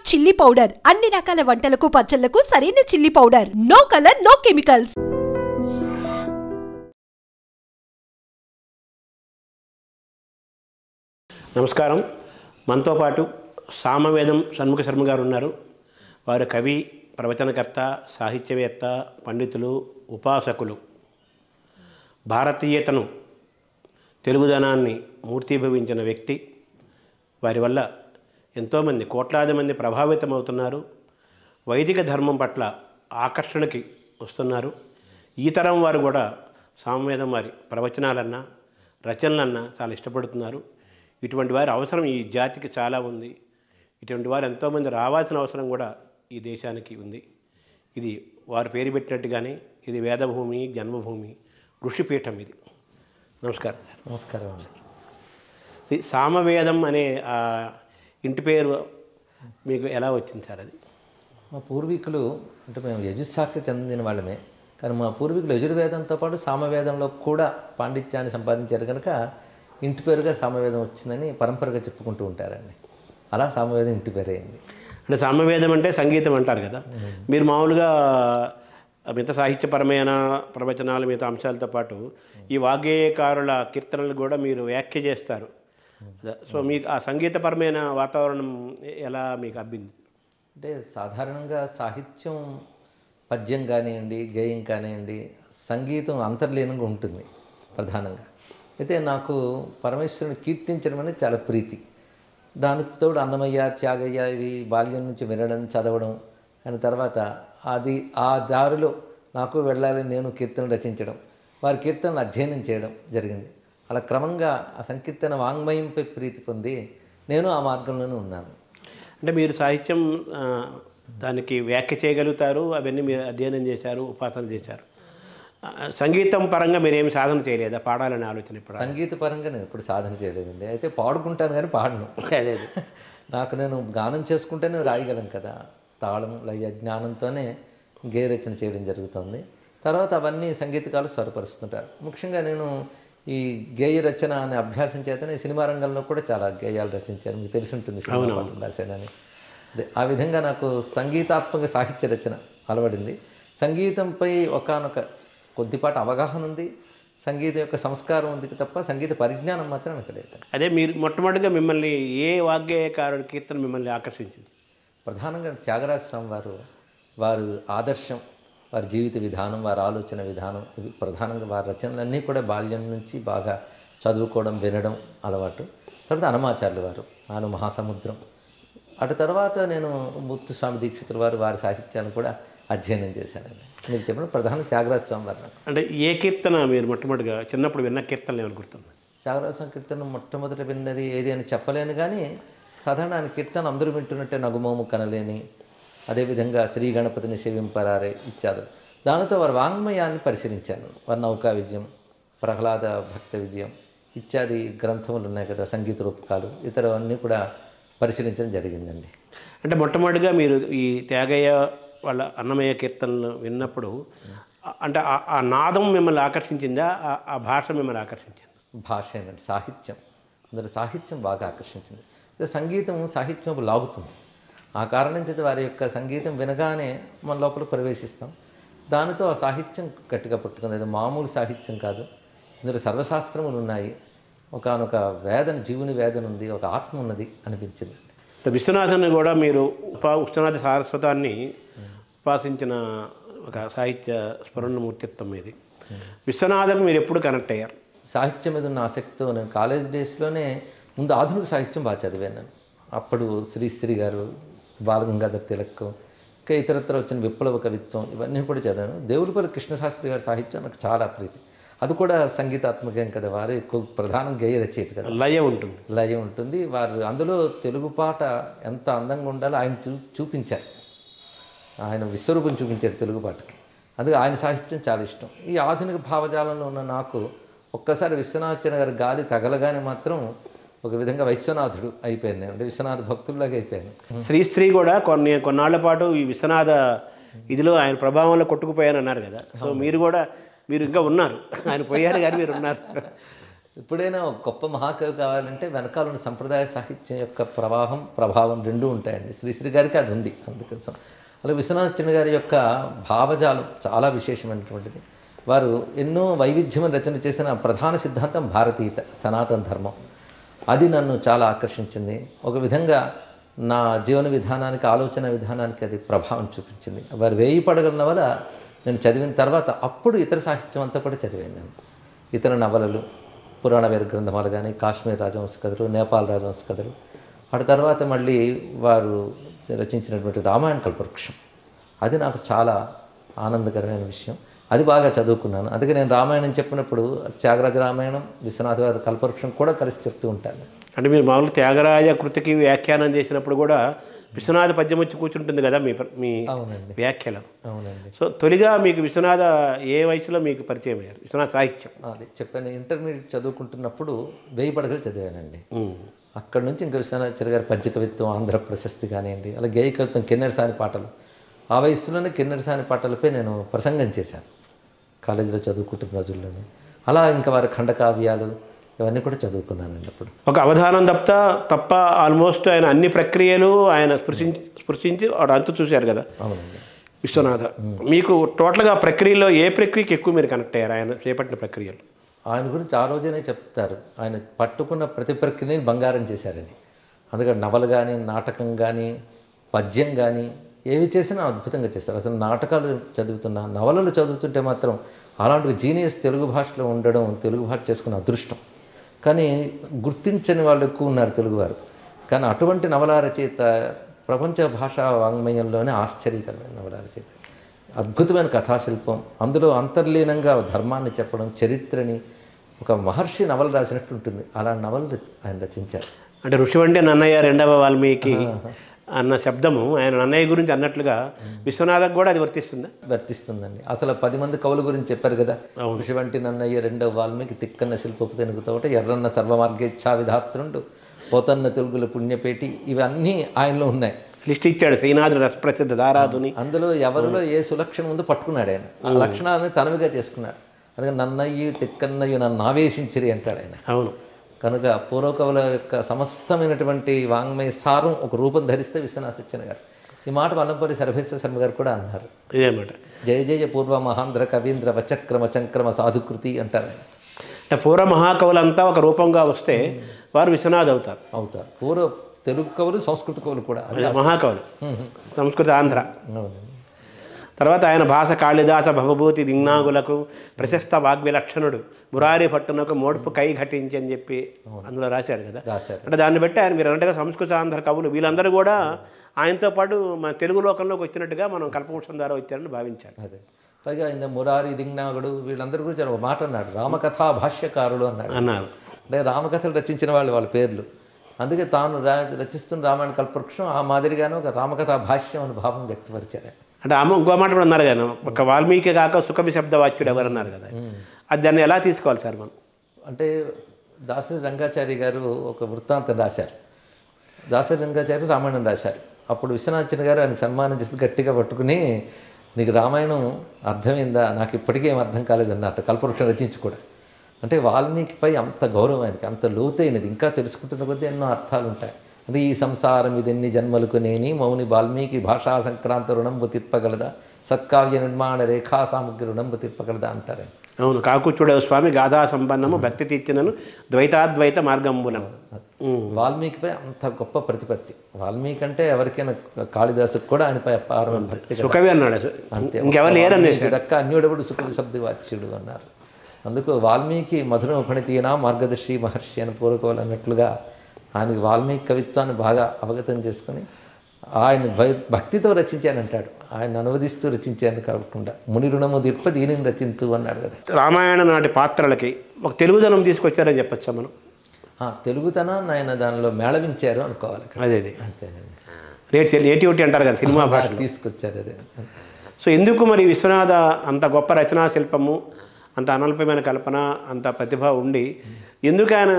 Chilli powder అన్ని రకాల వంటలకు పచ్చళ్లకు సరైన chilli powder. No colour, no chemicals. నమస్కారం. మనతో పాటు సామవేదం షణ్ముఖ శర్మ గారు ఉన్నారు. వారు కవి, ప్రవచనకర్త, సాహిత్యవేత్త, పండితులు, ఉపాసకులు. భారతీయతను, తెలుగుదనాన్ని మూర్తీభవించిన వ్యక్తి. వారి వల్ల ఎంతోమంది, కోట్లాది మంది ప్రభావితమవుతున్నారు. వైదిక ధర్మం పట్ల ఆకర్షణకి వస్తున్నారు. ఈ తరం వారు కూడా సామవేదం వారి ప్రవచనాలన్నా రచనలన్నా చాలా ఇష్టపడుతున్నారు. ఇటువంటి వారి అవసరం ఈ జాతికి చాలా ఉంది. ఇటువంటి వారు ఎంతోమంది రావాల్సిన అవసరం కూడా ఈ దేశానికి ఉంది. ఇది వారు పేరు పెట్టినట్టుగానే ఇది వేదభూమి, జన్మభూమి, ఋషిపీఠం. ఇది. నమస్కారం. నమస్కారం అండి. సామవేదం అనే ఇంటి పేరు మీకు ఎలా వచ్చింది సార్? అది మా పూర్వీకులు, అంటే మేము యజుశాఖకి చెందిన వాళ్ళమే, కానీ మా పూర్వీకులు యజుర్వేదంతో పాటు సామవేదంలో కూడా పాండిత్యాన్ని సంపాదించారు కనుక ఇంటి పేరుగా సామవేదం వచ్చిందని పరంపరగా చెప్పుకుంటూ ఉంటారండి. అలా సామవేదం ఇంటి పేరు అయింది. అంటే సామవేదం అంటే సంగీతం అంటారు కదా. మీరు మామూలుగా మిగతా సాహిత్యపరమైన ప్రవచనాలు, మిగతా అంశాలతో పాటు ఈ వాగ్గేయకారుల కీర్తనలు కూడా మీరు వ్యాఖ్య చేస్తారు. సో మీకు ఆ సంగీతపరమైన వాతావరణం ఎలా మీకు అబ్బింది? అంటే సాధారణంగా సాహిత్యం, పద్యం కానివ్వండి, గేయం కానివ్వండి, సంగీతం అంతర్లీనంగా ఉంటుంది ప్రధానంగా. అయితే నాకు పరమేశ్వరుని కీర్తించడం అనేది చాలా ప్రీతి. దానికి తోడు అన్నమయ్య, త్యాగయ్య ఇవి బాల్యం నుంచి వినడం, చదవడం, అని తర్వాత అది ఆ దారిలో నాకు వెళ్ళాలని నేను కీర్తన రచించడం, వారి కీర్తనలు అధ్యయనం చేయడం జరిగింది. అలా క్రమంగా ఆ సంకీర్తన వాంగ్మయంపై ప్రీతి పొంది నేను ఆ మార్గంలోనే ఉన్నాను. అంటే మీరు సాహిత్యం దానికి వ్యాఖ్య చేయగలుగుతారు, అవన్నీ మీరు అధ్యయనం చేశారు, ఉపాసన చేశారు. సంగీతం పరంగా మీరేమి సాధన చేయలేదా? పాడాలని ఆలోచన ఇప్పుడు? సంగీత పరంగా నేను ఇప్పుడు సాధన చేయలేదండి. అయితే పాడుకుంటాను కానీ పాడను. అదే నాకు నేను గానం చేసుకుంటేనే రాయగలను కదా. తాళం, లయ, జ్ఞానంతోనే గేయ రచన చేయడం జరుగుతుంది. తర్వాత అవన్నీ సంగీతకాలు స్వరపరుస్తుంటారు. ముఖ్యంగా నేను ఈ గేయ రచన అనే అభ్యాసం చేతనే సినిమా రంగంలో కూడా చాలా గేయాలు రచించాను. మీకు తెలిసి ఉంటుంది, సినిమా రాశానని. ఆ విధంగా నాకు సంగీతాత్మక సాహిత్య రచన అలవడింది. సంగీతంపై ఒకానొక కొద్దిపాటి అవగాహన ఉంది, సంగీతం యొక్క సంస్కారం ఉంది తప్ప సంగీత పరిజ్ఞానం మాత్రం నాకు లేదు. అదే మీరు మొట్టమొదటిగా మిమ్మల్ని ఏ వాగ్గేయకారుడి కీర్తన మిమ్మల్ని ఆకర్షించింది? ప్రధానంగా త్యాగరాజ స్వామి వారు ఆదర్శం, వారి జీవిత విధానం, వారి ఆలోచన విధానం, ఇవి ప్రధానంగా వారి రచనలన్నీ కూడా బాల్యం నుంచి బాగా చదువుకోవడం, వినడం అలవాటు. తర్వాత అన్నమాచార్యులు వారు, ఆయన మహాసముద్రం. అటు తర్వాత నేను ముత్తుస్వామి దీక్షితుల వారి సాహిత్యాన్ని కూడా అధ్యయనం చేశానండి. మీరు చెప్పిన ప్రధాన త్యాగరాజ స్వామి వారు. అంటే ఏ కీర్తన మీరు మొట్టమొదటిగా చిన్నప్పుడు విన్న కీర్తనలు ఏమని గుర్తుంది? త్యాగరాజ స్వామి కీర్తన మొట్టమొదటి విన్నది ఏది అని చెప్పలేను, కానీ సాధారణ ఆయన కీర్తన అందరూ వింటున్నట్టే నగుమోము కనలేని, అదేవిధంగా శ్రీ గణపతిని సేవింపరారే ఇత్యాదులు. దానితో వారి వాంగ్మయాన్ని పరిశీలించాను. వారి నౌకా విజయం, ప్రహ్లాద భక్త విజయం ఇత్యాది గ్రంథములు ఉన్నాయి కదా, సంగీత రూపకాలు, ఇతరవన్నీ కూడా పరిశీలించడం జరిగిందండి. అంటే మొట్టమొదటిగా మీరు ఈ త్యాగయ్య వాళ్ళ అన్నమయ్య కీర్తనలు విన్నప్పుడు అంటే ఆ నాదం మిమ్మల్ని ఆకర్షించిందా? ఆ భాష మిమ్మల్ని ఆకర్షించింది? భాష ఏనండి, సాహిత్యం, అందరి సాహిత్యం బాగా ఆకర్షించింది. సంగీతం సాహిత్యం లాగుతుంది. ఆ కారణం చేత వారి యొక్క సంగీతం వినగానే మన లోపల ప్రవేశిస్తాం. దానితో ఆ సాహిత్యం గట్టిగా పట్టుకుంది. అది మామూలు సాహిత్యం కాదు, ఇందులో సర్వశాస్త్రములు ఉన్నాయి, ఒకనొక వేదన, జీవుని వేదన ఉంది, ఒక ఆత్మ ఉన్నది అనిపించింది. విశ్వనాథన్ కూడా మీరు విశ్వనాథ సారస్వతాన్ని ఉపాసించిన ఒక సాహిత్య స్ఫురణమూర్తిత్వం ఇది. విశ్వనాథన్ మీరు ఎప్పుడు కనెక్ట్ అయ్యారు? సాహిత్యం మీద ఉన్న ఆసక్తితో నేను కాలేజ్ డేస్లోనే ముందు ఆధునిక సాహిత్యం బాగా చదివాను నేను. అప్పుడు శ్రీశ్రీ గారు, బాలగంగాధర్ తిలక్, ఇంకా ఇతరత్ర వచ్చిన విప్లవ కవిత్వం ఇవన్నీ కూడా చదివాను. దేవులపల్లి కృష్ణశాస్త్రి గారి సాహిత్యం నాకు చాలా ప్రీతి. అది కూడా సంగీతాత్మకం కదా, వారు ఎక్కువ ప్రధానం గేయ రచయిత కదా, లయ ఉంటుంది. వారు అందులో తెలుగు పాట ఎంత అందంగా ఉండాలో ఆయన చూపించారు. ఆయన విశ్వరూపం చూపించారు తెలుగు పాటకి. అందుకే ఆయన సాహిత్యం చాలా ఇష్టం. ఈ ఆధునిక భావజాలంలో ఉన్న నాకు ఒక్కసారి విశ్వనాథన్ గారి గాలి తగలగానే మాత్రం ఒక విధంగా వైశ్వనాథుడు అయిపోయాను నేను, అంటే విశ్వనాథ భక్తుల్లాగా అయిపోయాను. శ్రీశ్రీ కూడా కొన్నాళ్ల పాటు ఈ విశ్వనాథ ఇదిలో ఆయన ప్రభావంలో కొట్టుకుపోయాను అన్నారు కదా. సో మీరు ఇంకా ఉన్నారు, ఆయన పోయారు కానీ మీరు ఉన్నారు. ఎప్పుడైనా ఒక గొప్ప మహాకవి కావాలంటే వెనకాల ఉన్న సంప్రదాయ సాహిత్యం యొక్క ప్రభావం రెండూ ఉంటాయండి. శ్రీశ్రీ గారికి అది ఉంది. అందుకోసం అలా విశ్వనాథ చిన్న గారి యొక్క భావజాలం చాలా విశేషమైనటువంటిది. వారు ఎన్నో వైవిధ్యమైన రచన చేసిన ప్రధాన సిద్ధాంతం భారతీయత, సనాతన ధర్మం. అది నన్ను చాలా ఆకర్షించింది. ఒక విధంగా నా జీవన విధానానికి, ఆలోచన విధానానికి అది ప్రభావం చూపించింది. వారు 1000 పడగల నవల నేను చదివిన తర్వాత అప్పుడు ఇతర సాహిత్యం అంతా కూడా చదివాను నేను. ఇతర నవలలు, పురాణ వేద గ్రంథాలు కానీ, కాశ్మీర్ రాజవంశ కథలు, నేపాల్ రాజవంశ కథలు, ఆ తర్వాత మళ్ళీ వారు రచించినటువంటి రామాయణ కల్పవృక్షం, అది నాకు చాలా ఆనందకరమైన విషయం. అది బాగా చదువుకున్నాను. అందుకే నేను రామాయణం చెప్పినప్పుడు త్యాగరాజ రామాయణం, విశ్వనాథ గారు కల్పవృక్షం కూడా కలిసి చెప్తూ ఉంటాను. అంటే మీరు మామూలు త్యాగరాజ కృతికి వ్యాఖ్యానం చేసినప్పుడు కూడా విశ్వనాథ పద్యం వచ్చి కూర్చుంటుంది కదా మీ అవునండి, వ్యాఖ్యలో. అవునండి. సో తొలిగా మీకు విశ్వనాథ ఏ వయసులో మీకు పరిచయం అయ్యారు విశ్వనాథ సాహిత్యం? అది చెప్పాను, ఇంటర్మీడియట్ చదువుకుంటున్నప్పుడు 1000 పడగలు చదివానండి. అక్కడ నుంచి ఇంకా విశ్వనాథాచార్య గారి పద్య కవిత్వం, ఆంధ్ర ప్రశస్తి కానివ్వండి, అలా గేయ కవిత్వం, కిన్నెరసాని పాటలు. ఆ వయసులోనే కిన్నెరసాని పాటలపై నేను ప్రసంగం చేశాను కాలేజీలో చదువుకుంటున్న రోజుల్లోనే. అలా ఇంకా వారి ఖండకావ్యాలు ఇవన్నీ కూడా చదువుకున్నానండి. అప్పుడు ఒక అవధానం తప్ప ఆల్మోస్ట్ ఆయన అన్ని ప్రక్రియలు ఆయన స్పృశించి వాడు అంత చూశారు కదా. అవునండి. విశ్వనాథ మీకు టోటల్గా ప్రక్రియలో ఏ ప్రక్రియకి ఎక్కువ మీరు కనెక్ట్ అయ్యారు ఆయన చేపట్టిన ప్రక్రియలు? ఆయన గురించి ఆ రోజునే చెప్తారు, ఆయన పట్టుకున్న ప్రతి ప్రక్రియని బంగారం చేశారని. అందుకని నవల కానీ, నాటకం కానీ, పద్యం కానీ ఏవి చేసినా అద్భుతంగా చేస్తారు. అసలు నాటకాలు చదువుతున్నా, నవలలు చదువుతుంటే మాత్రం అలాంటి జీనియస్ తెలుగు భాషలో ఉండడం, తెలుగు భాష చేసుకున్న అదృష్టం. కానీ గుర్తించని వాళ్ళు ఎక్కువ ఉన్నారు తెలుగువారు. కానీ అటువంటి నవలా రచయిత ప్రపంచ భాషా వాంగ్మయంలోనే ఆశ్చర్యకరమైన నవలా రచయిత. అద్భుతమైన కథాశిల్పం, అందులో అంతర్లీనంగా ధర్మాన్ని చెప్పడం, చరిత్రని ఒక మహర్షి నవల రాసినట్టు ఉంటుంది. అలాంటి నవలు ఆయన రచించారు. అంటే ఋషివంటి నన్నయ్య రెండవ వాల్మీకి అన్న శబ్దము ఆయన నన్నయ్య గురించి అన్నట్లుగా విశ్వనాథకు కూడా అది వర్తిస్తుందండి. అసలు 10 మంది కవుల గురించి చెప్పారు కదా. ఋషివంటి నన్నయ్య రెండవ వాల్మీకి, తిక్కన్న శిల్పపు తెనుగుతోట, ఎర్రన్న సర్వమార్గేచ్ఛా విధాత్రుండు, పోతన్న తెలుగుల పుణ్యపేటి, ఇవన్నీ ఆయనలో ఉన్నాయి. లిస్ట్ ఇచ్చాడు శ్రీనాథుడు రసప్రసిద్ధ దారాదుని. అందులో ఎవరిలో ఏ సులక్షణం ఉందో పట్టుకున్నాడు ఆయన. ఆ లక్షణాలని తనవిగా చేసుకున్నాడు. అందుకని నన్నయ్య తిక్కన్నయ్య నన్ను ఆవేశించిరి అంటాడు ఆయన. అవును. కనుక పూర్వకవుల యొక్క సమస్తమైనటువంటి వాంగ్మయ సారం ఒక రూపం ధరిస్తే విశ్వనాథ సత్యనారాయణ గారు. ఈ మాట వల్లంపల్లి సర్వేశ్వర శర్మ గారు కూడా అన్నారు. ఇదేమాట జయ జయ పూర్వ మహాంధ్ర కవీంద్ర వచక్రమ చంక్రమ సాధుకృతి అంటారు. పూర్వ మహాకవులంతా ఒక రూపంగా వస్తే వారు విశ్వనాథ్ అవుతారు. పూర్వ తెలుగు కవులు, సంస్కృత కవులు కూడా మహాకవులు, సంస్కృత ఆంధ్ర. అవునండి. తర్వాత ఆయన భాష కాళిదాస భవభూతి దిగ్నాగులకు ప్రశస్త వాగ్విలక్షణుడు, మురారి పట్టునకు మోడ్పు కై ఘటించి అని చెప్పి అందులో రాశాడు కదా. అంటే దాన్ని బట్టి ఆయన మీరు అన్నట్టుగా సంస్కృత ఆంధ్ర కవులు వీళ్ళందరూ కూడా ఆయనతో పాటు మన తెలుగు లోకంలోకి వచ్చినట్టుగా మనం కల్పవృక్షం ద్వారా వచ్చారని భావించాలి. అదే పైగా ఆయన మురారి దిగ్నాగుడు వీళ్ళందరూ గురించి ఒక మాట అన్నాడు, రామకథా భాష్యకారులు అన్నారు. అంటే రామకథలు రచించిన వాళ్ళ పేర్లు. అందుకే తాను రచిస్తున్న రామాయణ కల్పవృక్షం ఆ మాదిరిగానే ఒక రామకథా భాష్యం అని భావం వ్యక్తపరిచారు. అంటే ఇంకో మాట కూడా అన్నారు కదా, ఒక వాల్మీకి కాక సుకవి శబ్దవాచ్యుడు ఎవరు అన్నారు కదా, అది దాన్ని ఎలా తీసుకోవాలి సార్ మనం? అంటే దాసరి రంగాచారి గారు ఒక వృత్తాంతం రాశారు. దాసరి రంగాచారి రామాయణం రాశారు. అప్పుడు విశ్వనాథన్ గారు ఆయనకు సన్మానం చేసి గట్టిగా పట్టుకుని, నీకు రామాయణం అర్థమైందా? నాకు ఇప్పటికేం అర్థం కాలేదన్నట్టు కల్పవృక్షం రచించి కూడా. అంటే వాల్మీకిపై అంత గౌరవం ఆయనకి, అంత లోతైనది. ఇంకా తెలుసుకుంటున్న కొద్దీ ఎన్నో అర్థాలు ఉంటాయి. అది ఈ సంసారం ఇదెన్ని జన్మలకు నేని మౌని వాల్మీకి భాషా సంక్రాంత రుణంబు తిప్పగలదా, సత్కావ్య నిర్మాణ రేఖా సామగ్రి రుణంబు తిప్పగలదా అంటారు. అవును. కాకుచుడవ స్వామి గాథా సంపన్నము భక్తి తీర్చినను ద్వైతాద్వైత మార్గంబునం. వాల్మీకిపై అంత గొప్ప ప్రతిపత్తి. వాల్మీకి అంటే ఎవరికైనా, కాళిదాసుకు కూడా ఆయనపై అపారమైన భక్తి. సుకవి అన్నాడు, అంతే దక్క అన్యుడెవడు సుకవి శబ్దవాచ్యుడు అన్నారు. అందుకు వాల్మీకి మధుర ఫణితీనా మార్గదర్శి మహర్షి అని పూర్వకవులు అన్నట్లుగా ఆయనకి వాల్మీకి కవిత్వాన్ని బాగా అవగతం చేసుకుని ఆయన భక్తితో రచించానంటాడు. ఆయన అనువదిస్తూ రచించాను కాకుండా ముని రుణము దీర్ప దీనిని రచింతు అన్నాడు కదా. రామాయణ నాటి పాత్రలకి ఒక తెలుగుదనం తీసుకొచ్చారని చెప్పచ్చా మనం? తెలుగుతనాన్ని ఆయన దానిలో మేళవించారు అనుకోవాలి. అదే అంతే, నేటివిటీ అంటారు కదా సినిమా భాష తీసుకొచ్చారు. అదే. సో ఎందుకు మరి విశ్వనాథ అంత గొప్ప రచనా శిల్పము, అంత అనల్పమైన కల్పన, అంత ప్రతిభ ఉండి ఎందుకు ఆయన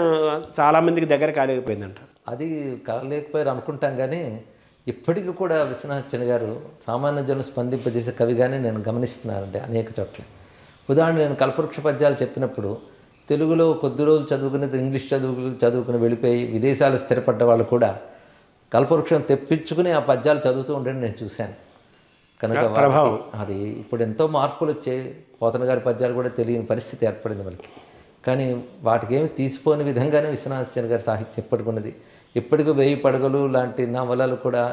చాలామందికి దగ్గర కాలేకపోయిందంట? అది కాలేకపోయారు అనుకుంటాం. కానీ ఇప్పటికీ కూడా విశ్వనాథన్ గారు సామాన్య జనం స్పందింపజేసే కవిగానే నేను గమనిస్తున్నానండి అనేక చోట్ల. ఉదాహరణ, నేను కల్పవృక్ష పద్యాలు చెప్పినప్పుడు తెలుగులో కొద్ది రోజులు చదువుకుని ఇంగ్లీష్ చదువుకుని వెళ్ళిపోయి విదేశాలు స్థిరపడ్డ వాళ్ళు కూడా కల్పవృక్షం తెప్పించుకుని ఆ పద్యాలు చదువుతూ ఉండడం నేను చూశాను. కనుక అది ఇప్పుడు ఎంతో మార్పులు వచ్చాయి. పోతన గారి పద్యాలు కూడా తెలియని పరిస్థితి ఏర్పడింది మనకి. కానీ వాటికి ఏమి తీసిపోని విధంగానే విశ్వనాథన్ గారి సాహిత్యం ఎప్పటికున్నది. ఇప్పటికీ 1000 పడగలు లాంటి నవలలు కూడా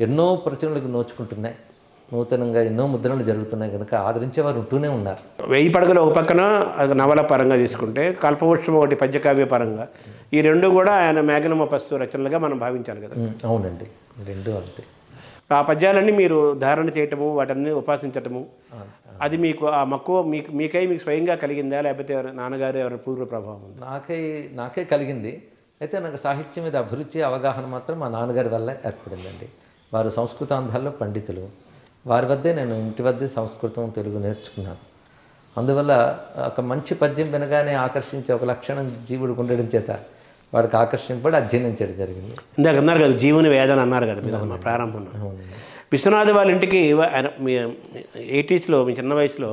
ఎన్నో ప్రచురణలకు నోచుకుంటున్నాయి. నూతనంగా ఎన్నో ముద్రణలు జరుగుతున్నాయి. కనుక ఆదరించేవారు ఉంటూనే ఉన్నారు. 1000 పడగలు ఒక పక్కన నవల పరంగా తీసుకుంటే, కల్పవృక్షం ఒకటి పద్యకావ్య పరంగా, ఈ రెండు కూడా ఆయన మ్యాగ్నమ్ ఆపస్ రచనలుగా మనం భావించాలి కదా. అవునండి, రెండు అంతే. ఆ పద్యాలన్నీ మీరు ధారణ చేయటము, వాటన్ని ఉపాసించటము, అది మీకు ఆ మక్కువ మీకై మీకు స్వయంగా కలిగిందా, లేకపోతే నాన్నగారు ఎవరి పూర్వ ప్రభావం ఉందా? నాకే కలిగింది. అయితే నాకు సాహిత్యం మీద అభిరుచి అవగాహన మాత్రం మా నాన్నగారి వల్ల ఏర్పడిందండి. వారు సంస్కృతాంధాల్లో పండితులు. వారి వద్దే నేను ఇంటి వద్దే సంస్కృతం తెలుగు నేర్చుకున్నాను. అందువల్ల ఒక మంచి పద్యం వినగానే ఆకర్షించే ఒక లక్షణం జీవుడికి ఉండడం చేత వాడికి ఆకర్షింపబడి అధ్యయనం చేయడం జరిగింది. ఇందాక అన్నారు కదా జీవుని వేదన అన్నారు కదా మీరు ప్రారంభంలో. విశ్వనాథ్ వాళ్ళ ఇంటికి ఆయన మీ 80s మీ చిన్న వయసులో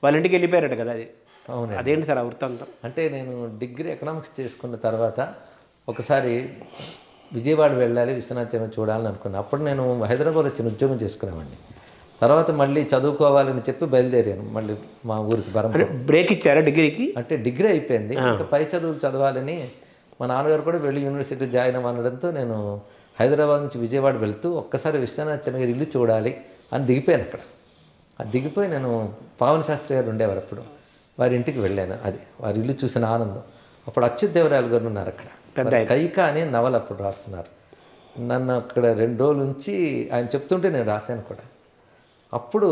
వాళ్ళ ఇంటికి వెళ్ళిపోయారట కదా, అది అవును. అదేంటి సార్ ఆ వృత్తాంతం? అంటే నేను డిగ్రీ ఎకనామిక్స్ చేసుకున్న తర్వాత ఒకసారి విజయవాడ వెళ్ళాలి, విశ్వనాథన్ చూడాలని అనుకున్నాను. అప్పుడు నేను హైదరాబాద్ వచ్చిన ఉద్యోగం చేసుకునేవాడిని. తర్వాత మళ్ళీ చదువుకోవాలని చెప్పి బయలుదేరాను మళ్ళీ మా ఊరికి బరంపురం. బ్రేక్ ఇచ్చారా డిగ్రీకి? అంటే డిగ్రీ అయిపోయింది, ఇంకా పై చదువులు చదవాలని మా నాన్నగారు కూడా వెళ్ళి యూనివర్సిటీ జాయిన్ అవ్వడంతో నేను హైదరాబాద్ నుంచి విజయవాడ వెళ్తూ ఒక్కసారి విశ్వనాథన్ గారి ఇల్లు చూడాలి అని దిగిపోయాను. అక్కడ అది దిగిపోయి నేను పావన శాస్త్రి గారు ఉండేవారు అప్పుడు, వారి ఇంటికి వెళ్ళాను. అది వారి ఇల్లు చూసిన ఆనందం. అప్పుడు అచ్యుతదేవరాయలు గారు ఉన్నారు అక్కడ, కైక అనే నవల అప్పుడు రాస్తున్నారు. నన్ను అక్కడ 2 రోజుల నుంచి ఆయన చెప్తుంటే నేను రాశాను కూడా. అప్పుడు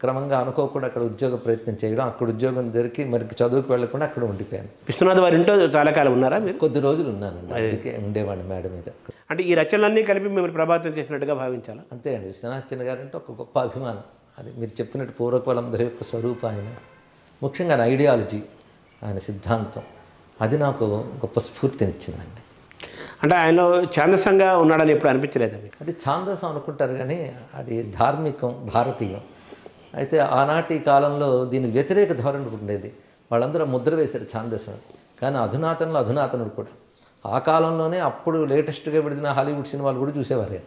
క్రమంగా అనుకోకుండా అక్కడ ఉద్యోగ ప్రయత్నం చేయడం, అక్కడ ఉద్యోగం దొరికి మరి చదువుకు వెళ్ళకుండా అక్కడ ఉండిపోయాను. విశ్వనాథ్ వారి ఇంట్లో చాలా కాలం ఉన్నారా మీరు? కొద్ది రోజులు ఉన్నానండి, అందుకే ఉండేవాడిని మేడ మీద. అంటే ఈ రచనలన్నీ కలిపి మిమ్మల్ని ప్రభావితం చేసినట్టుగా భావించాలా? అంతే అండి, విశ్వనాథన్ గారు అంటే ఒక గొప్ప అభిమానం. అది మీరు చెప్పినట్టు పూర్వకులందరి యొక్క స్వరూపం ఆయన, ముఖ్యంగా ఆయన ఐడియాలజీ, ఆయన సిద్ధాంతం, అది నాకు గొప్ప స్ఫూర్తినిచ్చిందండి. అంటే ఆయనలో ఛాందసంగా ఉన్నాడని ఎప్పుడు అనిపించలేదు మీకు? అది ఛాందసం అనుకుంటారు కానీ అది ధార్మికం, భారతీయం. అయితే ఆనాటి కాలంలో దీనికి వ్యతిరేక ధోరణి ఉండేది. వాళ్ళందరూ ముద్ర వేశారు ఛాందసం. కానీ అధునాతనంలో అధునాతనుడు కూడా ఆ కాలంలోనే అప్పుడు లేటెస్ట్గా విడిన హాలీవుడ్ సినిమాలు కూడా చూసేవారు.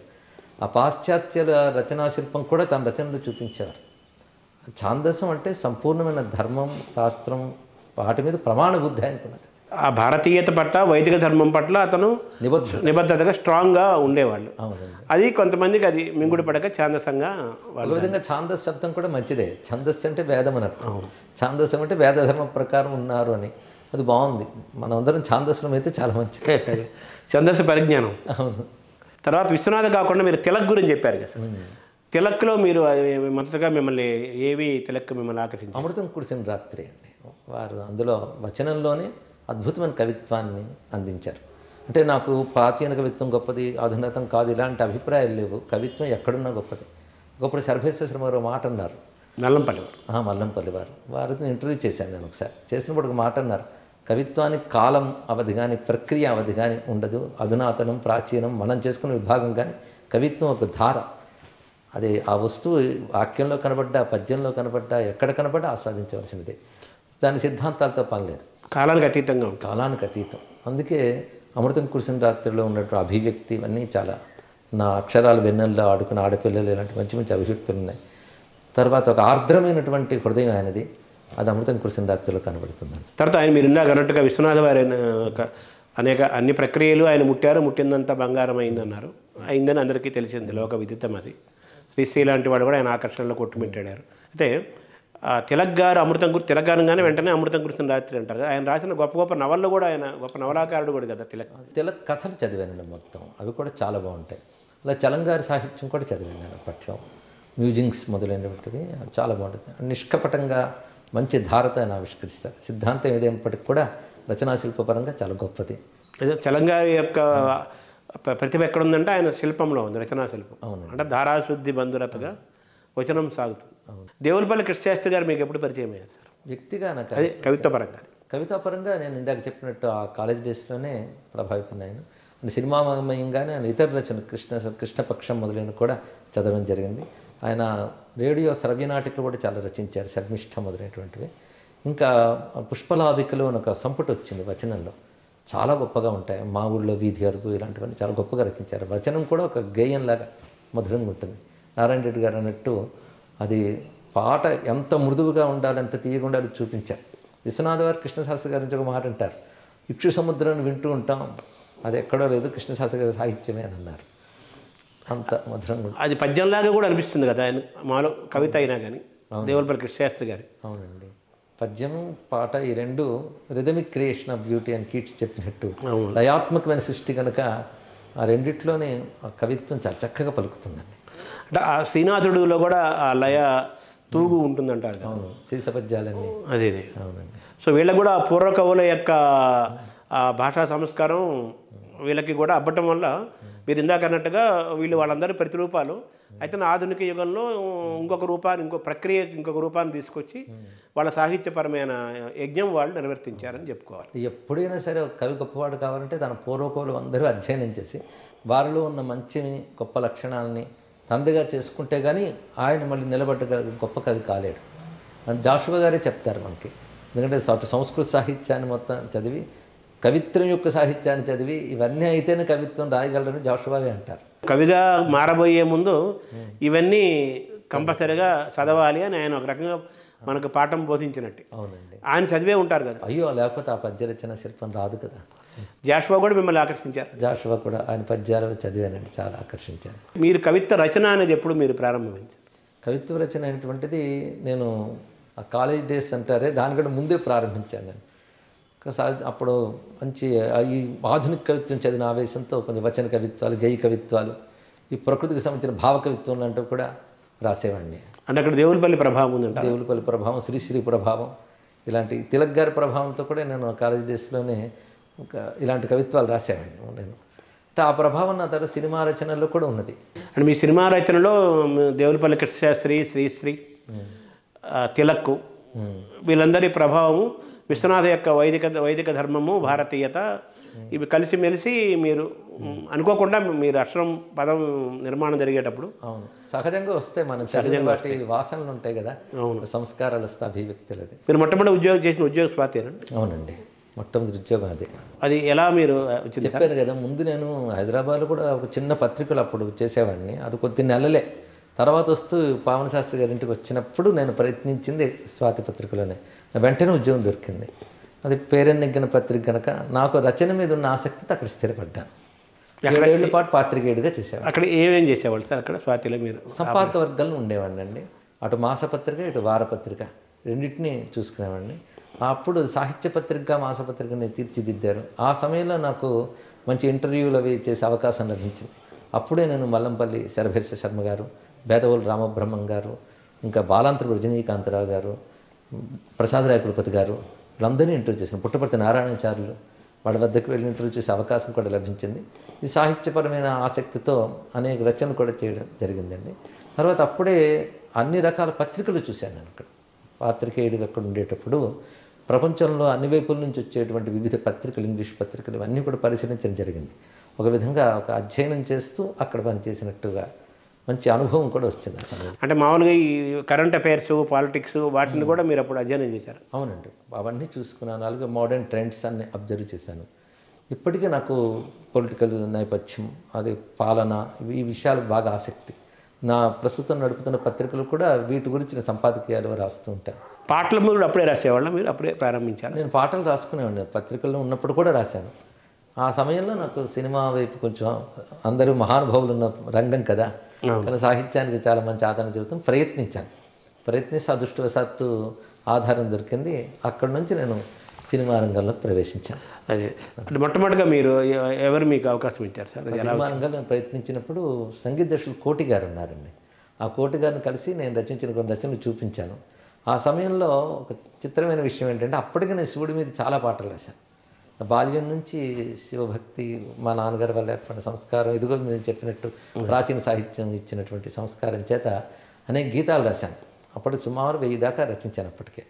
ఆ పాశ్చాత్యుల రచనా శిల్పం కూడా తన రచనలో చూపించేవారు. ఛాందసం అంటే సంపూర్ణమైన ధర్మం, శాస్త్రం, వాటి మీద ప్రమాణ బుద్ధి అనుకున్నది. ఆ భారతీయత పట్ల, వైదిక ధర్మం పట్ల అతను నిబద్ధతగా స్ట్రాంగ్గా ఉండేవాళ్ళు. అవునండి. అది కొంతమందికి అది మింగుడు పడక ఛాందసంగా. ఒక విధంగా ఛాందస్ శబ్దం కూడా మంచిదే. ఛందస్సు అంటే వేదం అని అర్థం, ఛాందస్సం అంటే వేదధర్మం ప్రకారం ఉన్నారు అని. అది బాగుంది. మనం అందరం ఛాందస్సులం అయితే చాలా మంచిది. ఛందస్సు పరిజ్ఞానం. అవును. తర్వాత విశ్వనాథ కాకుండా మీరు తిలక్ గురించి చెప్పారు కదా. తిలక్లో మీరు మొదటగా మిమ్మల్ని తిలక్ మిమ్మల్ని ఆకర్షించారు? అమృతం కురిసిన రాత్రి అండి. వారు అందులో వచనంలోనే అద్భుతమైన కవిత్వాన్ని అందించారు. అంటే నాకు ప్రాచీన కవిత్వం గొప్పది, అధునాతం కాదు ఇలాంటి అభిప్రాయాలు లేవు. కవిత్వం ఎక్కడున్నా గొప్పది. ఒకప్పుడు సర్వేశ్వర గారు మాట అన్నారు, మల్లంపల్లి వారిని ఇంటర్వ్యూ చేశాను నేను ఒకసారి. చేసినప్పుడు ఒక మాట అన్నారు, కవిత్వానికి కాలం అవధి కానీ ప్రక్రియ అవధి కానీ ఉండదు. అధునాతనం, ప్రాచీనం మనం చేసుకున్న విభాగం కానీ కవిత్వం ఒక ధార. అది ఆ వస్తువు వాక్యంలో కనబడ్డా, పద్యంలో కనబడ్డా, ఎక్కడ కనబడ్డా ఆస్వాదించవలసినదే. దాని సిద్ధాంతాలతో పనిలేదు, కాలానికి అతీతంగా, కాలానికి అతీతం. అందుకే అమృతం కురిసిన రాత్రిలో ఉన్నట్టు అభివ్యక్తి ఇవన్నీ చాలా, నా అక్షరాలు వెన్నెల్లో ఆడుకున్న ఆడపిల్లలు ఇలాంటి మంచి మంచి అభివ్యక్తులు ఉన్నాయి. తర్వాత ఒక ఆర్ద్రమైనటువంటి హృదయం ఆయనది, అది అమృతం కురిసిన రాత్రిలో కనబడుతుందండి. తర్వాత ఆయన మీరు ఇందాక అన్నట్టుగా విశ్వనాథ వారి అన్ని ప్రక్రియలు ఆయన ముట్టిందంతా బంగారం అయిందన్నారు. అయిందని అందరికీ తెలిసింది, లోక విదితం అది. శ్రీశ్రీ లాంటి వాడు కూడా ఆయన ఆకర్షణలో కొట్టుమిట్టాడారు. అయితే తిలక్ గారు తిలక్ గారుగానే వెంటనే అమృతం కురిసిన రాత్రి అంటారు. ఆయన రాసిన గొప్ప గొప్ప నవళ్ళు కూడా, ఆయన గొప్ప నవలాకారుడు కూడా కదా తిలక్ కథలు చదివానండి మొత్తం, అవి కూడా చాలా బాగుంటాయి. అలా చలంగారి సాహిత్యం కూడా చదివాను నేను పఠ్యం, మ్యూజింగ్స్ మొదలైనటువంటివి చాలా బాగుంటుంది. నిష్కపటంగా మంచి ధారత ఆయన ఆవిష్కరిస్తారు. సిద్ధాంతం ఏదైనప్పటికీ కూడా రచనా శిల్పపరంగా చాలా గొప్పది. చలంగారి యొక్క ప్రతిభ ఎక్కడ ఉందంటే ఆయన శిల్పంలో ఉంది, రచనా శిల్పం. అవును, అంటే ధారాశుద్ధి బంధురతగా వచనం సాగుతుంది. దేవులపల్లి కృష్ణశాస్త్రి గారు మీకు ఎప్పుడు పరిచయం అయ్యారు సార్? వ్యక్తిగా నాకు అది కవితాపరంగా నేను ఇందాక చెప్పినట్టు ఆ కాలేజ్ డేస్లోనే ప్రభావితం అయ్యాను. సినిమామయంగానే ఆయన ఇతర రచన కృష్ణపక్షం మొదలైన కూడా చదవడం జరిగింది. ఆయన రేడియో శ్రవ్యనాటికలు కూడా చాలా రచించారు, శర్మిష్ఠ మొదలైనటువంటివి. ఇంకా పుష్పలావికలు అని ఒక సంపుటి వచ్చింది వచనంలో, చాలా గొప్పగా ఉంటాయి. మా ఊళ్ళో వీధి అరుగు ఇలాంటివన్నీ చాలా గొప్పగా రచించారు. వచనం కూడా ఒక గేయంలాగా మధురంగా ఉంటుంది. నారాయణ రెడ్డి గారు అన్నట్టు అది పాట ఎంత మృదువుగా ఉండాలి, ఎంత తీయగా ఉండాలి చూపించారు. విశ్వనాథ వారు కృష్ణశాస్త్రి గారి నుంచి ఒక మాట అంటారు, ఇక్షు సముద్రాన్ని వింటూ ఉంటాం, అది ఎక్కడో లేదు, కృష్ణశాస్త్రి గారి సాహిత్యమే అని అన్నారు. అంత మధురంగా అది పద్యంలాగా కూడా అనిపిస్తుంది కదా ఆయన మాలో కవిత అయినా కానీ దేవులపల్లి కృష్ణశాస్త్రి గారి. అవునండి, పద్యం పాట ఈ రెండు రిథమిక్ క్రియేషన్ ఆఫ్ బ్యూటీ అని కీట్స్ చెప్పినట్టు లయాత్మకమైన సృష్టి కనుక ఆ రెండిట్లోనే ఆ కవిత్వం చాలా చక్కగా పలుకుతుందండి. అంటే ఆ శ్రీనాథుడిలో కూడా ఆ లయ తూగు ఉంటుందంటారు. అవును, శీసపద్యాలన్నీ అదే. అవునండి. సో వీళ్ళకి కూడా పూర్వ కవుల యొక్క ఆ భాషా సంస్కారం వీళ్ళకి కూడా అబ్బటం వల్ల మీరు ఇందాక అన్నట్టుగా వీళ్ళు వాళ్ళందరూ ప్రతిరూపాలు. అయితే ఆధునిక యుగంలో ఇంకొక రూపాన్ని, ఇంకొక రూపాన్ని తీసుకొచ్చి వాళ్ళ సాహిత్యపరమైన యజ్ఞం వాళ్ళు నిర్వర్తించారని చెప్పుకోవాలి. ఎప్పుడైనా సరే ఒక కవి గొప్పవాడు కావాలంటే తన పూర్వకవులు అందరూ అధ్యయనం చేసి వారిలో ఉన్న మంచిని, గొప్ప లక్షణాలని తనదిగా చేసుకుంటే కానీ ఆయన మళ్ళీ నిలబడ్డ గొప్ప కవి కాలేడు అని జాషువా గారే చెప్తారు మనకి. ఎందుకంటే సంస్కృత సాహిత్యాన్ని మొత్తం చదివి, కవిత్వం యొక్క సాహిత్యాన్ని చదివి ఇవన్నీ అయితేనే కవిత్వం రాయగలరని జాషువావే అంటారు. కవిగా మారబోయే ముందు ఇవన్నీ కంపల్సరిగా చదవాలి అని ఆయన ఒక రకంగా మనకు పాఠం బోధించినట్టు. అవునండి, ఆయన చదివే ఉంటారు కదా. అయ్యో, లేకపోతే ఆ పద్యరచన శిల్పం రాదు కదా. జాషువా కూడా మిమ్మల్ని ఆకర్షించారు. జాషువా కూడా ఆయన పద్యాలు చదివానండి, చాలా ఆకర్షించాను. మీరు కవిత్వ రచన అనేది ఎప్పుడు మీరు ప్రారంభించారు? కవిత్వ రచన అనేటువంటిది నేను ఆ కాలేజ్ డేస్ అంటారే దానికంటే ముందే ప్రారంభించాను నేను. అప్పుడు మంచి ఈ ఆధునిక కవిత్వం చదివిన ఆవేశంతో కొంచెం వచన కవిత్వాలు, గేయ కవిత్వాలు, ఈ ప్రకృతికి సంబంధించిన భావ కవిత్వం లాంటివి కూడా రాసేవాడిని. అంటే అక్కడ దేవులపల్లి ప్రభావం ఉందంట. దేవులపల్లి ప్రభావం, శ్రీశ్రీ ప్రభావం, ఇలాంటి తిలక్ గారి ప్రభావంతో కూడా నేను కాలేజ్ డేస్లోనే ఇలాంటి కవిత్వాలు రాసేవాడిని నేను. అంటే ఆ ప్రభావం నా తర్వాత సినిమా రచనల్లో కూడా ఉన్నది. అంటే మీ సినిమా రచనలో దేవులపల్లి కృష్ణశాస్త్రి, శ్రీశ్రీ, తిలక్ వీళ్ళందరి ప్రభావము, విశ్వనాథ యొక్క వైదిక ధర్మము, భారతీయత ఇవి కలిసిమెలిసి మీరు అనుకోకుండా మీరు అక్షరం పదం నిర్మాణం జరిగేటప్పుడు అవును సహజంగా వస్తే మనం చదివిన వాటి వాసనలు ఉంటాయి కదా, అవును సంస్కారాలు వస్తే అభివ్యక్తులు. మీరు మొట్టమొదటి ఉద్యోగం చేసిన ఉద్యోగం స్వాతేనండి? అవునండి, మొట్టమొదటి ఉద్యోగం అదే. అది ఎలా మీరు చెప్పాను కదా ముందు, నేను హైదరాబాద్లో కూడా ఒక చిన్న పత్రికలు అప్పుడు చేసేవాడిని. అది కొద్ది నెలలే. తర్వాత వస్తూ పావన శాస్త్రి గారి ఇంటికి వచ్చినప్పుడు నేను ప్రయత్నించింది స్వాతి పత్రికలోనే. వెంటనే ఉద్యోగం దొరికింది. అది పేరెన్నెగ్గిన పత్రిక కనుక నాకు రచన మీద ఉన్న ఆసక్తితో అక్కడ స్థిరపడ్డాను. 7 ఏళ్ల పాటు పాత్రికేయుడిగా చేసేవాడు. అక్కడ ఏమేం చేసేవాళ్ళు సార్? అక్కడ స్వాతిలో మీరు సంపాదక వర్గాల్లో ఉండేవాడిని అండి. అటు మాసపత్రిక, ఇటు వారపత్రిక రెండింటినీ చూసుకునేవాడిని. అప్పుడు సాహిత్య పత్రిక, మాసపత్రికని తీర్చిదిద్దారు. ఆ సమయంలో నాకు మంచి ఇంటర్వ్యూలు అవి చేసే అవకాశం లభించింది. అప్పుడే నేను మల్లంపల్లి శరభేశ్వర శర్మ గారు, బేదవోలు రామబ్రహ్మం గారు, ఇంకా బాలాంతరు రజనీకాంతరావు గారు, ప్రసాద్ రాయకులపతి గారు వీళ్ళందరినీ ఇంటర్వ్యూ చేసిన, పుట్టపర్తి నారాయణాచార్యులు వాళ్ళ వద్దకు వెళ్ళి ఇంటర్వ్యూ చేసే అవకాశం కూడా లభించింది. ఈ సాహిత్యపరమైన ఆసక్తితో అనేక రచనలు కూడా చేయడం జరిగిందండి. తర్వాత అప్పుడే అన్ని రకాల పత్రికలు చూశాను నేను. అక్కడ పాత్రికేయుడిగా అక్కడ ఉండేటప్పుడు ప్రపంచంలో అన్ని వైపుల నుంచి వచ్చేటువంటి వివిధ పత్రికలు, ఇంగ్లీష్ పత్రికలు ఇవన్నీ కూడా పరిశీలించడం జరిగింది. ఒక విధంగా ఒక అధ్యయనం చేస్తూ అక్కడ పనిచేసినట్టుగా మంచి అనుభవం కూడా వచ్చింది ఆ సమయంలో. అంటే మామూలుగా ఈ కరెంట్ అఫైర్స్, పాలిటిక్స్ వాటిని కూడా మీరు అప్పుడు అధ్యయనం చేశారు? అవునండి, అవన్నీ చూసుకున్నాను. అలాగే మోడర్న్ ట్రెండ్స్ అన్ని అబ్జర్వ్ చేశాను. ఇప్పటికీ నాకు పొలిటికల్ నేపథ్యం, అది పాలన, ఈ విషయాలు బాగా ఆసక్తి. నా ప్రస్తుతం నడుపుతున్న పత్రికలు కూడా వీటి గురించిన సంపాదకీయాలు రాస్తూ ఉంటాను. పాటలు కూడా అప్పుడే రాసేవాళ్ళం? మీరు అప్పుడే ప్రారంభించారు? నేను పాటలు రాసుకునేవాడిని, పత్రికల్లో ఉన్నప్పుడు కూడా రాశాను. ఆ సమయంలో నాకు సినిమా వైపు కొంచెం, అందరూ మహానుభావులు ఉన్న రంగం కదా, కానీ సాహిత్యానికి చాలా మంచి ఆదరణ జరుగుతుంది. ప్రయత్నిస్తే అదృష్టవశాత్తు ఆధారం దొరికింది. అక్కడి నుంచి నేను సినిమా రంగంలో ప్రవేశించాను. అదే అంటే మొట్టమొదటిగా మీరు ఎవరు మీకు అవకాశం ఇచ్చారు సార్? సినిమా రంగంలో నేను ప్రయత్నించినప్పుడు సంగీత దర్శకులు కోటి గారు ఉన్నారండి. ఆ కోటి గారిని కలిసి నేను రచించిన కొన్ని రచనలు చూపించాను. ఆ సమయంలో ఒక చిత్రమైన విషయం ఏంటంటే, అప్పటికే నేను శివుడి మీద చాలా పాటలు రాశాను. బాల్యం నుంచి శివభక్తి, మా నాన్నగారి వల్ల ఏర్పడిన సంస్కారం, ఇదిగో నేను చెప్పినట్టు ప్రాచీన సాహిత్యం ఇచ్చినటువంటి సంస్కారం చేత అనేక గీతాలు రాశాను. అప్పుడు సుమారు 1000 దాకా రచించాను అప్పటికే.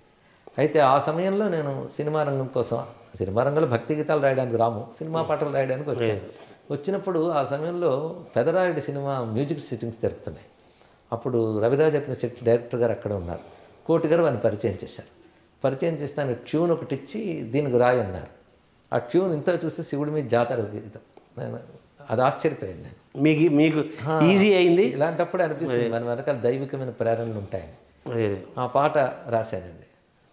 అయితే ఆ సమయంలో నేను సినిమా రంగం కోసం, సినిమా రంగంలో భక్తి గీతాలు రాయడానికి రాము, సినిమా పాటలు రాయడానికి వచ్చాను. వచ్చినప్పుడు ఆ సమయంలో పెదరాయుడు సినిమా మ్యూజిక్ సిట్టింగ్స్ జరుగుతున్నాయి. అప్పుడు రవిరాజ్ అగ్నిశెట్టి డైరెక్టర్ గారు అక్కడ ఉన్నారు. కోటి గారు వారిని పరిచయం చేశారు. పరిచయం చేస్తాను ట్యూన్ ఒకటి ఇచ్చి దీనికి రాయి అన్నారు. ఆ ట్యూన్ ఇంత చూస్తే శివుడి మీద జాతర గీతం. నేను అది ఆశ్చర్యపోయాను. నేను మీకు ఈజీ అయింది. ఇలాంటప్పుడు అనిపిస్తుంది మన వెనకాల దైవికమైన ప్రేరణలు ఉంటాయని. ఆ పాట రాశానండి.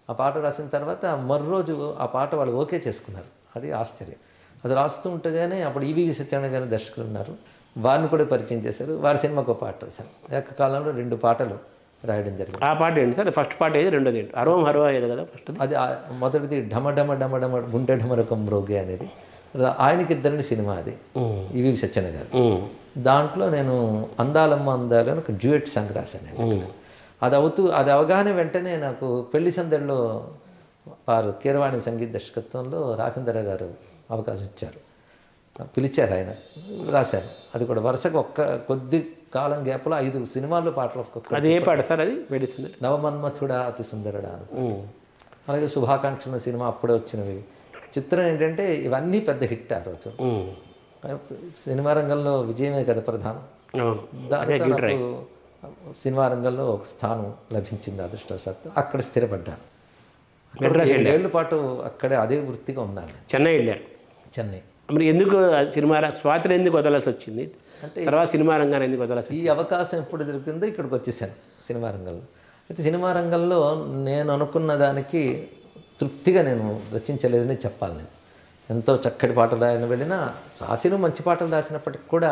ఆ పాట రాసిన తర్వాత మరోజు ఆ పాట వాళ్ళు ఓకే చేసుకున్నారు. అది ఆశ్చర్యం. అది రాస్తూ ఉంటేగానే అప్పుడు ఈవీవి సత్యనారాయణ గారు దర్శకులు ఉన్నారు, వారిని కూడా పరిచయం చేశారు. వారి సినిమాకు ఒక పాట రాశాను. ఏకకాలంలో 2 పాటలు రాయడం జరిగింది. ఆ పాట ఏంటి సార్? ఫస్ట్ పాట ఏది, రెండోది ఏంటి? హరవం హరవ అయ్యేది కదా ఫస్ట్? అది మొదటిది ఢమ ఢమ ఢమ ఢమ గుండె ఢమరకం మ్రోగే అనేది ఆయనకి ఇద్దరిని సినిమా. అది ఈవీవి సత్యనారాయణ గారు. దాంట్లో నేను అందాలమ్మ అందాలు అని ఒక డ్యూయట్ సాంగ్ రాశాను. అది అవగానే వెంటనే నాకు పెళ్లి సందడిలో వారు కీరవాణి సంగీత దర్శకత్వంలో రాఘవేంద్ర గారు అవకాశం ఇచ్చారు, పిలిచారు. ఆయన రాశారు. అది కూడా వరుసగా కొద్ది కాలం గ్యాప్లో 5 సినిమాల్లో పాటలు ఒక్కొక్క. అది ఏ పాట సార్? అది పెళ్లి నవమన్మథుడా అతి సుందరుడా అని. అలాగే శుభాకాంక్షల సినిమా అప్పుడే వచ్చినవి. చిత్రం ఏంటంటే ఇవన్నీ పెద్ద హిట్ ఆ రోజు. సినిమా రంగంలో విజయమే కదా ప్రధానం. దాంతో నాకు సినిమా రంగంలో ఒక స్థానం లభించింది అదృష్టవశాత్తు. అక్కడ స్థిరపడ్డాను. 7 ఏళ్ళ పాటు అక్కడే అదే వృత్తిగా ఉన్నాను. చెన్నై వెళ్ళారు. చెన్నై. మరి ఎందుకు సినిమా స్వాతిని ఎందుకు వదలాల్సి వచ్చింది? అంటే తర్వాత సినిమా రంగాన్ని ఎందుకు వదలాల్సి? ఈ అవకాశం ఎప్పుడు దొరికిందో ఇక్కడికి వచ్చేసాను సినిమా రంగంలో. అయితే సినిమా రంగంలో నేను అనుకున్న దానికి తృప్తిగా నేను రచించలేదని చెప్పాలి. నేను ఎంతో చక్కటి పాటలు రాయని వెళ్ళినా రాసిన మంచి పాటలు రాసినప్పటికి కూడా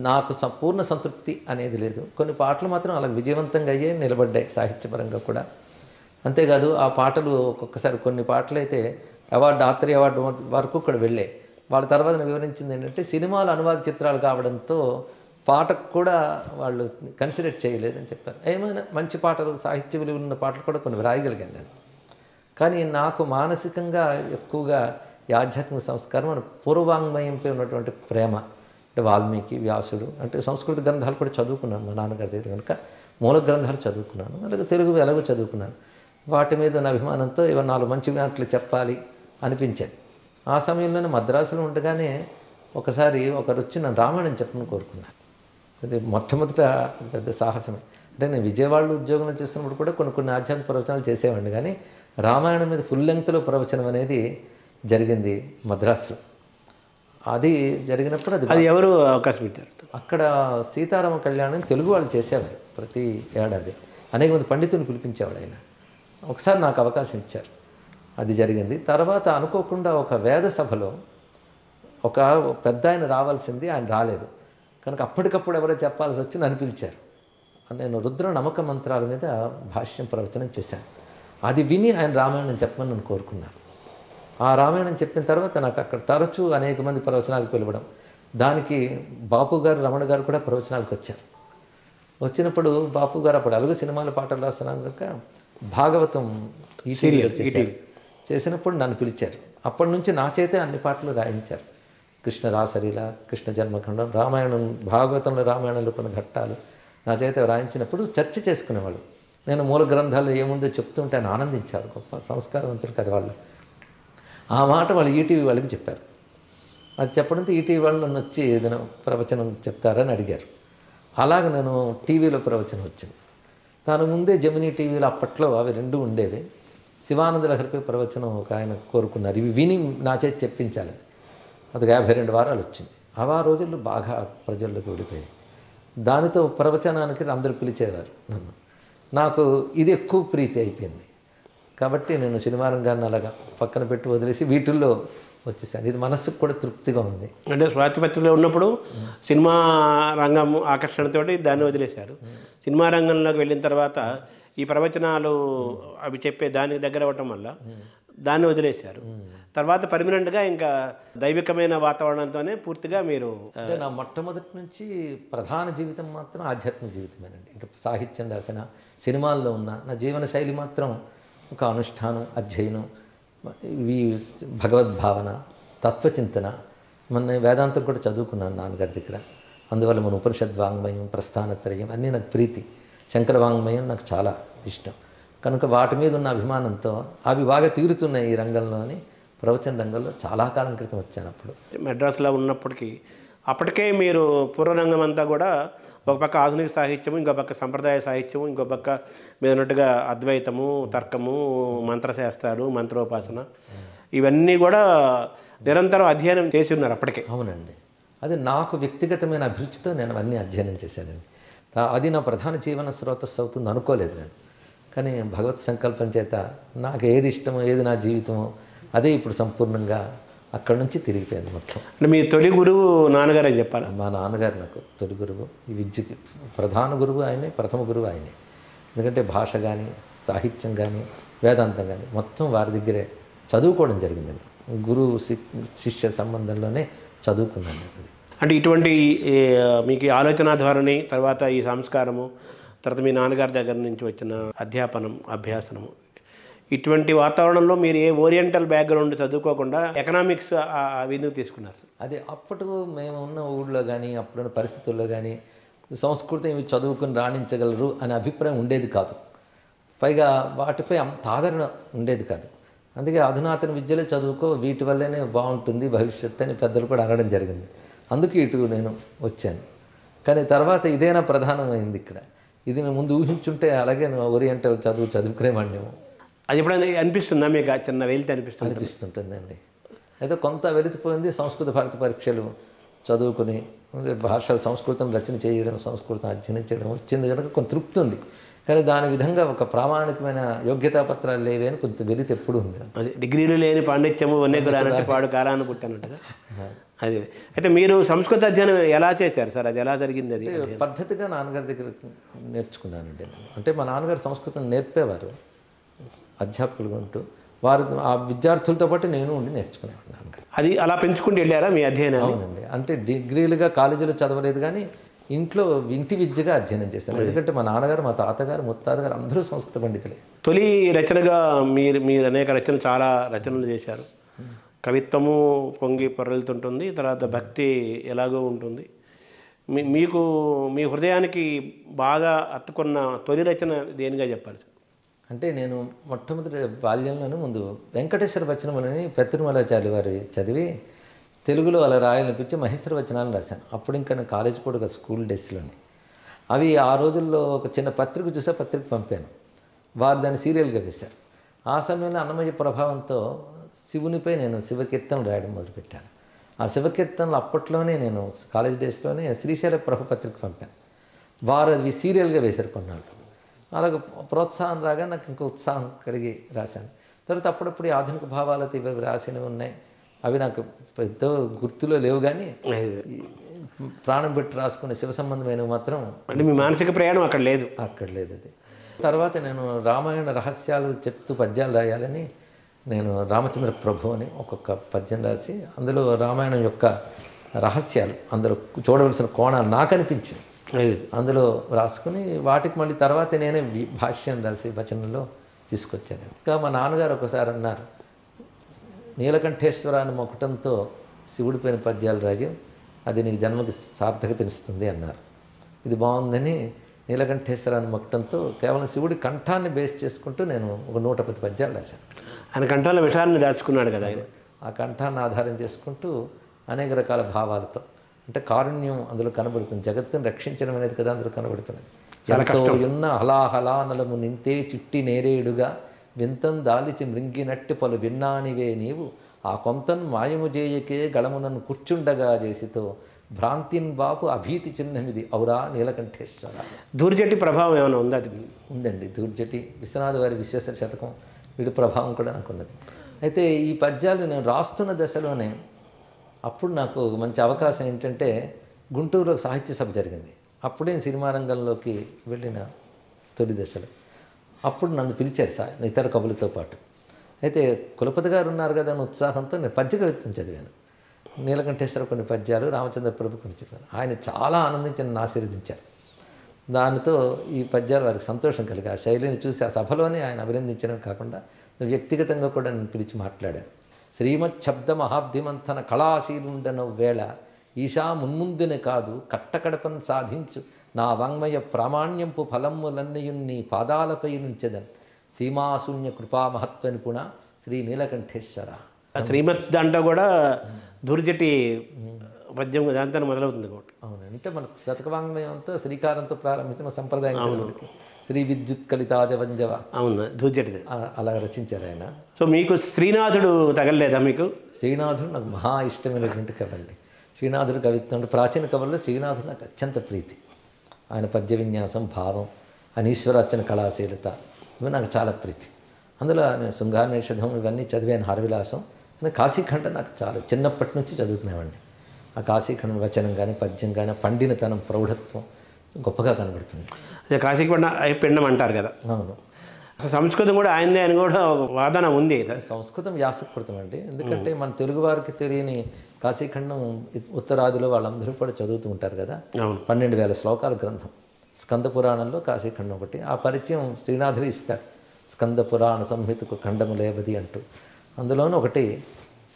నాకు సంపూర్ణ సంతృప్తి అనేది లేదు. కొన్ని పాటలు మాత్రం అలా విజయవంతంగా అయ్యే నిలబడ్డాయి సాహిత్యపరంగా కూడా. అంతేకాదు ఆ పాటలు ఒక్కొక్కసారి కొన్ని పాటలు అయితే ఆత్రేయ అవార్డు వరకు కూడా వెళ్ళాయి. వాళ్ళ తర్వాత వివరించింది ఏంటంటే సినిమాలు అనువాద చిత్రాలు కావడంతో పాటకు కూడా వాళ్ళు కన్సిడర్ చేయలేదని చెప్పారు. ఏమైనా మంచి పాటలు, సాహిత్య విలువలు ఉన్న పాటలు కూడా కొన్ని రాయగలిగాను నేను. కానీ నాకు మానసికంగా ఎక్కువగా ఈ ఆధ్యాత్మిక సంస్కారం మన పూర్వవాంగ్మయంపై ఉన్నటువంటి ప్రేమ, అంటే వాల్మీకి, వ్యాసుడు, అంటే సంస్కృత గ్రంథాలు కూడా చదువుకున్నాను మా నాన్నగారి దగ్గర కనుక. మూల గ్రంథాలు చదువుకున్నాను, అలాగే తెలుగు ఎలాగో చదువుకున్నాను. వాటి మీద ఉన్న అభిమానంతో 4 మంచి మాటలు చెప్పాలి అనిపించేది. ఆ సమయంలోనే మద్రాసులో ఉండగానే ఒకసారి ఒకరు వచ్చి నన్ను రామాయణం చెప్పమని కోరుకున్నారు. అది మొట్టమొదట పెద్ద సాహసమే. అంటే నేను విజయవాడలో ఉద్యోగం చేస్తున్నప్పుడు కూడా కొన్ని ఆధ్యాత్మిక ప్రవచనాలు చేసేవాడిని, కానీ రామాయణం మీద ఫుల్ లెంగ్త్లో ప్రవచనం అనేది జరిగింది మద్రాసులో. అది జరిగినప్పుడు అది ఎవరు అవకాశం ఇచ్చారు? అక్కడ సీతారామ కళ్యాణం తెలుగు వాళ్ళు చేసేవారు ప్రతి ఏడాది. అనేక మంది పండితులను పిలిపించేవాడు ఆయన. ఒకసారి నాకు అవకాశం ఇచ్చారు, అది జరిగింది. తర్వాత అనుకోకుండా ఒక వేద సభలో ఒక పెద్ద ఆయన రావాల్సింది, ఆయన రాలేదు కనుక అప్పటికప్పుడు ఎవరో చెప్పాల్సి వచ్చి నన్ను పిలిచారు. నేను రుద్ర నమ్మక మంత్రాల మీద భాష్యం ప్రవచనం చేశాను. అది విని ఆయన రామాయణం చెప్పమని నన్ను కోరుకున్నారు. ఆ రామాయణం చెప్పిన తర్వాత నాకు అక్కడ తరచూ అనేక మంది ప్రవచనాలకు పిలవడం, దానికి బాపు గారు, రమణ గారు కూడా ప్రవచనాలకు వచ్చారు. వచ్చినప్పుడు బాపు గారు అప్పుడు అలాగే సినిమాల పాటలు రాస్తున్నాను కనుక భాగవతం ఈటీవీలో చేసినప్పుడు నన్ను పిలిచారు. అప్పటి నుంచి నా చేతే అన్ని పాటలు రాయించారు. కృష్ణ రాసలీల, కృష్ణ జన్మఖండం, రామాయణం, భాగవతంలో రామాయణంలో కొన్ని ఘట్టాలు నా చేత రాయించినప్పుడు చర్చ చేసుకునేవాళ్ళు. నేను మూల గ్రంథాలు ఏముందో చెప్తుంటే ఆయన ఆనందించారు. గొప్ప సంస్కారవంతులు కదా వాళ్ళు. ఆ మాట వాళ్ళు ఈటీవీ వాళ్ళకి చెప్పారు. అది చెప్పడంతో ఈటీవీ వాళ్ళు నన్ను వచ్చి ఏదైనా ప్రవచనం చెప్తారని అడిగారు. అలాగ నేను టీవీలో ప్రవచనం వచ్చింది. దాని ముందే జమినీ టీవీలో అప్పట్లో అవి 2 ఉండేవి. శివానంద లహరిపై ప్రవచనం ఒక ఆయన కోరుకున్నారు, ఇవి విని నా చేతి చెప్పించాలి. అది 52 వారాలు వచ్చింది. ఆ రోజుల్లో బాగా ప్రజల్లోకి వెళ్ళిపోయాయి. దానితో ప్రవచనానికి అందరూ పిలిచేవారు నన్ను. నాకు ఇది ఎక్కువ ప్రీతి అయిపోయింది కాబట్టి నేను సినిమా రంగాన్ని అలాగా పక్కన పెట్టి వదిలేసి వీటిల్లో వచ్చేసాను. ఇది మనస్సుకు కూడా తృప్తిగా ఉంది. అంటే స్వాతిపత్రికలో ఉన్నప్పుడు సినిమా రంగం ఆకర్షణతోటి దాన్ని వదిలేశారు. సినిమా రంగంలోకి వెళ్ళిన తర్వాత ఈ ప్రవచనాలు అవి చెప్పే దానికి దగ్గర అవ్వటం వల్ల దాన్ని వదిలేశారు. తర్వాత పర్మనెంట్గా ఇంకా దైవికమైన వాతావరణంతోనే పూర్తిగా మీరు. అంటే నా మొట్టమొదటి నుంచి ప్రధాన జీవితం మాత్రం ఆధ్యాత్మిక జీవితమేనండి. ఇంకా సాహిత్యం రాసిన, సినిమాల్లో ఉన్న నా జీవన శైలి మాత్రం ఒక అనుష్ఠానం, అధ్యయనం, ఇవి భగవద్భావన, తత్వచింతన. మొన్న వేదాంతం కూడా చదువుకున్నాను నాన్నగారి దగ్గర. అందువల్ల మన ఉపనిషద్ వాంగ్మయం, ప్రస్థానత్రయం అన్నీ నాకు ప్రీతి. శంకర వాంగ్మయం నాకు చాలా ఇష్టం కనుక వాటి మీద ఉన్న అభిమానంతో అవి బాగా తీరుతున్నాయి ఈ రంగంలోని. ప్రవచన రంగంలో చాలా కాలం క్రితం వచ్చాను. అప్పుడు మెడ్రాస్లో ఉన్నప్పటికీ అప్పటికే మీరు పూర్వరంగం అంతా కూడా ఒక పక్క ఆధునిక సాహిత్యము, ఇంకో పక్క సంప్రదాయ సాహిత్యము, ఇంకో పక్క మీరు అన్నట్టుగా అద్వైతము, తర్కము, మంత్రశాస్త్రాలు, మంత్రోపాసన ఇవన్నీ కూడా నిరంతరం అధ్యయనం చేసి ఉన్నారు అప్పటికే. అవునండి, అది నాకు వ్యక్తిగతమైన అభిరుచితో నేను అన్నీ అధ్యయనం చేశానండి. అది నా ప్రధాన జీవన స్రోతస్సు అవుతుంది అనుకోలేదు నేను. కానీ భగవత్ సంకల్పం చేత నాకు ఏది ఇష్టమో, ఏది నా జీవితమో అదే ఇప్పుడు సంపూర్ణంగా అక్కడి నుంచి తిరిగిపోయింది మొత్తం. అంటే మీ తొలి గురువు నాన్నగారు అని చెప్పాలి. మా నాన్నగారు నాకు తొలి గురువు, ఈ విద్యకి ప్రధాన గురువు ఆయనే, ప్రథమ గురువు ఆయనే. ఎందుకంటే భాష కానీ, సాహిత్యం కానీ, వేదాంతం కానీ మొత్తం వారి దగ్గరే చదువుకోవడం జరిగిందండి. గురువు శిష్య సంబంధంలోనే చదువుకున్నాను. అది అంటే ఇటువంటి మీకు ఆలోచన ధోరణి, తర్వాత ఈ సంస్కారము, తర్వాత మీ నాన్నగారి దగ్గర నుంచి వచ్చిన అధ్యాపనం, అభ్యాసనము, ఇటువంటి వాతావరణంలో మీరు ఏ ఓరియంటల్ బ్యాక్గ్రౌండ్ చదువుకోకుండా ఎకనామిక్స్ ఎందుకు తీసుకున్నారు? అది అప్పటి మేము ఉన్న ఊళ్ళో కానీ, అప్పుడున్న పరిస్థితుల్లో కానీ సంస్కృతం ఇవి చదువుకుని రాణించగలరు అనే అభిప్రాయం ఉండేది కాదు. పైగా వాటిపై అంత ఆదరణ ఉండేది కాదు. అందుకే అధునాతన విద్యలో చదువుకో, వీటి వల్లనే బాగుంటుంది భవిష్యత్తు అని పెద్దలు కూడా అనడం జరిగింది. అందుకే ఇటు నేను వచ్చాను. కానీ తర్వాత ఇదేనా ప్రధానమైంది ఇక్కడ. ఇది నేను ముందు ఊహించుంటే అలాగే ఓరియంటల్ చదువుకునేవాడినేమో. అది ఎప్పుడైనా అనిపిస్తుందా మీకు? చిన్న వెలితి అనిపిస్తుంటుందండి. అయితే కొంత వెలితిపోయింది. సంస్కృత భారత పరీక్షలు చదువుకుని భాషల సంస్కృతం రచన చేయడం, సంస్కృతం అధ్యయనం చేయడం వచ్చింది కనుక కొంత తృప్తి ఉంది. కానీ దాని విధంగా ఒక ప్రామాణికమైన యోగ్యతా పత్రాలు లేవే అని కొంత వెలితి ఎప్పుడు ఉంది. అది డిగ్రీలు లేని పాండిత్యము వన్యకురానంటే పాడు కాలాన్ని పుట్టానంటగా. అది అయితే మీరు సంస్కృత అధ్యయనం ఎలా చేశారు సార్? అది ఎలా జరిగింది? అది పద్ధతిగా నాన్నగారి దగ్గర నేర్చుకున్నానండి. అంటే మా నాన్నగారు సంస్కృతం నేర్పేవారు అధ్యాపకులుగా ఉంటూ. వారు ఆ విద్యార్థులతో పాటు నేను ఉండి నేర్చుకునేవాడిని. అది అలా పెంచుకుంటూ వెళ్ళారా మీ అధ్యయనం? అవునండి. అంటే డిగ్రీలుగా కాలేజీలో చదవలేదు, కానీ ఇంట్లో ఇంటి విద్యగా అధ్యయనం చేశాను. ఎందుకంటే మా నాన్నగారు, మా తాతగారు, ముత్తాతగారు అందరూ సంస్కృత పండితులే. తొలి రచనగా మీరు అనేక రచనలు, చాలా రచనలు చేశారు. కవిత్వము పొంగి పొరలుతుంటుంది, తర్వాత భక్తి ఎలాగో ఉంటుంది. మీకు మీ హృదయానికి బాగా అత్తుకున్న తొలి రచన దేనిగా చెప్పాలి? అంటే నేను మొట్టమొదటి బాల్యంలోనే ముందు వెంకటేశ్వర వచనములని పెత్తిరుమలాచార్య వారి చదివి తెలుగులో అలా రాయాలనిపించి మహేశ్వర వచనాలను రాశాను. అప్పుడు ఇంకా నేను కాలేజ్ కూడా స్కూల్ డేస్లోని. అవి ఆ రోజుల్లో ఒక చిన్న పత్రిక చూసే పత్రిక పంపాను. వారు దాన్ని సీరియల్గా వేశారు. ఆ సమయంలో అన్నమయ్య ప్రభావంతో శివునిపై నేను శివకీర్తనలు రాయడం మొదలుపెట్టాను. ఆ శివకీర్తనలు అప్పట్లోనే నేను కాలేజ్ డేస్లోనే శ్రీశైల ప్రభ పత్రిక పంపాను. వారు అది సీరియల్గా వేశారు కొన్నాళ్ళు. అలాగే ప్రోత్సాహం రాగా నాకు ఇంకా ఉత్సాహం కలిగి రాశాను. తర్వాత అప్పుడప్పుడు ఆధునిక భావాలతో ఇవి రాసినవి ఉన్నాయి. అవి నాకు పెద్ద గుర్తులో లేవు, కానీ ప్రాణం పెట్టి రాసుకునే శివ సంబంధమైనవి మాత్రం. అంటే మీ మానసిక ప్రయాణం అక్కడ లేదు? అక్కడ లేదు. అది తర్వాత నేను రామాయణ రహస్యాలు చెప్తూ పద్యాలు రాయాలని నేను రామచంద్ర ప్రభు అని ఒక్కొక్క పద్యం రాసి అందులో రామాయణం యొక్క రహస్యాలు, అందులో చూడవలసిన కోణాలు నాకు అనిపించింది, అందులో రాసుకుని వాటికి మళ్ళీ తర్వాత నేనే భాష్యం రాసి వచనంలో తీసుకొచ్చాను. ఇంకా మా నాన్నగారు ఒకసారి అన్నారు, నీలకంఠేశ్వరాన్ని మొక్కటంతో శివుడిపైన పద్యాలు రాజు, అది నీకు జన్మకి సార్థకతనిస్తుంది అన్నారు. ఇది బాగుందని నీలకంఠేశ్వరాన్ని మొక్కటంతో కేవలం శివుడి కంఠాన్ని బేస్ చేసుకుంటూ నేను ఒక 110 పద్యాలు రాశాను. ఆయన కంఠంలో విషయాన్ని దాచుకున్నాడు కదా ఆయన. ఆ కంఠాన్ని ఆధారం చేసుకుంటూ అనేక రకాల భావాలతో, అంటే కారుణ్యం అందులో కనబడుతుంది. జగత్తును రక్షించడం అనేది కదా అందులో కనబడుతున్నది. ఎంతో ఉన్న హలాహలానలము నింతే చిట్టి నేరేడుగా వింతం దాలిచి మృంగినట్టి పలు విన్నానివే నీవు ఆ కొంతన్ మాయము చేయకే గళమునను కూర్చుండగా చేసితో భ్రాంతిన్ బాపు అభీతి చిహ్నమిది ఔరా నీలకంఠేశ్వర. దూర్జటి ప్రభావం ఏమైనా ఉందా? అది ఉందండి. దూర్జటి విశ్వనాథ వారి విశ్వేశ్వర శతకం వీడి ప్రభావం కూడా నాకు ఉన్నది. అయితే ఈ పద్యాలు నేను రాస్తున్న దశలోనే అప్పుడు నాకు మంచి అవకాశం ఏంటంటే గుంటూరులో సాహిత్య సభ జరిగింది. అప్పుడే సినిమా రంగంలోకి వెళ్ళిన తొలి దశలో అప్పుడు నన్ను పిలిచారు ఇతర కవులతో పాటు. అయితే కులపతి గారు ఉన్నారు కదా అని ఉత్సాహంతో నేను పద్య కవిత్వం చదివాను. నీలకంఠేశ్వర కొన్ని పద్యాలు, రామచంద్ర ప్రభు కొన్ని చెప్పారు. ఆయన చాలా ఆనందించి నన్ను ఆశీర్వదించారు. దానితో ఈ పద్యాలు వారికి సంతోషం కలిగి ఆ శైలిని చూసి ఆ సభలోనే ఆయన అభినందించడం కాకుండా వ్యక్తిగతంగా కూడా నన్ను పిలిచి మాట్లాడారు. శ్రీమత్ శబ్ద మహాబ్ధిమంతన కళాశీలుండన వేళ ఈశా మున్ముందునే కాదు కట్టకడపన్ సాధించు నా వాంగ్మయ ప్రామాణ్యంపు ఫలమ్ములన్నయున్ నీ పాదాలపై నుంచెదన్ సీమాశూన్య కృపా మహత్వ నిపుణ శ్రీ నీలకంఠేశ్వర. శ్రీమత్ దాంట్లో కూడా దుర్జటి పద్యం దాంతో మొదలవుతుంది కాబట్టి. అవును, అంటే మనకు శతకవాంగ్మయంతో శ్రీకారంతో ప్రారంభించిన సంప్రదాయం కదా మనకి. శ్రీ విద్యుత్ కలితాజవంజవ అవును, దూజటిది అలా రచించారు ఆయన. సో మీకు శ్రీనాథుడు తగలలేదా? మీకు శ్రీనాథుడు నాకు మహా ఇష్టమైనటువంటి కవి అండి. శ్రీనాథుడు కవిత్వం అంటే ప్రాచీన కవుల్లో శ్రీనాథుడు నాకు అత్యంత ప్రీతి. ఆయన పద్య విన్యాసం, భావం, ఆయన ఈశ్వరార్చన కళాశీలత ఇవి నాకు చాలా ప్రీతి. అందులో నేను శృంగారనిషధం ఇవన్నీ చదివాను, హరవిలాసం. కాశీఖండ నాకు చాలా చిన్నప్పటి నుంచి చదువుకునేవాడిని. ఆ కాశీఖండ వచనం కానీ పద్యం కానీ పండినతనం, ప్రౌఢత్వం గొప్పగా కనబడుతుంది. అదే కాశీఖండ అయిపోయిండం అంటారు కదా. అవును, అసలు సంస్కృతం కూడా ఆయనదే అని కూడా ఒక వాదన ఉంది. సంస్కృతం వ్యాసకృతం అండి. ఎందుకంటే మన తెలుగు వారికి తెలియని కాశీఖండం ఉత్తరాదిలో వాళ్ళందరూ కూడా చదువుతూ ఉంటారు కదా. 12,000 శ్లోకాల గ్రంథం స్కంద పురాణంలో కాశీఖండం ఒకటి. ఆ పరిచయం శ్రీనాథుడు ఇస్తాడు. స్కంద పురాణ సంహితకు ఖండము లేవది అంటూ అందులోనూ ఒకటి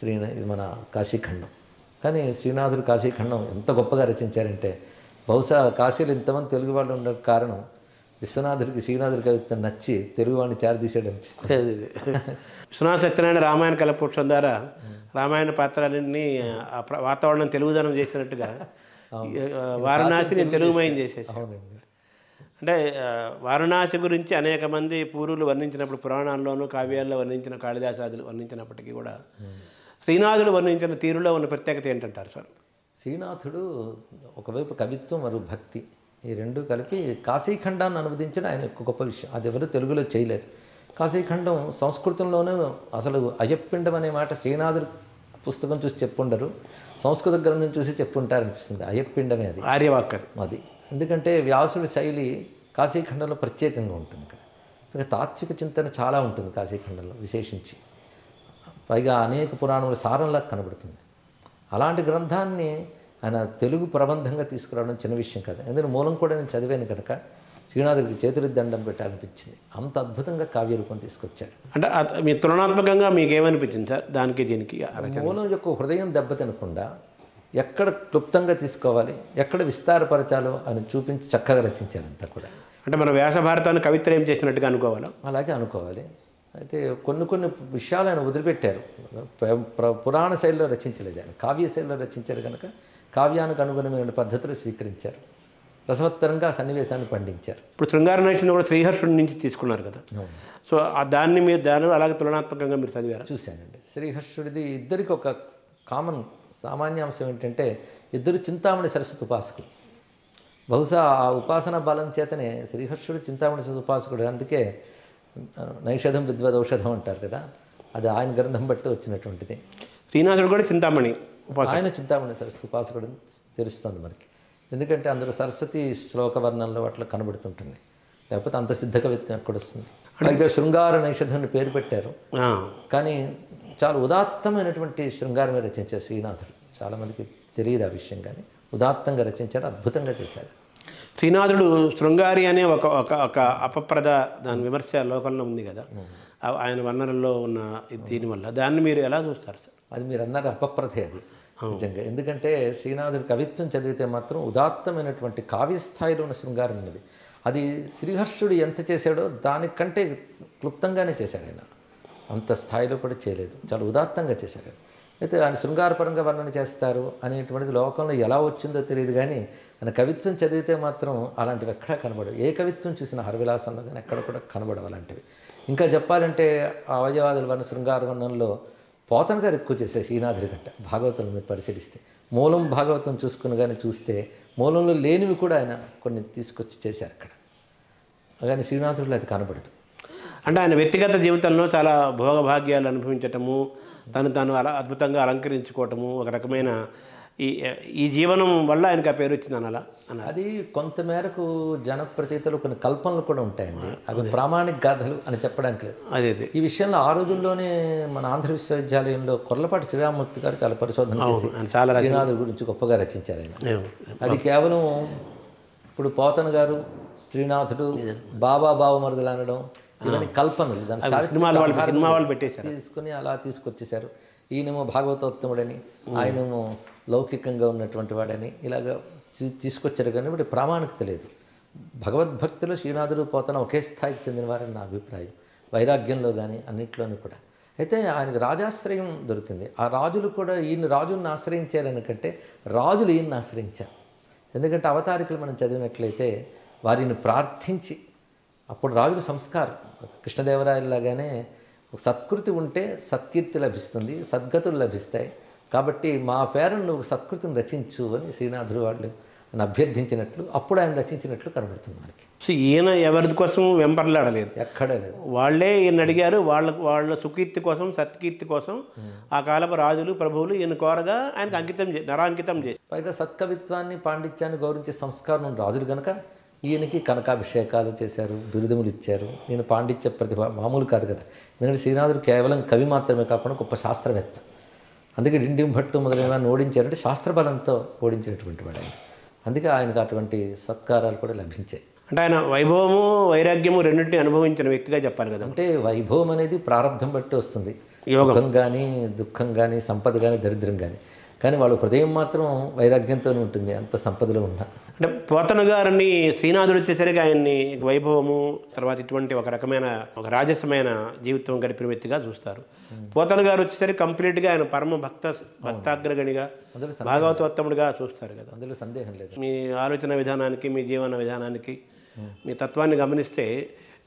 ఇది మన కాశీఖండం. కానీ శ్రీనాథుడు కాశీఖండం ఎంత గొప్పగా రచించారంటే బహుశా కాశీలో ఇంతమంది తెలుగు వాళ్ళు ఉండే కారణం విశ్వనాథుడికి శ్రీనాథుడి కవిత్వం నచ్చి తెలుగువాడిని చారదీశాడు అనిపిస్తుంది. విశ్వనాథ సత్యనారాయణ రామాయణ కలపురుషం ద్వారా రామాయణ పాత్రలన్నీ వాతావరణం తెలుగుదనం చేసినట్టుగా వారణాసిని తెలుగుమయం చేసేసి. అంటే వారణాసి గురించి అనేక మంది పూర్వులు వర్ణించినప్పుడు పురాణాల్లోనూ కావ్యాల్లో వర్ణించిన కాళిదాసాదులు వర్ణించినప్పటికీ కూడా శ్రీనాథుడు వర్ణించిన తీరులో ఉన్న ప్రత్యేకత ఏంటంటారు సార్? శ్రీనాథుడు ఒకవైపు కవిత్వం మరియు భక్తి ఈ రెండు కలిపి కాశీఖండాన్ని అనువదించడం ఆయన యొక్క గొప్ప విషయం. అది ఎవరు తెలుగులో చేయలేదు. కాశీఖండం సంస్కృతంలోనే అసలు అయ్యప్పిండం అనే మాట శ్రీనాథుడు పుస్తకం చూసి చెప్పుండరు, సంస్కృత గ్రంథం చూసి చెప్పుంటారనిపిస్తుంది. అయ్యప్పిండమే అది, ఆర్యవాక్ అది. ఎందుకంటే వ్యాసుడి శైలి కాశీఖండంలో ప్రత్యేకంగా ఉంటుంది. ఇక్కడ తాత్విక చింతన చాలా ఉంటుంది కాశీఖండంలో విశేషించి. పైగా అనేక పురాణముల సారంలా కనబడుతుంది. అలాంటి గ్రంథాన్ని ఆయన తెలుగు ప్రబంధంగా తీసుకురావడం చిన్న విషయం కాదు. ఎందుకంటే మూలం కూడా నేను చదివాను కనుక శ్రీనాథుడికి చేతులకు దండం పెట్టాలనిపించింది. అంత అద్భుతంగా కావ్య రూపం తీసుకొచ్చాడు. అంటే మీ తులనాత్మకంగా మీకు ఏమనిపించింది సార్ దానికి దీనికి? మూలం యొక్క హృదయం దెబ్బతినకుండా ఎక్కడ క్లుప్తంగా తీసుకోవాలి, ఎక్కడ విస్తారపరచాలో అని చూపించి చక్కగా రచించారు అంతా కూడా. అంటే మన వ్యాస భారతాన్ని కవిత్రయం చేసినట్టుగా అనుకోవాలా? అలాగే అనుకోవాలి. అయితే కొన్ని విషయాలు ఆయన వదిలిపెట్టారు. పురాణ శైలిలో రచించలేదు, ఆయన కావ్య శైలిలో రచించారు కనుక కావ్యానికి అనుగుణమైన పద్ధతులు స్వీకరించారు. రసవత్తరంగా సన్నివేశాన్ని పండించారు. ఇప్పుడు శృంగార నైషధం కూడా శ్రీహర్షుడి నుంచి తీసుకున్నారు కదా. సో దాన్ని మీరు అలాగే తులనాత్మకంగా మీరు చదివారు? చూశానండి. శ్రీహర్షుడిది ఇద్దరికి ఒక కామన్ సామాన్యాంశం ఏంటంటే ఇద్దరు చింతామణి సరస్వతి ఉపాసకులు. బహుశా ఆ ఉపాసన బలం చేతనే శ్రీహర్షుడు చింతామణి సరస్వతి ఉపాసకుడు. అందుకే నైషధం విద్వద్ ఔషధం అంటారు కదా, అది ఆయన గ్రంథం బట్టి వచ్చినటువంటిది. శ్రీనాథుడు కూడా చింతామణి, ఆయన చింతామణి సరస్వతి ఉపాసకుడు తెలుస్తుంది మనకి. ఎందుకంటే అందులో సరస్వతి శ్లోక వర్ణంలో అట్లా కనబడుతుంటుంది. లేకపోతే అంత సిద్ధ కవిత్వం ఎక్కడ వస్తుంది? అలాగే శృంగార నైషధం పేరు పెట్టారు, కానీ చాలా ఉదాత్తమైనటువంటి శృంగారమే రచించారు శ్రీనాథుడు. చాలామందికి తెలియదు ఆ విషయం, కానీ ఉదాత్తంగా రచించారు, అద్భుతంగా చేశారు. శ్రీనాథుడు శృంగారి అనే ఒక అపప్రద దాని విమర్శ లోకంలో ఉంది కదా, ఆయన వర్ణనల్లో ఉన్న దీనివల్ల దాన్ని మీరు ఎలా చూస్తారు సార్? అది మీరు అన్నారు అపప్రదే అది నిజంగా. ఎందుకంటే శ్రీనాథుడు కవిత్వం చదివితే మాత్రం ఉదాత్తమైనటువంటి కావ్యస్థాయిలో ఉన్న శృంగారం ఉన్నది. అది శ్రీహర్షుడు ఎంత చేశాడో దానికంటే క్లుప్తంగానే చేశాడు ఆయన. అంత స్థాయిలో కూడా చేయలేదు, చాలా ఉదాత్తంగా చేశాడు. అయితే ఆయన శృంగారపరంగా వర్ణన చేస్తారు అనేటువంటిది లోకంలో ఎలా వచ్చిందో తెలియదు, కానీ ఆయన కవిత్వం చదివితే మాత్రం అలాంటివి ఎక్కడా కనబడవు. ఏ కవిత్వం చూసిన హరవిలాసంలో కానీ ఎక్కడ కూడా కనబడవు అలాంటివి. ఇంకా చెప్పాలంటే అవయవాదుల వర్ణ శృంగార వర్ణంలో పోతన గారు ఎక్కువ చేశారు శ్రీనాథుడి గట్ట. భాగవతం మీరు పరిశీలిస్తే మూలం భాగవతం చూసుకుని కానీ చూస్తే మూలంలో లేనివి కూడా ఆయన కొన్ని తీసుకొచ్చి చేశారు అక్కడ, కానీ శ్రీనాథుడిలో అది కనబడదు. అంటే ఆయన వ్యక్తిగత జీవితంలో చాలా భోగభాగ్యాలు అనుభవించటము, తాను అలా అద్భుతంగా అలంకరించుకోవటము, ఒక రకమైన ఈ జీవనం వల్ల ఆయనకు ఆ పేరు వచ్చింది అలా. అది కొంతమేరకు జనప్రతీతలు కొన్ని కల్పనలు కూడా ఉంటాయండి, అవి ప్రామాణిక గాథలు అని చెప్పడానికి లేదు. అదే ఈ విషయంలో ఆ రోజుల్లోనే మన ఆంధ్ర విశ్వవిద్యాలయంలో కొర్లపాటి శ్రీరామూర్తి గారు చాలా పరిశోధన చేసి శ్రీనాథుడి గురించి గొప్పగా రచించారు ఆయన. అది కేవలం ఇప్పుడు పోతన గారు శ్రీనాథుడు బాబా బావమరుదులు అనడం ఇవన్నీ కల్పనలు, దాన్ని తీసుకుని అలా తీసుకొచ్చేశారు. ఈయనేమో భాగవతోత్తముడని, ఆయనేమో లౌకికంగా ఉన్నటువంటి వాడని ఇలాగ తీసుకొచ్చారు, కానీ ఇప్పుడు ప్రామాణికత లేదు. భగవద్భక్తిలో శ్రీనాథుడు పోతన ఒకే స్థాయికి చెందినవారని నా అభిప్రాయం. వైరాగ్యంలో కానీ అన్నింటిలోనూ కూడా అయితే ఆయనకు రాజాశ్రయం దొరికింది. ఆ రాజులు కూడా ఈయన రాజులను ఆశ్రయించారనికంటే రాజులు ఈయన్ని ఆశ్రయించారు. ఎందుకంటే అవతారికలు మనం చదివినట్లయితే వారిని ప్రార్థించి, అప్పుడు రాజుల సంస్కారం కృష్ణదేవరాయలాగానే సత్కృతి ఉంటే సత్కీర్తి లభిస్తుంది, సద్గతులు లభిస్తాయి. కాబట్టి మా పేరును నువ్వు సత్కృతిని రచించు అని శ్రీనాథుడు వాళ్ళు అని అభ్యర్థించినట్లు అప్పుడు ఆయన రచించినట్లు కనబడుతుంది మనకి. సో ఈయన ఎవరి కోసం వెంపర్లాడలేదు, ఎక్కడా లేదు. వాళ్ళే ఈయన అడిగారు. వాళ్ళ సుకీర్తి కోసం, సత్కీర్తి కోసం ఆ కాలపు రాజులు ప్రభువులు ఈయన కోరగా ఆయనకు అంకితం నరాంకితం చేసి, పైగా సత్కవిత్వాన్ని పాండిత్యాన్ని గౌరవించే సంస్కారం ఉన్న రాజులు కనుక ఈయనకి కనకాభిషేకాలు చేశారు, బిరుదములు ఇచ్చారు. ఈయన పాండిత్య ప్రతిభ మామూలు కాదు కదా. ఎందుకంటే శ్రీనాథుడు కేవలం కవి మాత్రమే కాకుండా గొప్ప శాస్త్రవేత్త. అందుకే డిండిం భట్టు మొదలైన వారిని ఓడించారంటే శాస్త్రబలంతో ఓడించినటువంటి వాడు ఆయన. అందుకే ఆయనకు అటువంటి సత్కారాలు కూడా లభించాయి. అంటే ఆయన వైభవము వైరాగ్యము రెండింటిని అనుభవించిన వ్యక్తిగా చెప్పాలి కదా. అంటే వైభవం అనేది ప్రారంభం బట్టి వస్తుంది, యోగం సుఖం కానీ దుఃఖం కానీ సంపద కానీ దరిద్రం కానీ. కానీ వాళ్ళ హృదయం మాత్రం వైరాగ్యంతోనే ఉంటుంది అంత సంపదలో ఉన్నా. అంటే పోతన గారిని శ్రీనాథుడు వచ్చేసరికి ఆయన్ని వైభవము తర్వాత ఇటువంటి ఒక రకమైన ఒక రాజసమైన జీవితం గడిపిన వ్యక్తిగా చూస్తారు. పోతన గారు వచ్చేసరికి కంప్లీట్గా ఆయన పరమ భక్తాగ్రగణిగా భాగవతోత్తముడిగా చూస్తారు కదా. అందులో సందేహం లేదు. మీ ఆలోచన విధానానికి, మీ జీవన విధానానికి, మీ తత్వాన్ని గమనిస్తే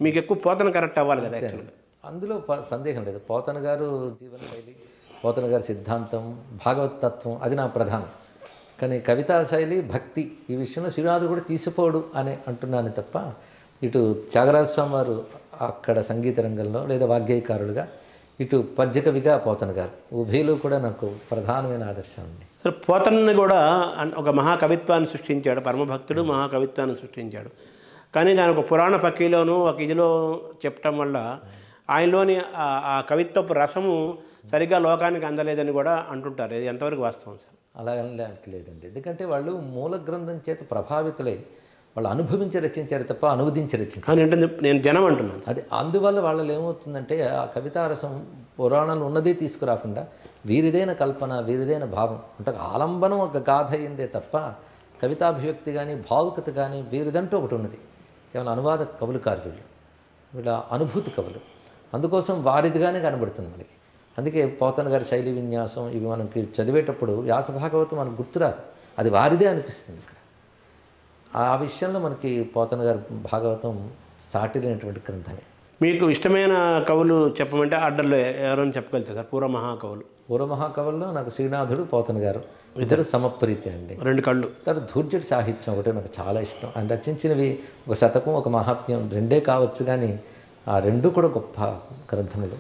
మీకు ఎక్కువ పోతన కరెక్ట్ అవ్వాలి కదా యాక్చువల్గా. అందులో సందేహం లేదు. పోతన గారు జీవనశైలి, పోతన గారి సిద్ధాంతం, భాగవత తత్వం అది నా ప్రధానం. కానీ కవితా శైలి, భక్తి ఈ విషయంలో శ్రీనాథుడు కూడా తీసిపోడు అని అంటున్నాను తప్ప, ఇటు త్యాగరాజ స్వామి వారు అక్కడ సంగీత రంగంలో లేదా వాగ్గేయకారులుగా, ఇటు పద్యకవిగా పోతన గారు ఉభయలు కూడా నాకు ప్రధానమైన ఆదర్శం అండి. సరే, పోతనని కూడా ఒక మహాకవిత్వాన్ని సృష్టించాడు, పరమభక్తుడు మహాకవిత్వాన్ని సృష్టించాడు. కానీ దాని ఒక పురాణ పక్కీలోనూ ఒక ఇదిలో చెప్పటం వల్ల ఆయనలోని ఆ కవిత్వపు రసము సరిగ్గా లోకానికి అందలేదని కూడా అంటుంటారు. ఇది ఎంతవరకు వాస్తవం సార్? అలా లేదండి. ఎందుకంటే వాళ్ళు మూల గ్రంథం చేత ప్రభావితులై వాళ్ళు అనుభవించి రచించారు తప్ప అనువదించి రచించారు. నేను జనం అంటున్నాను. అది అందువల్ల వాళ్ళలో ఏమవుతుందంటే ఆ కవితారసం పురాణాలు ఉన్నదే తీసుకురాకుండా వీరిదైన కల్పన, వీరిదైన భావం అంటే ఆలంబనం ఒక గాథ అయిందే తప్ప కవితాభివ్యక్తి కానీ భావుకత కానీ వీరిదంటూ ఒకటి ఉన్నది. కేవలం అనువాద కవులు కాదు వీళ్ళు, వీళ్ళ అనుభూతి కవులు. అందుకోసం వారిదిగానే కనబడుతుంది మనకి. అందుకే పోతన గారి శైలి విన్యాసం ఇవి మనకి చదివేటప్పుడు వ్యాస భాగవతం మనకు గుర్తురాదు, అది వారిదే అనిపిస్తుంది. ఇక్కడ ఆ విషయంలో మనకి పోతన గారి భాగవతం సాటి లేనటువంటి గ్రంథమే. మీకు ఇష్టమైన కవులు చెప్పమంటే ఆర్డర్లో ఎవరైనా చెప్పగలుగుతారు సార్? పూర్వమహాకవుల్లో నాకు శ్రీనాథుడు, పోతన గారు ఇద్దరు సమప్రీతి అండి. రెండు కళ్ళు. తర్వాత ధూర్జటి సాహిత్యం ఒకటే నాకు చాలా ఇష్టం. ఆయన రచించినవి ఒక శతకం, ఒక మహాత్మ్యం రెండే కావచ్చు, కానీ ఆ రెండు కూడా గొప్ప గ్రంథములు.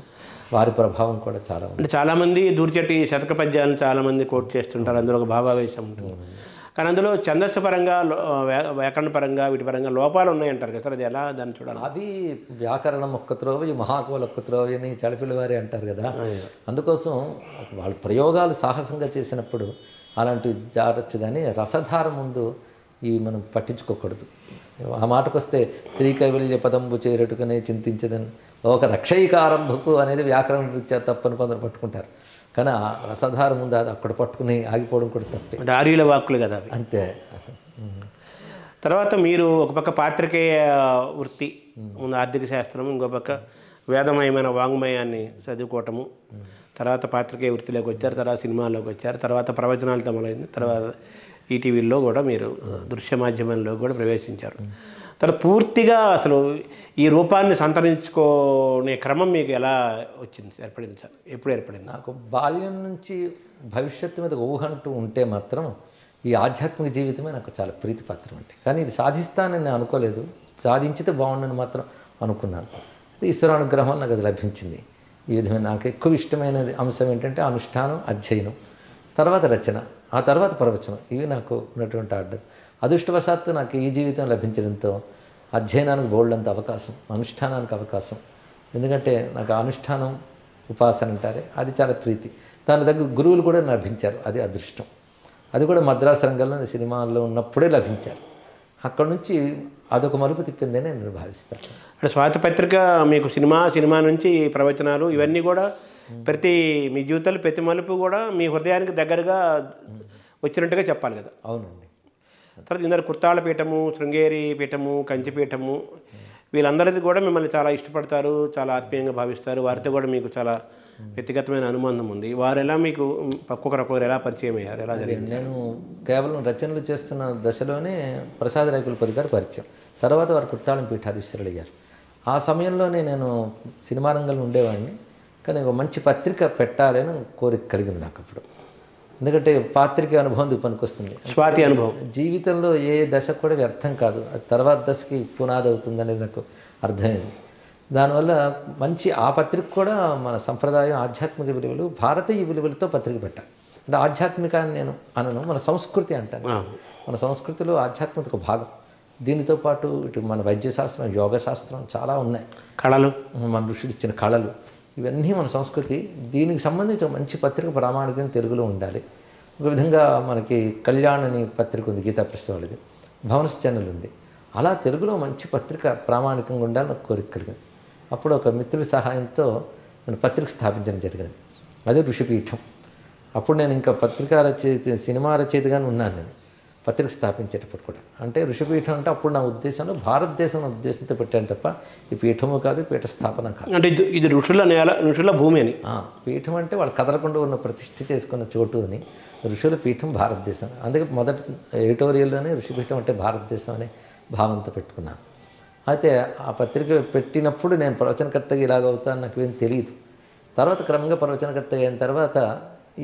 వారి ప్రభావం కూడా చాలా ఉంది. అంటే చాలామంది దూర్చటి శతక పద్యాలను చాలామంది కోట్ చేస్తుంటారు, అందులో ఒక భావావేశం ఉంటుంది. కానీ అందులో ఛందస్సు పరంగా, వ్యాకరణ పరంగా, వీటి పరంగా లోపాలు ఉన్నాయంటారు కదా సార్, అది ఎలా దాన్ని చూడాలి? అవి వ్యాకరణం ఒక్క త్రోవ, ఈ మహాకవులు ఒక్క త్రోవ అని చడిపిల్లి వారి అంటారు కదా. అందుకోసం వాళ్ళ ప్రయోగాలు సాహసంగా చేసినప్పుడు అలాంటివి జారచ్చు, కానీ రసధార ముందు ఇవి మనం పట్టించుకోకూడదు. ఆ మాటకు వస్తే శ్రీకైవల్య పదంబు చేరటుకనే చింతించదని ఒక రక్షయికారంభకు అనేది వ్యాకరణ రీత్యా తప్పని కొందరు పట్టుకుంటారు. కానీ ఆ రసధార ముందు అది అక్కడ పట్టుకుని ఆగిపోవడం కూడా తప్పే. ఆర్యుల వాక్కులు కదా అవి. అంతే. తర్వాత మీరు ఒక పక్క పాత్రికేయ వృత్తి, ముందు ఆర్థిక శాస్త్రం, ఇంకో పక్క వేదమయమైన వాంగ్మయాన్ని చదువుకోవటము, తర్వాత పాత్రికేయ వృత్తిలోకి వచ్చారు, తర్వాత సినిమాల్లోకి వచ్చారు, తర్వాత ప్రవచనాలతో మొదలైంది, తర్వాత ఈటీవీల్లో కూడా మీరు దృశ్య మాధ్యమంలో కూడా ప్రవేశించారు. తర్వాత పూర్తిగా అసలు ఈ రూపాన్ని సంతరించుకునే క్రమం మీకు ఎలా వచ్చింది, ఏర్పడింది సార్? ఎప్పుడు ఏర్పడింది? నాకు బాల్యం నుంచి భవిష్యత్తు మీద ఊహంటూ ఉంటే మాత్రం ఈ ఆధ్యాత్మిక జీవితమే నాకు చాలా ప్రీతిపాత్రం అంటే. కానీ ఇది సాధిస్తానని నేను అనుకోలేదు, సాధించితే బాగుండని మాత్రం అనుకున్నాను. ఈశ్వరానుగ్రహం నాకు అది లభించింది. ఈ విధమైన నాకు ఎక్కువ ఇష్టమైనది అంశం ఏంటంటే అనుష్ఠానం, అధ్యయనం, తర్వాత రచన, ఆ తర్వాత ప్రవచనం. ఇవి నాకు ఉన్నటువంటి ఆర్డర్. అదృష్టవశాత్తు నాకు ఈ జీవితం లభించడంతో అధ్యయనానికి బోల్డంత అవకాశం, అనుష్ఠానానికి అవకాశం. ఎందుకంటే నాకు అనుష్ఠానం, ఉపాసన అంటారే అది చాలా ప్రీతి. దాని దగ్గర గురువులు కూడా లభించారు, అది అదృష్టం. అది కూడా మద్రాసు రంగంలో సినిమాల్లో ఉన్నప్పుడే లభించారు. అక్కడి నుంచి అదొక మలుపు తిప్పిందని నేను భావిస్తాను. అంటే స్వాతిపత్రిక మీకు సినిమా నుంచి ప్రవచనాలు ఇవన్నీ కూడా ప్రతి మీ జీవితంలో ప్రతి మలుపు కూడా మీ హృదయానికి దగ్గరగా వచ్చినట్టుగా చెప్పాలి కదా. అవునండి. తర్వాత ఇందరు కుర్తాళ పీఠము, శృంగేరి పీఠము, కంచిపీఠము, వీళ్ళందరిది కూడా మిమ్మల్ని చాలా ఇష్టపడతారు, చాలా ఆత్మీయంగా భావిస్తారు. వారితో కూడా మీకు చాలా వ్యక్తిగతమైన అనుబంధం ఉంది. వారు ఎలా మీకు ఒక్కొక్కరు ఎలా పరిచయం అయ్యారు, ఎలా జరిగింది? నేను కేవలం రచనలు చేస్తున్న దశలోనే ప్రసాద్ రాయకులపతి గారు పరిచయం. తర్వాత వారు కుర్తాళం పీఠాధీశ్వరులు అయ్యారు. ఆ సమయంలోనే నేను సినిమా రంగంలో ఉండేవాడిని, కానీ ఒక మంచి పత్రిక పెట్టాలని కోరిక కలిగింది నాకు అప్పుడు. ఎందుకంటే పాత్రిక అనుభవం పనికొస్తుంది, స్వాతి అనుభవం. జీవితంలో ఏ దశ కూడా వ్యర్థం కాదు, అది తర్వాత దశకి పునాది అవుతుంది అనేది నాకు అర్థమైంది. దానివల్ల మంచి ఆ పత్రిక కూడా మన సంప్రదాయం, ఆధ్యాత్మిక విలువలు, భారతీయ విలువలతో పత్రిక పెట్టాలి. అంటే ఆధ్యాత్మికాన్ని నేను అనను, మన సంస్కృతి అంటాను. మన సంస్కృతిలో ఆధ్యాత్మిక ఒక భాగం. దీనితో పాటు ఇటు మన వైద్యశాస్త్రం, యోగ శాస్త్రం చాలా ఉన్నాయి, కళలు, మన ఋషులు ఇచ్చిన కళలు, ఇవన్నీ మన సంస్కృతి. దీనికి సంబంధించి మంచి పత్రిక ప్రామాణికంగా తెలుగులో ఉండాలి. ఒక విధంగా మనకి కళ్యాణని పత్రిక ఉంది, గీతా ప్రెస్ వాళ్ళది, భవనస్ ఛానల్ ఉంది. అలా తెలుగులో మంచి పత్రిక ప్రామాణికంగా ఉండాలని నాకు కోరిక కలిగింది. అప్పుడు ఒక మిత్రుడి సహాయంతో నేను పత్రిక స్థాపించడం జరిగింది, అదే ఋషిపీఠం. అప్పుడు నేను ఇంకా పత్రికా రచయిత, సినిమా రచయితగానే ఉన్నాను నేను పత్రిక స్థాపించేటప్పుడు కూడా. అంటే ఋషిపీఠం అంటే అప్పుడు నా ఉద్దేశంలో భారతదేశం ఉద్దేశంతో పెట్టాను తప్ప ఈ పీఠము కాదు, పీఠ స్థాపన కాదు. అంటే ఇది ఋషుల నేల, ఋషుల భూమి అని. పీఠం అంటే వాళ్ళు కదలకుండా ఉన్న ప్రతిష్ఠ చేసుకున్న చోటు అని. ఋషుల పీఠం భారతదేశం, అందుకే మొదటి ఎడిటోరియల్లోనే ఋషిపీఠం అంటే భారతదేశం అనే భావంతో పెట్టుకున్నాను. అయితే ఆ పత్రిక పెట్టినప్పుడు నేను ప్రవచనకర్తగా ఇలాగవుతాను నాకు ఏం తెలియదు. తర్వాత క్రమంగా ప్రవచనకర్తగా అయిన తర్వాత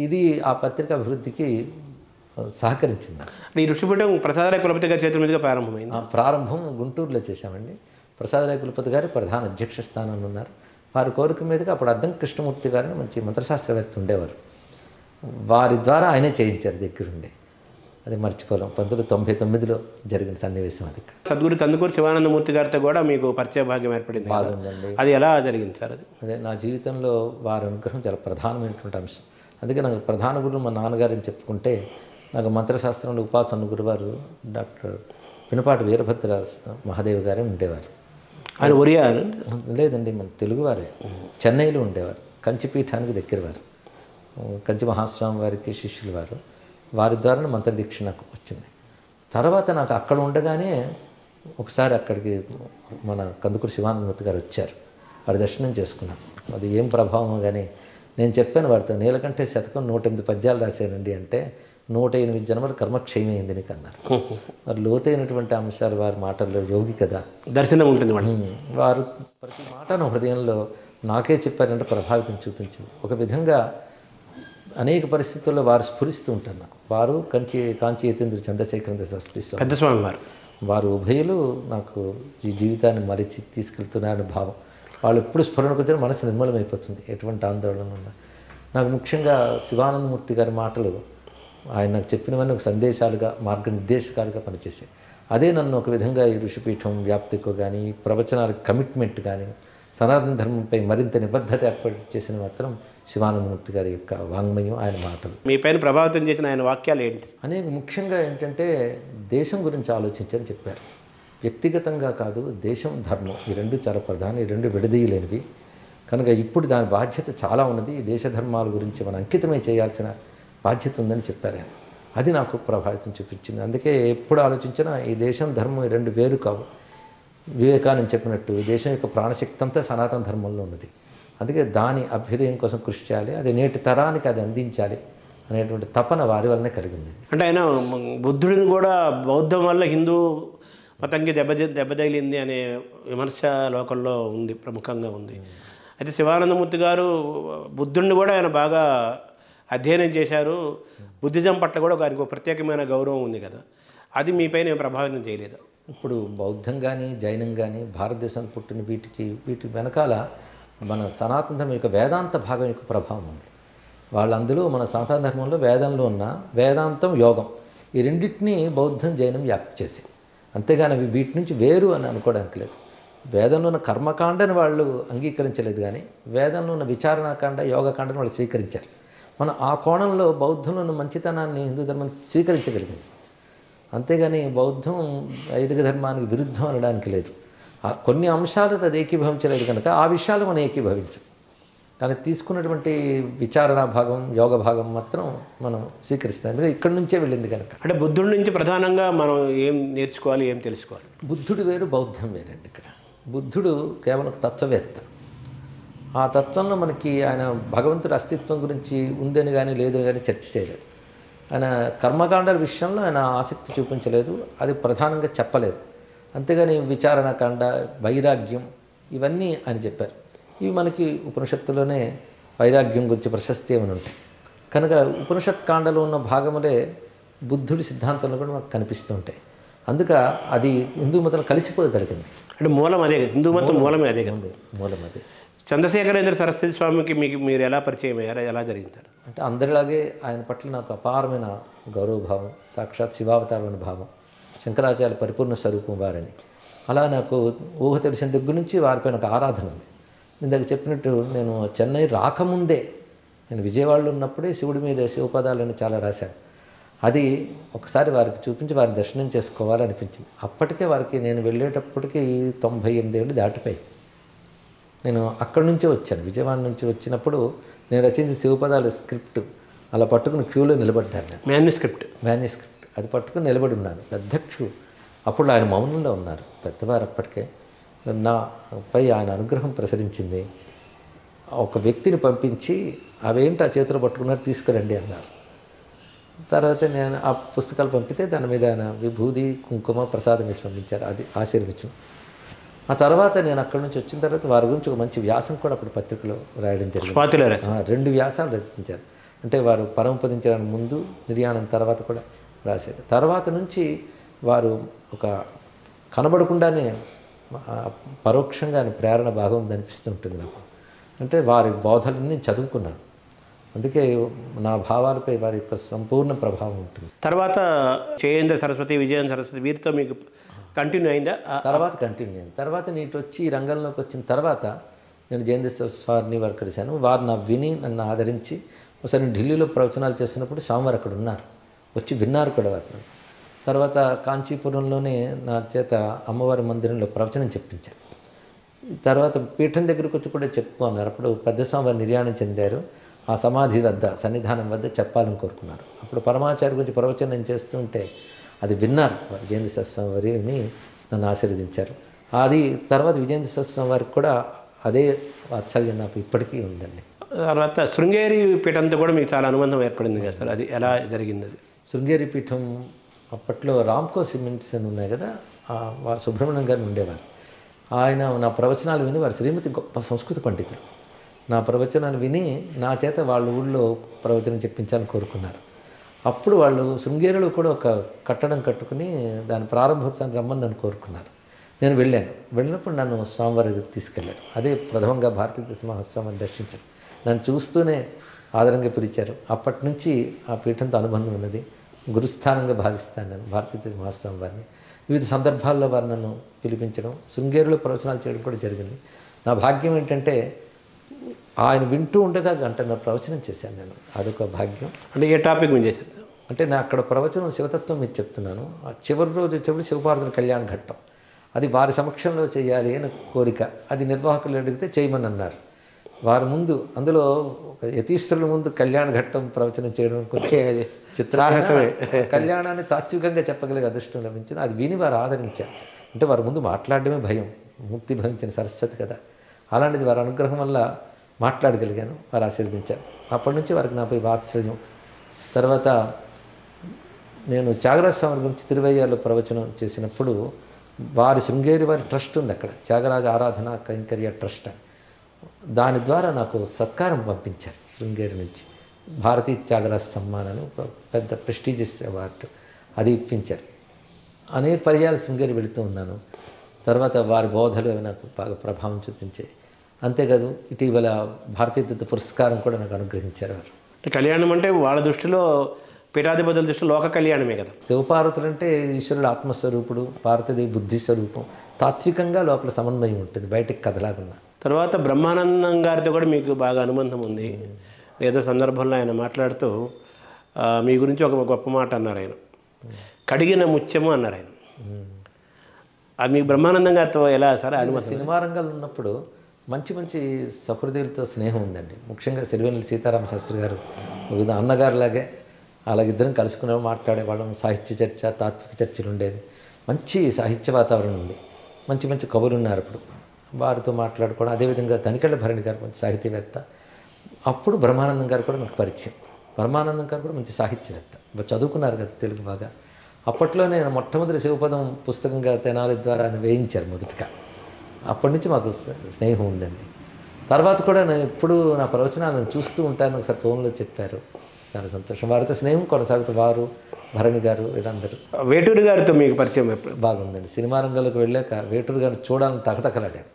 ఇది ఆ పత్రిక అభివృద్ధికి సహకరించింది. ఈ ఋషిపీఠం ప్రసాద్ రాయ కులపతి గారి చేతుల మీదుగా ప్రారంభమైంది. ప్రారంభం గుంటూరులో చేశామండి. ప్రసాద్ రాయ కులపతి గారు ప్రధాన అధ్యక్ష స్థానంలో ఉన్నారు. వారి కోరిక మీదుగా అప్పుడు అద్దం కృష్ణమూర్తి గారిని మంచి మంత్రశాస్త్రవేత్త ఉండేవారు, వారి ద్వారా ఆయనే చేయించారు దగ్గరుండి. అది మర్చిపోలేం. 1999లో జరిగిన సన్నివేశం అది. సద్గురు కందుకూరు శివానందమూర్తి గారితో కూడా మీకు పరిచయ భాగ్యం ఏర్పడింది. బాగుందండి. అది ఎలా జరిగింది సార్? అదే నా జీవితంలో వారి అనుగ్రహం చాలా ప్రధానమైనటువంటి అంశం. అందుకే నాకు ప్రధాన గురువు మా నాన్నగారిని చెప్పుకుంటే, నాకు మంత్రశాస్త్రంలో ఉపాసన గురువారు డాక్టర్ పినపాటి వీరభద్ర మహాదేవ్ గారే ఉండేవారు. ఆయన ఒరియా? లేదండి, మన తెలుగువారే. చెన్నైలో ఉండేవారు, కంచిపీఠానికి దగ్గరవారు. కంచి మహాస్వామి వారికి శిష్యులు వారు. వారి ద్వారా మంత్రదీక్ష నాకు వచ్చింది. తర్వాత నాకు అక్కడ ఉండగానే ఒకసారి అక్కడికి మన కందుకూరు శివానందమూర్తి గారు వచ్చారు, వారి దర్శనం చేసుకున్నాను. అది ఏం ప్రభావమో కానీ నేను చెప్పాను వారితో, నీలకంఠ శతకం 108 పద్యాలు రాశానండి అంటే 108 జన్మల కర్మక్షయమైంది నీకు అన్నారు. వారు లోతైనటువంటి అంశాలు వారి మాటల్లో, యోగి కదా, దర్శనం ఉంటుంది. వారు ప్రతి మాట నా హృదయంలో నాకే చెప్పారంటే ప్రభావితం చూపించింది. ఒక విధంగా అనేక పరిస్థితుల్లో వారు స్ఫురిస్తూ ఉంటారు నాకు. వారు కాంచి యతీంద్ర చంద్రశేఖరేంద్ర శాస్త్రి పెద్ద స్వామి వారు ఉభయులు నాకు ఈ జీవితాన్ని మరిచి తీసుకెళ్తున్నారని భావం. వాళ్ళు ఎప్పుడు స్ఫురణకు వచ్చిన మనసు నిర్మలమైపోతుంది, ఎటువంటి ఆందోళన ఉన్నా. నాకు ముఖ్యంగా శివానందమూర్తి గారి మాటలు, ఆయన నాకు చెప్పినవన్నీ ఒక సందేశాలుగా, మార్గనిర్దేశకాలుగా పనిచేసాయి. అదే నన్ను ఒక విధంగా ఈ ఋషిపీఠం వ్యాప్తికు కానీ, ప్రవచనాలకు కమిట్మెంట్ కానీ, సనాతన ధర్మంపై మరింత నిబద్ధత ఏర్పాటు చేసిన మాత్రం శివానందమూర్తి గారి యొక్క వాంగ్మయం, ఆయన మాటలు. మీ పైన ప్రభావితం చేసిన ఆయన వాక్యాలు ఏంటి? అనేక ముఖ్యంగా ఏంటంటే దేశం గురించి ఆలోచించని చెప్పారు. వ్యక్తిగతంగా కాదు, దేశం, ధర్మం, ఈ రెండు చాలా ప్రధానం, ఈ రెండు విడదీయలేనివి. కనుక ఇప్పుడు దాని బాధ్యత చాలా ఉన్నది. ఈ దేశ ధర్మాల గురించి మనం అంకితమై చేయాల్సిన బాధ్యత ఉందని చెప్పారు ఆయన. అది నాకు ప్రభావితం చూపించింది. అందుకే ఎప్పుడు ఆలోచించినా ఈ దేశం, ధర్మం ఈ రెండు వేరు కావు. వివేకానంద చెప్పినట్టు ఈ దేశం యొక్క ప్రాణశక్తి అంతా సనాతన ధర్మంలో ఉన్నది. అందుకే దాని అభ్యుదయం కోసం కృషి చేయాలి, అది నేటి తరానికి అది అందించాలి అనేటువంటి తపన వారి వల్లనే కలిగింది. అంటే ఆయన బుద్ధుడిని కూడా బౌద్ధం వల్ల హిందూ మతంకి దెబ్బతగిలింది అనే విమర్శ లోకంలో ఉంది, ప్రముఖంగా ఉంది. అయితే శివానందమూర్తి గారు బుద్ధుడిని కూడా ఆయన బాగా అధ్యయనం చేశారు. బుద్ధిజం పట్ల కూడా ఆయనకు ప్రత్యేకమైన గౌరవం ఉంది కదా, అది మీపైన ప్రభావితం చేయలేదు? ఇప్పుడు బౌద్ధం కానీ, జైనం కానీ, భారతదేశం పుట్టిన వీటి వెనకాల మన సనాతన ధర్మం యొక్క వేదాంత భాగం యొక్క ప్రభావం ఉంది. వాళ్ళందులో మన సనాతన ధర్మంలో వేదంలో ఉన్న వేదాంతం, యోగం, ఈ రెండింటినీ బౌద్ధం, జైనం వ్యాప్తి చేశాయి. అంతేగాని అవి వీటి నుంచి వేరు అని అనుకోవడానికి లేదు. వేదంలో ఉన్న కర్మకాండని వాళ్ళు అంగీకరించలేదు, కానీ వేదంలో ఉన్న విచారణాకాండ, యోగకాండని వాళ్ళు స్వీకరించారు. మనం ఆ కోణంలో బౌద్ధంలో ఉన్న మంచితనాన్ని హిందూ ధర్మం స్వీకరించగలిగింది. అంతేగాని బౌద్ధం వైదిక ధర్మానికి విరుద్ధం అనడానికి లేదు. కొన్ని అంశాలు అది ఏకీభవించలేదు కనుక ఆ విషయాలు మనం ఏకీభవించాం. కానీ తీసుకున్నటువంటి విచారణ భాగం, యోగ భాగం మాత్రం మనం స్వీకరిస్తాం. ఎందుకంటే ఇక్కడి నుంచే వెళ్ళింది కనుక. అంటే బుద్ధుడి నుంచి ప్రధానంగా మనం ఏం నేర్చుకోవాలి, ఏం తెలుసుకోవాలి? బుద్ధుడు వేరు, బౌద్ధం వేరండి. ఇక్కడ బుద్ధుడు కేవలం ఒక తత్వవేత్త. ఆ తత్వంలో మనకి ఆయన భగవంతుడి అస్తిత్వం గురించి ఉందని కానీ లేదని కానీ చర్చ చేయలేదు. ఆయన కర్మకాండాల విషయంలో ఆయన ఆసక్తి చూపించలేదు, అది ప్రధానంగా చెప్పలేదు. అంతేగాని విచారణకాండ, వైరాగ్యం ఇవన్నీ ఆయన చెప్పారు. ఇవి మనకి ఉపనిషత్తులోనే వైరాగ్యం గురించి ప్రశస్తి ఏమని ఉంటాయి. కనుక ఉపనిషత్ కాండలో ఉన్న భాగములే బుద్ధుడి సిద్ధాంతంలో కూడా మనకు కనిపిస్తూ ఉంటాయి. అందుక అది హిందూ మతంలో కలిసిపోగలిగింది. అంటే మూలం అదే, హిందూ మతం మూలమే అదే కదా. మూలం అదే. చంద్రశేఖరేంద్ర సరస్వతి స్వామికి మీరు ఎలా పరిచయం అయ్యారు, ఎలా జరిగింది? అంటే అందరిలాగే ఆయన పట్ల నాకు అపారమైన గౌరవభావం, సాక్షాత్ శివావతారమైన భావం, శంకరాచార్య పరిపూర్ణ స్వరూపం వారని. అలా నాకు ఊహ తెలిసిన దగ్గర నుంచి వారిపైన ఒక ఆరాధన ఉంది. ఇందాక చెప్పినట్టు నేను చెన్నై రాకముందే, నేను విజయవాడలో ఉన్నప్పుడే శివుడి మీద శివపదాలని చాలా రాశాను. అది ఒకసారి వారికి చూపించి వారి దర్శనం చేసుకోవాలనిపించింది. అప్పటికే వారికి నేను వెళ్ళేటప్పటికి 98 ఏళ్ళు దాటిపోయి. నేను అక్కడి నుంచే వచ్చాను, విజయవాడ నుంచి వచ్చినప్పుడు నేను రచించిన శివపదాల స్క్రిప్ట్ అలా పట్టుకుని క్యూలో నిలబడ్డాను. నేను మ్యాన్యుస్క్రిప్ట్ అది పట్టుకుని నిలబడి ఉన్నాను, పెద్ద క్యూ. అప్పుడు ఆయన మౌనంలో ఉన్నారు, పెద్దవారు అప్పటికే. నాపై ఆయన అనుగ్రహం ప్రసరించింది. ఒక వ్యక్తిని పంపించి అవేంటి ఆ చేతిలో పట్టుకున్నారు, తీసుకురండి అన్నారు. తర్వాత నేను ఆ పుస్తకాలు పంపితే దాని మీద ఆయన విభూది, కుంకుమ, ప్రసాదం వేసి పంపించారు, అది ఆశీర్వచనం. ఆ తర్వాత నేను అక్కడి నుంచి వచ్చిన తర్వాత వారి గురించి ఒక మంచి వ్యాసం కూడా అప్పుడు పత్రికలో రాయడం జరిగింది. 2 వ్యాసాలు రచించారు. అంటే వారు పరమపదించడానికి ముందు, నిర్యాణం తర్వాత కూడా రాశారు. తర్వాత నుంచి వారు ఒక కనబడకుండానే పరోక్షంగా ప్రేరణ బాగా ఉందనిపిస్తూ ఉంటుంది నాకు. అంటే వారి బోధలన్నీ చదువుకున్నాను, అందుకే నా భావాలపై వారి యొక్క సంపూర్ణ ప్రభావం ఉంటుంది. తర్వాత జయేంద్ర సరస్వతి, విజయేంద్ర సరస్వతి వీరితో మీకు కంటిన్యూ అయిందా? తర్వాత కంటిన్యూ అయింది. తర్వాత నీటి వచ్చి ఈ రంగంలోకి వచ్చిన తర్వాత నేను జయేంద్ర సరస్వతి వారిని వారు కలిశాను. వారు నా విని నన్ను ఆదరించి ఒకసారి నేను ఢిల్లీలో ప్రవచనాలు చేస్తున్నప్పుడు స్వామివారు అక్కడ ఉన్నారు, వచ్చి విన్నారు కూడా వారు. తర్వాత కాంచీపురంలోనే నా చేత అమ్మవారి మందిరంలో ప్రవచనం చెప్పించారు. తర్వాత పీఠం దగ్గరకు వచ్చి కూడా చెప్పు అన్నారు. అప్పుడు పెద్ద స్వామివారు నిర్యాణం చెందారు. ఆ సమాధి వద్ద, సన్నిధానం వద్ద చెప్పాలని కోరుకున్నారు. అప్పుడు పరమాచార్య గురించి ప్రవచనం చేస్తుంటే అది విన్నారు వారు. విజయేంద్ర సరస్వతి వారిని నన్ను ఆశీర్వదించారు. అది తర్వాత విజయేంద్ర సరస్వతి వారికి కూడా అదే వాత్సల్యం నాకు ఇప్పటికీ ఉందండి. తర్వాత శృంగేరి పీఠంతో కూడా మీకు చాలా అనుబంధం ఏర్పడింది కదా సార్, అది ఎలా జరిగింది? అది శృంగేరి పీఠం అప్పట్లో రామ్కో సిమెంట్స్ అని ఉన్నాయి కదా, వారు సుబ్రహ్మణ్యం గారిని ఉండేవారు. ఆయన నా ప్రవచనాలు విని, వారి శ్రీమతి గొప్ప సంస్కృత పండితులు, నా ప్రవచనాలు విని నా చేత వాళ్ళ ఊళ్ళో ప్రవచనం చెప్పించాలని కోరుకున్నారు. అప్పుడు వాళ్ళు శృంగేరిలో కూడా ఒక కట్టడం కట్టుకుని దాని ప్రారంభోత్సవాన్ని రమ్మని నన్ను కోరుకున్నారు. నేను వెళ్ళాను. వెళ్ళినప్పుడు నన్ను స్వామివారికి తీసుకెళ్లారు. అదే ప్రథమంగా భారతీదేశ మహాస్వామిని దర్శించారు. నన్ను చూస్తూనే ఆదరంగా పిలిచారు. అప్పటి నుంచి ఆ పీఠంతో అనుబంధం ఉన్నది. గురుస్థానంగా భావిస్తాను నేను భారతీదేశ మహాస్వామి వారిని. వివిధ సందర్భాల్లో వారు నన్ను పిలిపించడం, శృంగేరిలో ప్రవచనాలు చేయడం కూడా జరిగింది. నా భాగ్యం ఏంటంటే ఆయన వింటూ ఉండగా గంటన్నర ప్రవచనం చేశాను నేను. అదొక భాగ్యం. అంటే ఏ టాపిక్ మీద చేశారు? అంటే నా అక్కడ ప్రవచనం శివతత్వం మీద చెప్తున్నాను. ఆ చివరి రోజు వచ్చేప్పుడు శివపార్వతుల కళ్యాణ ఘట్టం, అది వారి సమక్షంలో చేయాలి అని కోరిక. అది నిర్వాహకులు అడిగితే చేయమని అన్నారు. వారి ముందు, అందులో ఒక యతీశ్వరుల ముందు కళ్యాణ ఘట్టం ప్రవచనం చేయడం చిత్రమే. కళ్యాణాన్ని తాత్వికంగా చెప్పగలిగే అదృష్టం లభించింది. అది విని వారు ఆదరించారు. అంటే వారి ముందు మాట్లాడడమే భయం, ముక్తి భవించిన సరస్వతి కదా, అలాంటిది వారి అనుగ్రహం వల్ల మాట్లాడగలిగాను. వారు ఆశీర్వదించారు. అప్పటి నుంచి వారికి నాపై వాత్సల్యం. తర్వాత నేను త్యాగరాజ స్వామి గురించి తిరువయ్యాలో ప్రవచనం చేసినప్పుడు వారి శృంగేరి వారి ట్రస్ట్ ఉంది అక్కడ, త్యాగరాజ ఆరాధన కైంకర్య ట్రస్ట్. దాని ద్వారా నాకు సత్కారం పంపించారు శృంగేరి నుంచి. భారతీయ త్యాగరాజ సమ్మాన్ ఒక పెద్ద ప్రెస్టీజియస్ అవార్డు, అది ఇప్పించారు. అనేక పర్యాలు శృంగేరి వెళుతూ ఉన్నాను. తర్వాత వారి బోధలు అవి నాకు బాగా ప్రభావం చూపించాయి. అంతేకాదు ఇటీవల భారతీయ తీర్థ పురస్కారం కూడా నాకు అనుగ్రహించారు వారు. కళ్యాణం అంటే వాళ్ళ దృష్టిలో, పీఠాధిపతుల దృష్టిలో లోక కళ్యాణమే కదా. శివపార్వతులు అంటే ఈశ్వరుడు ఆత్మస్వరూపుడు, పార్వతీదేవి బుద్ధి స్వరూపం. తాత్వికంగా లోపల సమన్వయం ఉంటుంది, బయటకు కదలాగున్నా. తర్వాత బ్రహ్మానందం గారితో కూడా మీకు బాగా అనుబంధం ఉంది. ఏదో సందర్భంలో ఆయన మాట్లాడుతూ మీ గురించి ఒక గొప్ప మాట అన్నారు. ఆయన కడిగిన ముత్యము అన్నారు ఆయన. అది మీకు బ్రహ్మానందం గారితో ఎలా సార్ అనుబంధం? సినిమా రంగాల్లో ఉన్నప్పుడు మంచి మంచి సహృదయులతో స్నేహం ఉందండి. ముఖ్యంగా సిరివెన్నెల సీతారామ శాస్త్రి గారు వివిధ అన్నగారులాగే అలాగిద్దరం కలుసుకునే మాట్లాడేవాళ్ళం. సాహిత్య చర్చ, తాత్విక చర్చలు ఉండేవి. మంచి సాహిత్య వాతావరణం ఉంది. మంచి మంచి కవులు ఉన్నారు అప్పుడు, వారితో మాట్లాడుకోవడం. అదేవిధంగా తనికెళ్ళ భరణి గారు మంచి సాహితీవేత్త. అప్పుడు బ్రహ్మానందం గారు కూడా నాకు పరిచయం. బ్రహ్మానందం గారు కూడా మంచి సాహిత్యవేత్త, చదువుకున్నారు కదా తెలుగు బాగా. అప్పట్లో నేను మొట్టమొదటి శివపదం పుస్తకంగా తెనాలి ద్వారా వేయించారు మొదటిగా. అప్పటి నుంచి మాకు స్నేహం ఉందండి. తర్వాత కూడా నేను ఎప్పుడు నా ప్రవచనాలను చూస్తూ ఉంటాను. ఒకసారి ఫోన్లో చెప్పారు, చాలా సంతోషం. వారితో స్నేహం కొనసాగుతూ, వారు భరణి గారు వీళ్ళందరూ. వేటూరి గారితో మీకు పరిచయం ఎప్పుడు? బాగుందండి. సినిమా రంగంలోకి వెళ్ళాక వేటూరు గారిని చూడాలని తగతకలాడాను.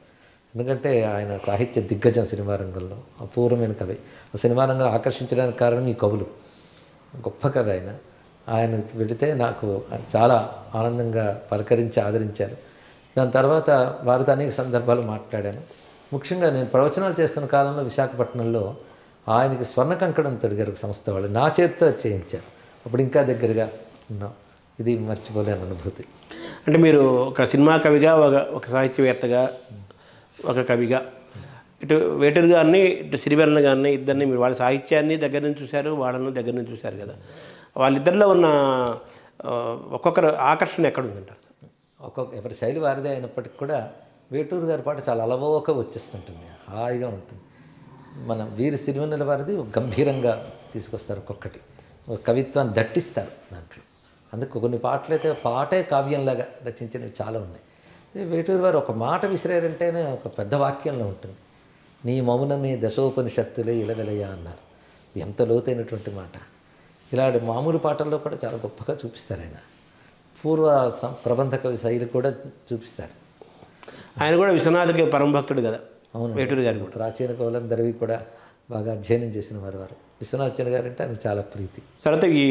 ఎందుకంటే ఆయన సాహిత్య దిగ్గజం సినిమా రంగంలో, అపూర్వమైన కవి. సినిమా రంగంలో ఆకర్షించడానికి కారణం ఈ కవులు. గొప్ప కవి ఆయన. ఆయన వెళితే నాకు చాలా ఆనందంగా పలకరించి ఆదరించారు. దాని తర్వాత వారితో అనేక సందర్భాలు మాట్లాడాను. ముఖ్యంగా నేను ప్రవచనాలు చేస్తున్న కాలంలో విశాఖపట్నంలో ఆయనకి స్వర్ణ కంకణం తొడిగారు సంస్థ వాళ్ళు, నా చేతితో చేయించారు. అప్పుడు ఇంకా దగ్గరగా ఉన్నాం. ఇది మర్చిపోలేని అనుభూతి. అంటే మీరు ఒక సినిమా కవిగా, ఒక సాహిత్యవేత్తగా, ఒక కవిగా, ఇటు వేటూరు గారిని, ఇటు సిరివెన్నెల గారిని, ఇద్దరిని మీరు వాళ్ళ సాహిత్యాన్ని దగ్గర నుంచి చూశారు, వాళ్ళను దగ్గర నుంచి చూశారు కదా. వాళ్ళిద్దరిలో ఉన్న ఒక్కొక్కరు ఆకర్షణ ఎక్కడ ఉందంటారు? ఎవరి శైలి వారిదే అయినప్పటికీ కూడా వేటూరు గారి పాట చాలా అలవోక వచ్చేస్తుంటుంది, హాయిగా ఉంటుంది. మన వీరి సిరివెన్నెల వారిది గంభీరంగా తీసుకొస్తారు, ఒక్కొక్కటి ఒక కవిత్వాన్ని దట్టిస్తారు దాంట్లో. అందుకు కొన్ని పాటలు అయితే పాటే కావ్యంలాగా రచించినవి చాలా ఉన్నాయి. వేటూరు వారు ఒక మాట విసిరారంటేనే ఒక పెద్ద వాక్యంలో ఉంటుంది. నీ మౌనమే దశోపనిషత్తులే ఇలవెలయ అన్నారు. ఎంత లోతైనటువంటి మాట. ఇలాంటి మామూలు పాటల్లో కూడా చాలా గొప్పగా చూపిస్తారు ఆయన. పూర్వ ప్రబంధ కవి శైలి కూడా చూపిస్తారు. ఆయన కూడా విశ్వనాథకి పరమభక్తుడు కదా. అవును, వేటూరు గారు కూడా ప్రాచీన కవులందరివి కూడా బాగా అధ్యయనం చేసిన వారు. విశ్వనాథన్ గారు అంటే ఆయనకు చాలా ప్రీతి. తర్వాత ఈ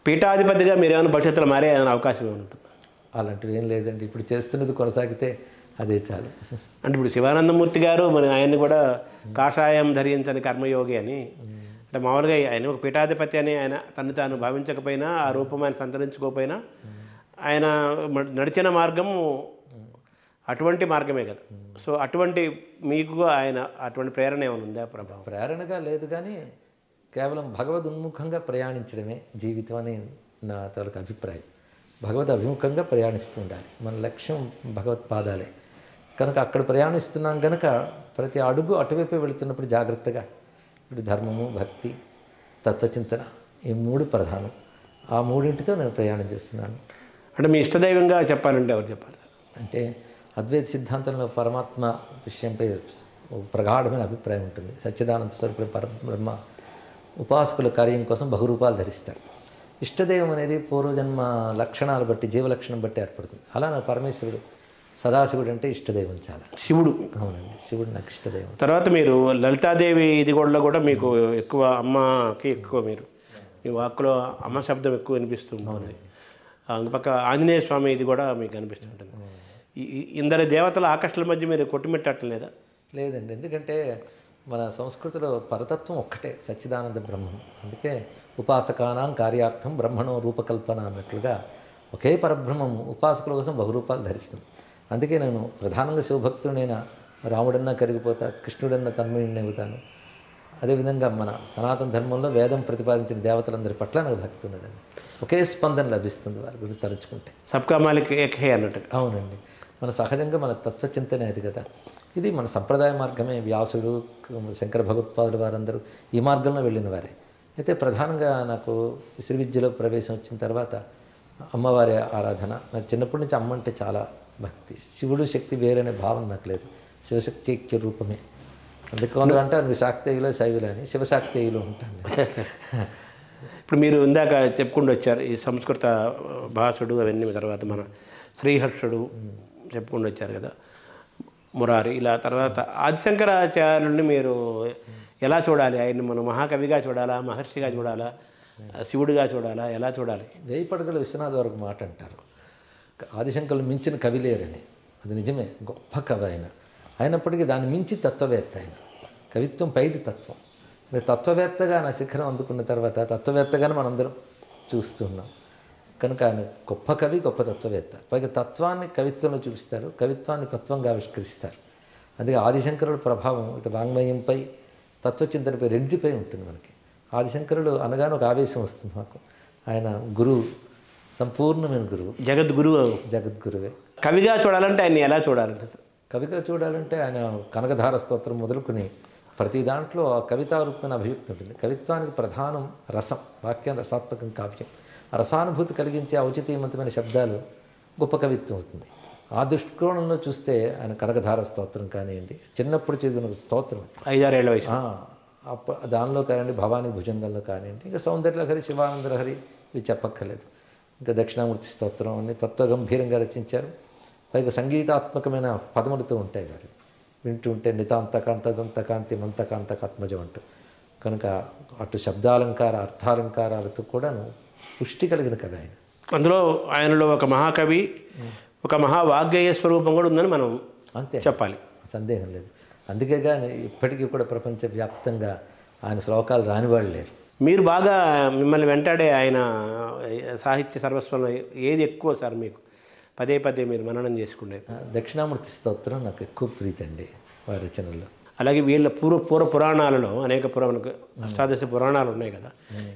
పీఠాధిపతిగా మీరేమైనా భవిష్యత్తులో మారే అవకాశం ఉంటుంది? అలాంటివి ఏం లేదండి. ఇప్పుడు చేస్తున్నది కొనసాగితే అదే చాలు. అంటే ఇప్పుడు శివానందమూర్తి గారు మరి ఆయన్ని కూడా కాషాయం ధరించని కర్మయోగి అని, అంటే మామూలుగా ఆయన ఒక పీఠాధిపతి అని ఆయన తను తాను భావించకపోయినా, ఆ రూపం ఆయన సంతరించుకోకపోయినా, ఆయన నడిచిన మార్గం అటువంటి మార్గమే కదా. సో అటువంటి మీకు ఆయన అటువంటి ప్రేరణ ఏమైనా ఉందా? ప్రభావం ప్రేరణగా లేదు కానీ కేవలం భగవద్ ఉన్ముఖంగా ప్రయాణించడమే జీవితం అని నా తాలూకు అభిప్రాయం. భగవద్ అభిముఖంగా ప్రయాణిస్తూ ఉండాలి. మన లక్ష్యం భగవత్పాదాలే కనుక అక్కడ ప్రయాణిస్తున్నాం కనుక ప్రతి అడుగు అటువైపే వెళుతున్నప్పుడు జాగ్రత్తగా ఇప్పుడు ధర్మము, భక్తి, తత్వచింతన ఈ మూడు ప్రధానం. ఆ మూడింటితో నేను ప్రయాణం చేస్తున్నాను. అంటే మీ ఇష్టదైవంగా చెప్పాలంటే ఎవరు చెప్పాలి? అంటే అద్వైత సిద్ధాంతంలో పరమాత్మ విషయంపై ప్రగాఢమైన అభిప్రాయం ఉంటుంది. సచ్చిదానంద స్వరూపుడు పరబ్రహ్మ ఉపాసకుల కార్యం కోసం బహురూపాలు ధరిస్తాడు. ఇష్టదైవం అనేది పూర్వజన్మ లక్షణాలు బట్టి, జీవలక్షణం బట్టి ఏర్పడుతుంది. అలా నా పరమేశ్వరుడు సదాశివుడు అంటే ఇష్టదైవం చాలా. శివుడు? అవునండి, శివుడు నాకు ఇష్టదైవం. తర్వాత మీరు లలితాదేవి ఇది కూడా మీకు ఎక్కువ అమ్మకి ఎక్కువ మీరు మీ వాక్కులో అమ్మ శబ్దం ఎక్కువ వినిపిస్తుంది. అందుపక్క ఆంజనేయ స్వామి ఇది కూడా మీకు అనిపిస్తుంటుంది. ఇందరి దేవతల ఆకర్షణల మధ్య మీరు కొట్టుమిట్టడం లేదా? లేదండి, ఎందుకంటే మన సంస్కృతిలో పరతత్వం ఒక్కటే, సచ్చిదానంద బ్రహ్మం. అందుకే ఉపాసకానాం కార్యార్థం బ్రహ్మణో రూపకల్పన అన్నట్లుగా ఒకే పరబ్రహ్మం ఉపాసకుల కోసం బహురూపాలు ధరిస్తుంది. అందుకే నేను ప్రధానంగా శివభక్తుడైన రాముడన్నా కరిగిపోతా, కృష్ణుడన్నా తన్మయుడిని అవుతాను. అదేవిధంగా మన సనాతన ధర్మంలో వేదం ప్రతిపాదించిన దేవతలందరి పట్ల నాకు భక్తి ఉన్నదండి. ఒకే స్పందన లభిస్తుంది వారి గురించి తలుచుకుంటే. సబ్కా మాలిక్ ఏక్ హై అన్నట్టు. అవునండి, మన సహజంగా మన తత్వచింతనే అది కదా. ఇది మన సంప్రదాయ మార్గమే. వ్యాసుడు, శంకర భగవత్పాదులు వారందరూ ఈ మార్గంలో వెళ్ళిన వారే. అయితే ప్రధానంగా నాకు శ్రీ విద్యలో ప్రవేశం వచ్చిన తర్వాత అమ్మవారి ఆరాధన. నాకు చిన్నప్పటి నుంచి అమ్మ అంటే చాలా భక్తి. శివుడు శక్తి వేరనే భావన నాకు లేదు. శివశక్తి ఐక్య రూపమే. అందుకే కొందరు అంటారు నువ్వు శాక్తేయులో శైవులు అని. శివశాక్తేయులు ఉంటాను. ఇప్పుడు మీరు ఇందాక చెప్పుకుంటూ వచ్చారు ఈ సంస్కృత భాషుడు అవన్నీ, తర్వాత మన శ్రీహర్షుడు చెప్పుకుంటూ వచ్చారు కదా, మురారి, ఇలా తర్వాత ఆదిశంకరాచార్యుల్ని మీరు ఎలా చూడాలి? ఆయన్ని మనం మహాకవిగా చూడాలా, మహర్షిగా చూడాలా, శివుడిగా చూడాలా, ఎలా చూడాలి? 1000 పడగల విశ్వనాథ్ వరకు మాట అంటారు, ఆదిశంకరులు మించిన కవి లేరని. అది నిజమే, గొప్ప కవి ఆయన. అయినప్పటికీ దాన్ని మించి తత్వవేత్త ఆయన. కవిత్వం పైది తత్వం. తత్వవేత్తగా నా శిఖరం అందుకున్న తర్వాత తత్వవేత్తగానే మనందరం చూస్తున్నాం. కనుక ఆయన గొప్ప కవి, గొప్ప తత్వవేత్త. పైగా తత్వాన్ని కవిత్వంలో చూపిస్తారు, కవిత్వాన్ని తత్వంగా ఆవిష్కరిస్తారు. అందుకే ఆదిశంకరుల ప్రభావం ఇటు వాంగ్మయంపై, తత్వచింతనపై, రెండిపై ఉంటుంది మనకి. ఆదిశంకరులు అనగానే ఒక ఆవేశం వస్తుంది మాకు. ఆయన గురువు, సంపూర్ణమైన గురువు, జగద్గురువు. జగద్గురువే. కవిగా చూడాలంటే ఆయన్ని ఎలా చూడాలంటే అసలు? కవిగా చూడాలంటే ఆయన కనకధార స్తోత్రం మొదలుకొని ప్రతి దాంట్లో ఆ కవితారూపమైన అభివ్యక్తి ఉంటుంది. కవిత్వానికి ప్రధానం రసం, వాక్యం రసాత్మకం, కావ్యం. ఆ రసానుభూతి కలిగించే ఔచిత్యవంతమైన శబ్దాలు గొప్ప కవిత్వం అవుతుంది. ఆ దృష్టికోణంలో చూస్తే ఆయన కనకధార స్తోత్రం కానివ్వండి, చిన్నప్పుడు చదివిన స్తోత్రం 5-6 ఏళ్ల వయసు, దానిలో కానివ్వండి, భవానీ భుజంగంలో కానివ్వండి, ఇంకా సౌందర్యలహరి, శివానందలహరి ఇవి చెప్పక్కర్లేదు. ఇంకా దక్షిణామూర్తి స్తోత్రం అన్ని తత్వగంభీరంగా రచించారు. పైగా సంగీతాత్మకమైన పదములతో ఉంటాయి వారు. వింటూ ఉంటే నితాంతకాంతదంతకాంతి మంతకాంతకాత్మజం అంటూ. కనుక అటు శబ్దాలంకార అర్థాలంకారాలతో కూడాను పుష్టి కలిగిన కవి ఆయన. అందులో ఆయనలో ఒక మహాకవి, ఒక మహావాగ్గేయ స్వరూపం కూడా ఉందని మనం అంతే చెప్పాలి, సందేహం లేదు. అందుకే కానీ ఇప్పటికీ కూడా ప్రపంచవ్యాప్తంగా ఆయన శ్లోకాలు రానివాళ్ళు లేరు. మీరు బాగా మిమ్మల్ని వెంటాడే ఆయన సాహిత్య సర్వస్వంలో ఏది ఎక్కువ సార్ మీకు పదే పదే మీరు మననం చేసుకునేది? దక్షిణామూర్తి స్తోత్రం నాకు ఎక్కువ ప్రీతి అండి వారి రచనల్లో. అలాగే వీళ్ళ పూర్వ పురాణాలలో అనేక అష్టాదశ పురాణాలు ఉన్నాయి కదా,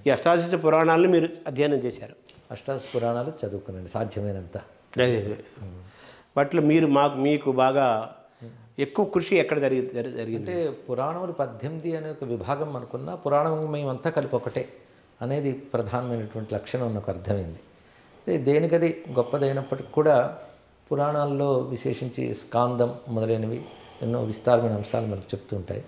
ఈ అష్టాదశ పురాణాలను మీరు అధ్యయనం చేశారు? అష్టాదశ పురాణాలు చదువుకున్నాను సాధ్యమైనంత. వాటిలో మీకు బాగా ఎక్కువ కృషి ఎక్కడ జరిగింది? అంటే పురాణములు 18 అనే ఒక విభాగం అనుకున్నా పురాణం మేమంతా కలిపి ఒకటే అనేది ప్రధానమైనటువంటి లక్షణం నాకు అర్థమైంది. దేనికది గొప్పదైనప్పటికి కూడా పురాణాల్లో విశేషించి స్కాందం మొదలైనవి ఎన్నో విస్తారమైన అంశాలు మనకు చెప్తూ ఉంటాయి.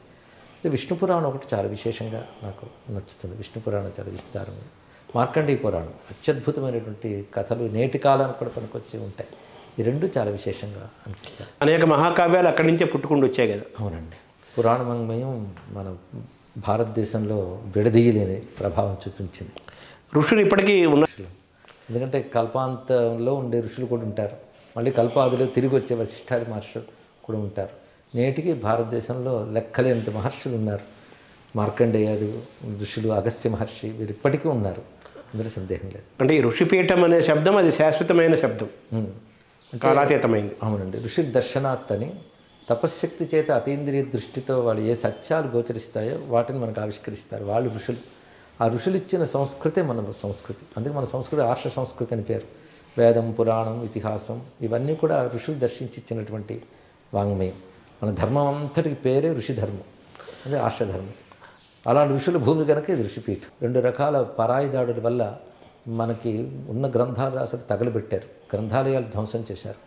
విష్ణు పురాణం ఒకటి చాలా విశేషంగా నాకు నచ్చుతుంది. విష్ణు పురాణం చాలా విస్తారంగా. మార్కండేయ పురాణం అత్యద్భుతమైనటువంటి కథలు నేటి కాలానికి కూడా పనికొచ్చి ఉంటాయి. ఈ రెండు చాలా విశేషంగా అనిపిస్తాయి. అనేక మహాకావ్యాలు అక్కడి నుంచే పుట్టుకుంటూ వచ్చాయి కదా. అవునండి, పురాణమయం మన భారతదేశంలో విడదీయలేని ప్రభావం చూపించింది. ఋషులు ఇప్పటికీ ఉన్నారు, ఎందుకంటే కల్పాంతంలో ఉండే ఋషులు కూడా ఉంటారు, మళ్ళీ కల్పాదిలో తిరిగి వచ్చే వశిష్ఠాది మహర్షులు కూడా ఉంటారు. నేటికి భారతదేశంలో లెక్కలేనంత మహర్షులు ఉన్నారు. మార్కండేయాది ఋషులు, అగస్త్య మహర్షి, వీరు ఇప్పటికీ ఉన్నారు, అందులో సందేహం లేదు. అంటే ఈ ఋషిపీఠం అనే శబ్దం అది శాశ్వతమైన శబ్దం, కాలాతీతమైంది. అవునండి, ఋషి దర్శనాత్ అని తపశ్శక్తి చేత అతీంద్రియ దృష్టితో వాళ్ళు ఏ సత్యాలు గోచరిస్తాయో వాటిని మనకు ఆవిష్కరిస్తారు వాళ్ళు ఋషులు. ఆ ఋషులు ఇచ్చిన సంస్కృతే మన సంస్కృతి. అందుకే మన సంస్కృతి ఆర్ష సంస్కృతి అని పేరు. వేదం, పురాణం, ఇతిహాసం ఇవన్నీ కూడా ఋషులు దర్శించి ఇచ్చినటువంటి వాంగ్మయం. మన ధర్మం అంతటికి పేరే ఋషి ధర్మం, అదే ఆర్షధర్మం. అలాంటి ఋషుల భూమి కనుక ఇది ఋషిపీఠం. 2 రకాల పరాయి దాడుల వల్ల మనకి ఉన్న గ్రంథాలు అసలు తగలబెట్టారు, గ్రంథాలయాలు ధ్వంసం చేశారు.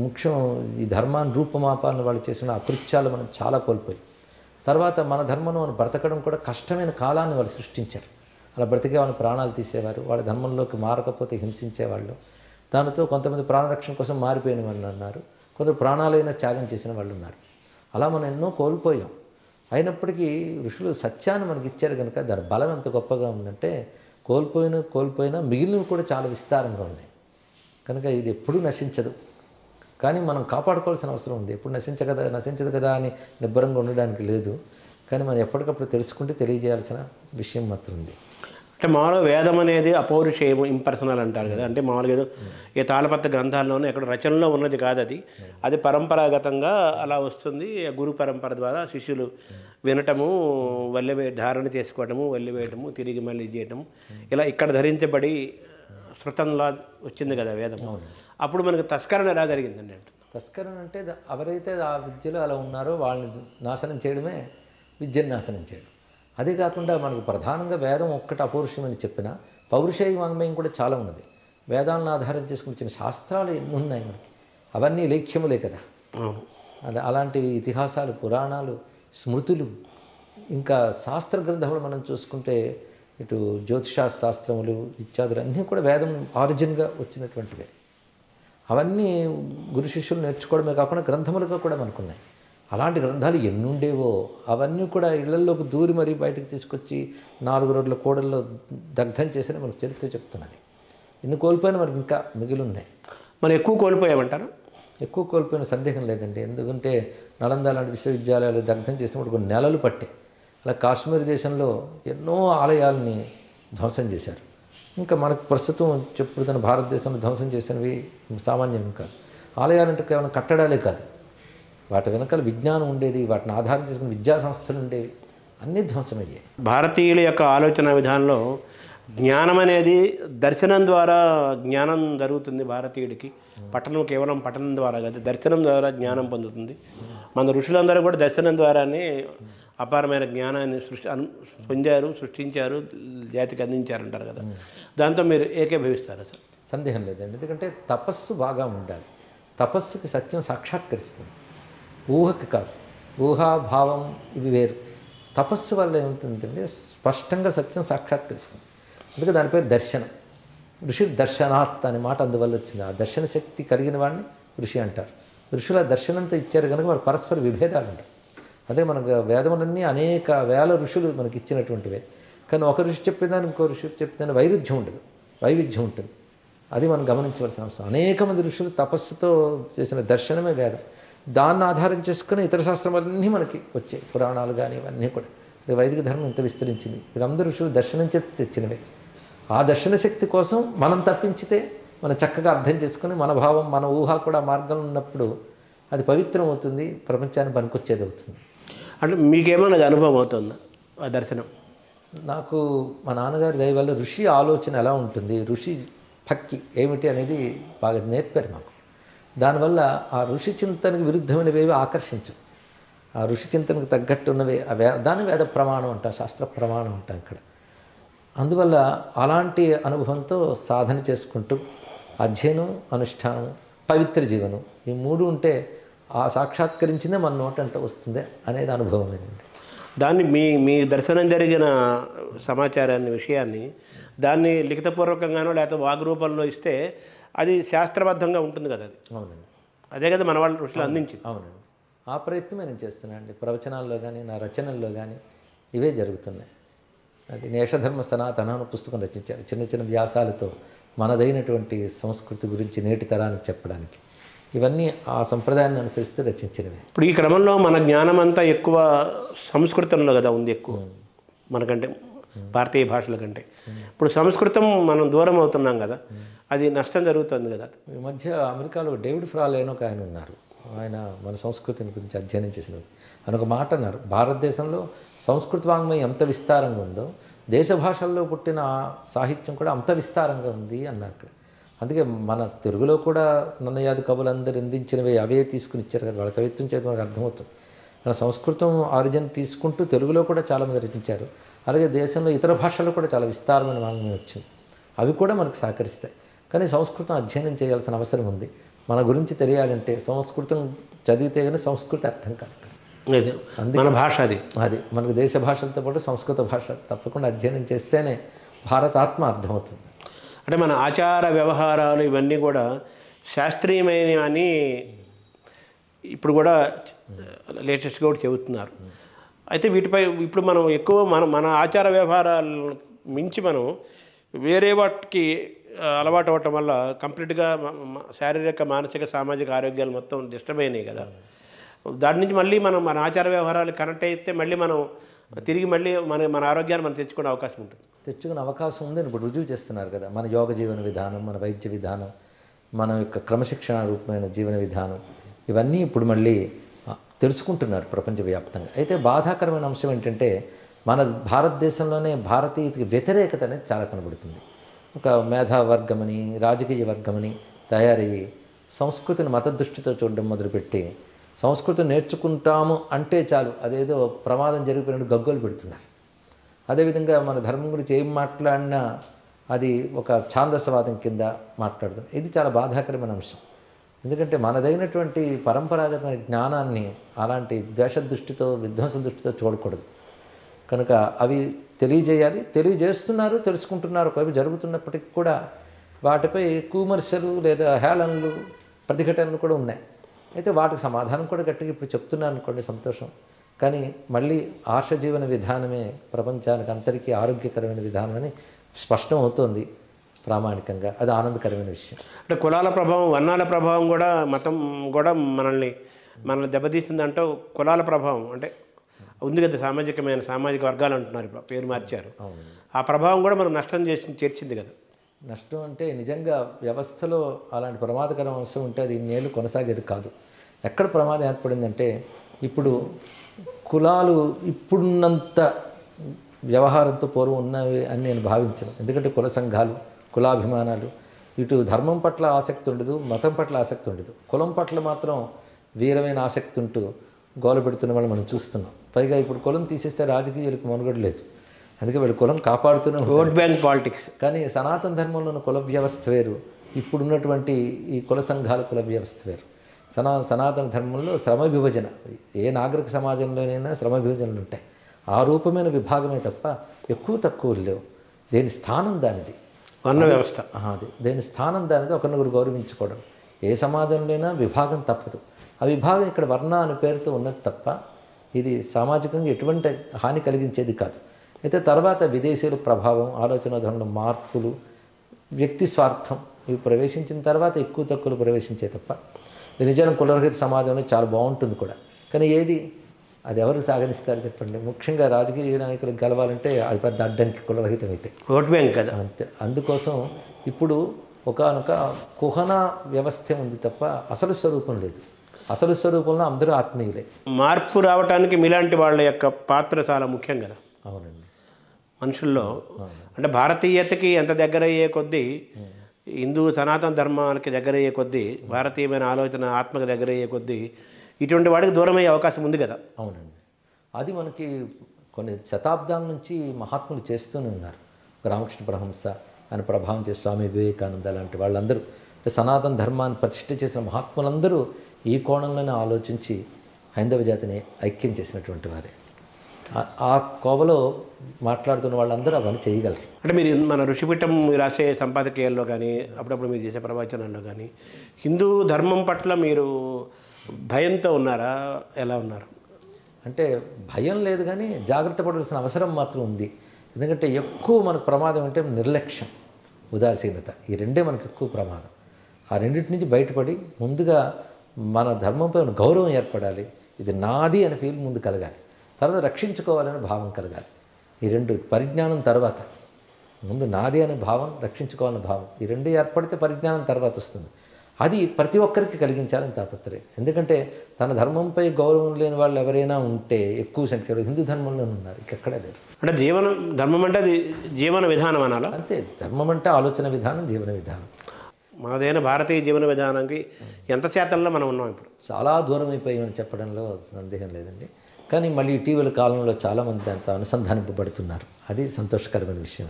ముఖ్యం ఈ ధర్మాన్ని రూపమాపాలను వాళ్ళు చేసిన అకృత్యాలు మనం చాలా కోల్పోయి, తర్వాత మన ధర్మంలో మనం బ్రతకడం కూడా కష్టమైన కాలాన్ని వాళ్ళు సృష్టించారు. అలా బ్రతికే వాళ్ళని ప్రాణాలు తీసేవారు, వాళ్ళ ధర్మంలోకి మారకపోతే హింసించేవాళ్ళు. దానితో కొంతమంది ప్రాణరక్షణ కోసం మారిపోయిన వాళ్ళు ఉన్నారు, కొందరు ప్రాణాలైనా త్యాగం చేసిన వాళ్ళు ఉన్నారు. అలా మనం ఎన్నో కోల్పోయాం. అయినప్పటికీ ఋషులు సత్యాన్ని మనకి ఇచ్చారు కనుక దాని బలం ఎంత గొప్పగా ఉందంటే కోల్పోయినా మిగిలినవి కూడా చాలా విస్తారంగా ఉన్నాయి. కనుక ఇది ఎప్పుడూ నశించదు, కానీ మనం కాపాడుకోవాల్సిన అవసరం ఉంది. ఎప్పుడు నశించదు కదా అని నిబ్బరంగా ఉండడానికి లేదు, కానీ మనం ఎప్పటికప్పుడు తెలుసుకుంటే తెలియజేయాల్సిన విషయం మాత్రం ఉంది. అంటే మామూలుగా వేదం అనేది అపౌరుషేయం, ఇంపర్సనల్ అంటారు కదా. అంటే మామూలుగా ఏదో ఏ తాళపత్ర గ్రంథాల్లోనూ ఎక్కడ రచనలో ఉన్నది కాదు, అది పరంపరాగతంగా అలా వస్తుంది. గురు పరంపర ద్వారా శిష్యులు వినటము, ధారణ చేసుకోవటము, వల్లివేయటము, తిరిగి మళ్ళీ చేయటము, ఇలా ఇక్కడ ధరించబడి శృతంలా వచ్చింది కదా వేదం. అప్పుడు మనకు తస్కరణ ఎలా జరిగిందండి? అంటే తస్కరణ అంటే ఎవరైతే ఆ విద్యలో అలా ఉన్నారో వాళ్ళని నాశనం చేయడమే విద్యను నాశనం చేయడం. అదే కాకుండా మనకు ప్రధానంగా వేదం ఒక్కటి అపౌరుషమని చెప్పినా పౌరుషేయ వాంగ్మయం కూడా చాలా ఉన్నది. వేదాలను ఆధారం చేసుకుని వచ్చిన శాస్త్రాలు ఎన్ని ఉన్నాయి మనకి, అవన్నీ లేఖ్యములే కదా. అలాంటివి ఇతిహాసాలు, పురాణాలు, స్మృతులు, ఇంకా శాస్త్ర గ్రంథములు మనం చూసుకుంటే ఇటు జ్యోతిషాస్త్రములు ఇత్యాదులు అన్నీ కూడా వేదం ఆరిజిన్గా వచ్చినటువంటివే. అవన్నీ గురు శిష్యులు నేర్చుకోవడమే కాకుండా గ్రంథములుగా కూడా మనకున్నాయి. అలాంటి గ్రంథాలు ఎన్నుండేవో అవన్నీ కూడా ఇళ్లలోకి దూరి మరీ బయటకు తీసుకొచ్చి 4 రోజుల కోడల్లో దగ్ధం చేసిన మనకు చరిత్ర చెప్తున్నది. ఇన్ని కోల్పోయినా మనకి ఇంకా మిగిలి ఉన్నాయి. మనం ఎక్కువ కోల్పోయామంటారు? ఎక్కువ కోల్పోయిన సందేహం లేదండి. ఎందుకంటే నలంద లాంటి విశ్వవిద్యాలయాలు దగ్ధం చేసినప్పుడు కొన్ని నెలలు పట్టే. అలా కాశ్మీర్ దేశంలో ఎన్నో ఆలయాలని ధ్వంసం చేశారు. ఇంకా మనకు ప్రస్తుతం చెప్పుడుతున్న భారతదేశంలో ధ్వంసం చేసినవి సామాన్యం కాదు. ఆలయాలంటే కేవలం కట్టడాలే కాదు, వాటి వెనకాల విజ్ఞానం ఉండేది, వాటిని ఆధారం చేసుకుని విద్యా సంస్థలు ఉండేవి, అన్నీ ధ్వంసమయ్యాయి. భారతీయుల యొక్క ఆలోచన విధానంలో జ్ఞానం అనేది దర్శనం ద్వారా జ్ఞానం జరుగుతుంది భారతీయుడికి. పఠనం కేవలం పఠనం ద్వారా కాదు, దర్శనం ద్వారా జ్ఞానం పొందుతుంది. మన ఋషులందరూ కూడా దర్శనం ద్వారానే అపారమైన జ్ఞానాన్ని పొందారు, సృష్టించారు, జాతికి అందించారంటారు కదా. దాంతో మీరు ఏకీభవిస్తారు సార్? సందేహం లేదండి. ఎందుకంటే తపస్సు బాగా ఉండాలి. తపస్సుకి సత్యం సాక్షాత్కరిస్తుంది, ఊహకి కాదు. ఊహాభావం ఇవి వేరు. తపస్సు వల్ల ఏమవుతుందంటే స్పష్టంగా సత్యం సాక్షాత్కరిస్తుంది. అందుకే దాని పేరు దర్శనం. ఋషి దర్శనాత్ అనే మాట అందువల్ల వచ్చింది. ఆ దర్శన శక్తి కలిగిన వాడిని ఋషి అంటారు. ఋషుల దర్శనంతో ఇచ్చారు కనుక వాళ్ళు పరస్పర విభేదాలు ఉంటారు. అదే మనకు వేదములన్నీ అనేక వేల ఋషులు మనకి ఇచ్చినటువంటివే. కానీ ఒక ఋషి చెప్పేదాన్ని ఇంకో ఋషి చెప్పేదాన్ని వైరుధ్యం ఉండదు, వైవిధ్యం ఉంటుంది. అది మనం గమనించవలసిన అవసరం. అనేక మంది ఋషులు తపస్సుతో చేసిన దర్శనమే వేదం. దాన్ని ఆధారం చేసుకుని ఇతర శాస్త్రములన్నీ మనకి వచ్చాయి, పురాణాలు కానీ ఇవన్నీ కూడా. వైదిక ధర్మం ఇంత విస్తరించింది. వీరందరూ ఋషులు దర్శనం చేసి తెచ్చినవే. ఆ దర్శన శక్తి కోసం మనం తప్పించితే మనం చక్కగా అర్థం చేసుకుని మన భావం మన ఊహ కూడా మార్గంలో ఉన్నప్పుడు అది పవిత్రం అవుతుంది, ప్రపంచాన్ని పనికొచ్చేది అవుతుంది. అంటే మీకేమన్నా అనుభవం అవుతుందా ఆ దర్శనం? నాకు మా నాన్నగారి దయ వల్ల ఋషి ఆలోచన ఎలా ఉంటుంది, ఋషి భక్తి ఏమిటి అనేది బాగా నేర్పారు మాకు. దానివల్ల ఆ ఋషి చింతనకు విరుద్ధమైనవేవి ఆకర్షించవు. ఆ ఋషి చింతనకు తగ్గట్టు ఉన్నవే దాని వేద ప్రమాణం అంటాం, శాస్త్ర ప్రమాణం అంటాం ఇక్కడ. అందువల్ల అలాంటి అనుభవంతో సాధన చేసుకుంటూ అధ్యయనం, అనుష్ఠానం, పవిత్ర జీవనం ఈ మూడు ఉంటే ఆ సాక్షాత్కరించిందే మన నోటంట వస్తుంది అనేది అనుభవమేనండి. దాన్ని మీ దర్శనం జరిగిన సమాచారాన్ని, విషయాన్ని దాన్ని లిఖితపూర్వకంగానో లేకపోతే వాగ్రూపంలో ఇస్తే అది శాస్త్రబద్ధంగా ఉంటుంది కదా. అది అవునండి, అదే కదా మన వాళ్ళ ఋషులు అందించింది. అవునండి, ఆ ప్రయత్నమే నేను చేస్తున్నాను అండి. ప్రవచనాల్లో కానీ నా రచనల్లో కానీ ఇవే జరుగుతున్నాయి. అది నేషధర్మ సనాతన పుస్తకం రచించారు, చిన్న చిన్న వ్యాసాలతో మనదైనటువంటి సంస్కృతి గురించి నేటి తరానికి చెప్పడానికి. ఇవన్నీ ఆ సంప్రదాయాన్ని అనుసరిస్తూ రచించినవి. ఇప్పుడు ఈ క్రమంలో మన జ్ఞానం అంతా ఎక్కువ సంస్కృతంలో కదా ఉంది, ఎక్కువ మనకంటే భారతీయ భాషల కంటే. ఇప్పుడు సంస్కృతం మనం దూరం అవుతున్నాం కదా, అది నష్టం జరుగుతుంది కదా. ఈ మధ్య అమెరికాలో డేవిడ్ ఫ్రాలైన్ ఒక ఆయన ఉన్నారు. ఆయన మన సంస్కృతిని గురించి అధ్యయనం చేసిన ఆయన ఒక మాట అన్నారు, భారతదేశంలో సంస్కృత వాంగ్మయం ఎంత విస్తారంగా ఉందో దేశ భాషల్లో పుట్టిన సాహిత్యం కూడా అంత విస్తారంగా ఉంది అన్నారు అక్కడ. అందుకే మన తెలుగులో కూడా నన్నయాది కవులందరూ అందించినవి అవే తీసుకుని ఇచ్చారు కదా, వాళ్ళ కవిత్వం చేత మనకు అర్థమవుతుంది. మన సంస్కృతం ఆరిజిన్ తీసుకుంటూ తెలుగులో కూడా చాలామంది రచించారు. అలాగే దేశంలో ఇతర భాషల్లో కూడా చాలా విస్తారమైన వాంగ్మయం వచ్చింది, అవి కూడా మనకు సహకరిస్తాయి. కానీ సంస్కృతం అధ్యయనం చేయాల్సిన అవసరం ఉంది. మన గురించి తెలియాలంటే సంస్కృతం చదివితే కానీ సంస్కృతి అర్థం కాదు. మన భాష అది మనకు దేశ భాషలతో పాటు సంస్కృత భాష తప్పకుండా అధ్యయనం చేస్తేనే భారతాత్మ అర్థమవుతుంది. అంటే మన ఆచార వ్యవహారాలు ఇవన్నీ కూడా శాస్త్రీయమైనవని ఇప్పుడు కూడా లేటెస్ట్గా కూడా చెబుతున్నారు. అయితే వీటిపై ఇప్పుడు మనం ఎక్కువ మన ఆచార వ్యవహారాలను మించి మనం వేరే వాటికి అలవాటు అవ్వటం వల్ల కంప్లీట్గా శారీరక, మానసిక, సామాజిక ఆరోగ్యాలు మొత్తం డిస్టర్బ్ అయినాయి కదా. దాని నుంచి మళ్ళీ మనం మన ఆచార వ్యవహారాలు కనెక్ట్ అయితే మళ్ళీ మనం తిరిగి మళ్ళీ మన ఆరోగ్యాన్ని మనం తెచ్చుకునే అవకాశం ఉంటుంది. తెచ్చుకునే అవకాశం ఉందని ఇప్పుడు రుజువు చేస్తున్నారు కదా. మన యోగ జీవన విధానం, మన వైద్య విధానం, మన యొక్క క్రమశిక్షణ రూపమైన జీవన విధానం ఇవన్నీ ఇప్పుడు మళ్ళీ తెలుసుకుంటున్నారు ప్రపంచవ్యాప్తంగా. అయితే బాధాకరమైన అంశం ఏంటంటే మన భారతదేశంలోనే భారతీయతకి వ్యతిరేకత అనేది చాలా కనబడుతుంది. ఒక మేధావర్గమని, రాజకీయ వర్గమని తయారయ్యి సంస్కృతిని మత దృష్టితో చూడడం మొదలుపెట్టి సంస్కృతిని నేర్చుకుంటాము అంటే చాలు అదేదో ప్రమాదం జరిగిపోయినట్టు గగ్గోలు పెడుతున్నారు. అదేవిధంగా మన ధర్మం గురించి ఏం మాట్లాడినా అది ఒక ఛాందసవాదం కింద మాట్లాడుతుంది. ఇది చాలా బాధాకరమైన అంశం. ఎందుకంటే మనదైనటువంటి పరంపరాగతమైన జ్ఞానాన్ని అలాంటి ద్వేష దృష్టితో, విధ్వంస దృష్టితో చూడకూడదు. కనుక అవి తెలియజేయాలి, తెలియజేస్తున్నారు, తెలుసుకుంటున్నారు. ఒకవైపు జరుగుతున్నప్పటికీ కూడా వాటిపై కూమర్శలు లేదా హేళనలు, ప్రతిఘటనలు కూడా ఉన్నాయి. అయితే వాటికి సమాధానం కూడా గట్టిగా ఇప్పుడు చెప్తున్నాను అనుకోండి, సంతోషం. కానీ మళ్ళీ ఆర్ష జీవన విధానమే ప్రపంచానికి అందరికీ ఆరోగ్యకరమైన విధానం అని స్పష్టం అవుతోంది ప్రామాణికంగా. అది ఆనందకరమైన విషయం. అంటే కులాల ప్రభావం, వర్ణాల ప్రభావం కూడా, మతం కూడా మనల్ని దెబ్బతీస్తుందంటూ కులాల ప్రభావం అంటే ఉంది కదా. సామాజిక వర్గాలు అంటున్నారు, ఇప్పుడు పేరు మార్చారు. ఆ ప్రభావం కూడా మనం నష్టం చేర్చింది కదా. నష్టం అంటే నిజంగా వ్యవస్థలో అలాంటి ప్రమాదకర అంశం ఉంటే అది ఇన్నేళ్ళు కొనసాగేది కాదు. ఎక్కడ ప్రమాదం ఏర్పడిందంటే ఇప్పుడు కులాలు ఇప్పుడున్నంత వ్యవహారంతో పూర్వం ఉన్నవి అని నేను భావించను. ఎందుకంటే కుల సంఘాలు, కులాభిమానాలు, ఇటు ధర్మం పట్ల ఆసక్తి ఉండదు, మతం పట్ల ఆసక్తి ఉండదు. కులం పట్ల మాత్రం వీరమైన ఆసక్తి ఉంటూ గోల పెడుతున్న వాళ్ళు మనం చూస్తున్నాం. పైగా ఇప్పుడు కులం తీసేస్తే రాజకీయాలకు మనుగడ లేదు. అందుకే వీళ్ళు కులం కాపాడుతూనే ఓట్ బ్యాంక్ పాలిటిక్స్. కానీ సనాతన ధర్మంలో ఉన్న కుల వ్యవస్థ వేరు, ఇప్పుడున్నటువంటి ఈ కుల సంఘాల కుల వ్యవస్థ వేరు. సనాతన ధర్మంలో శ్రమ విభజన, ఏ నాగరిక సమాజంలోనైనా శ్రమ విభజనలు ఉంటాయి. ఆ రూపమైన విభాగమే తప్ప ఎక్కువ తక్కువ లేవు. దేని స్థానం దానిది, వర్ణ వ్యవస్థ అది దేని స్థానం దానిది. ఒకరినొకరు గౌరవించుకోవడం. ఏ సమాజంలోనైనా విభాగం తప్పదు. ఆ విభాగం ఇక్కడ వర్ణ అనే పేరుతో ఉన్నది తప్ప ఇది సామాజికంగా ఎటువంటి హాని కలిగించేది కాదు. అయితే తర్వాత విదేశీయుల ప్రభావం, ఆలోచన ధోరణి మార్పులు, వ్యక్తి స్వార్థం ఇవి ప్రవేశించిన తర్వాత ఎక్కువ తక్కువలు ప్రవేశించే తప్ప ఇది నిజానికి కులరహిత సమాజంలో చాలా బాగుంటుంది కూడా. కానీ అది ఎవరు సాగనిస్తారు చెప్పండి? ముఖ్యంగా రాజకీయ నాయకులు గెలవాలంటే అది పెద్ద అడ్డంకి కులరహితం అయితే. ఓట్ బ్యాంక్ కదా అంతే. అందుకోసం ఇప్పుడు ఒకానొక కుహన వ్యవస్థ ఉంది తప్ప అసలు స్వరూపం లేదు. అసలు స్వరూపంలో అందరూ ఆత్మీయులే. మార్పు రావడానికి మీలాంటి వాళ్ళ యొక్క పాత్ర చాలా ముఖ్యం కదా. అవునండి. మనుషుల్లో అంటే భారతీయతకి ఎంత దగ్గర అయ్యే కొద్దీ, హిందూ సనాతన ధర్మాలకి దగ్గర అయ్యే కొద్దీ, భారతీయమైన ఆలోచన ఆత్మకి దగ్గర అయ్యే కొద్దీ ఇటువంటి వాడికి దూరం అయ్యే అవకాశం ఉంది కదా. అవునండి. అది మనకి కొన్ని శతాబ్దాల నుంచి మహాత్ములు చేస్తూనే ఉన్నారు. రామకృష్ణ పరమహంస ఆయన ప్రభావం చేసి స్వామి వివేకానంద లాంటి వాళ్ళందరూ, సనాతన ధర్మాన్ని ప్రతిష్ఠ చేసిన మహాత్ములందరూ ఈ కోణంలోనే ఆలోచించి హైందవ జాతిని ఐక్యం చేసినటువంటి వారే. ఆ కోవలో మాట్లాడుతున్న వాళ్ళందరూ అవన్నీ చేయగలరు. అంటే మీరు మన ఋషిపీఠం రాసే సంపాదకీయాల్లో కానీ అప్పుడప్పుడు మీరు చేసే ప్రవచనాల్లో కానీ హిందూ ధర్మం పట్ల మీరు భయంతో ఉన్నారా? ఎలా ఉన్నారు? అంటే భయం లేదు కానీ జాగ్రత్త పడాల్సిన అవసరం మాత్రం ఉంది. ఎందుకంటే ఎక్కువ మనకు ప్రమాదం అంటే నిర్లక్ష్యం, ఉదాసీనత. ఈ రెండే మనకు ఎక్కువ ప్రమాదం. ఆ రెండింటి నుంచి బయటపడి ముందుగా మన ధర్మంపై గౌరవం ఏర్పడాలి. ఇది నాది అనే ఫీల్ ముందు కలగాలి. తర్వాత రక్షించుకోవాలనే భావం కలగాలి. ఈ రెండు పరిజ్ఞానం తర్వాత, ముందు నాది అనే భావం, రక్షించుకోవాలనే భావం, ఈ రెండు ఏర్పడితే పరిజ్ఞానం తర్వాత వస్తుంది. అది ప్రతి ఒక్కరికి కలిగించాలని తాపత్రయం. ఎందుకంటే తన ధర్మంపై గౌరవం లేని వాళ్ళు ఎవరైనా ఉంటే ఎక్కువ సంఖ్యలో హిందూ ధర్మంలోనే ఉన్నారు, ఇంకెక్కడా లేరు. అంటే ధర్మం అంటే అది జీవన విధానం అనాలా? అంతే. ధర్మం అంటే ఆలోచన విధానం, జీవన విధానం. మనదైన భారతీయ జీవన విధానానికి ఎంత శాతంలో మనం ఉన్నాం ఇప్పుడు? చాలా దూరం అయిపోయామని చెప్పడంలో సందేహం లేదండి. కానీ మళ్ళీ ఇటీవల కాలంలో చాలామంది దాంతో అనుసంధానింపబడుతున్నారు. అది సంతోషకరమైన విషయం.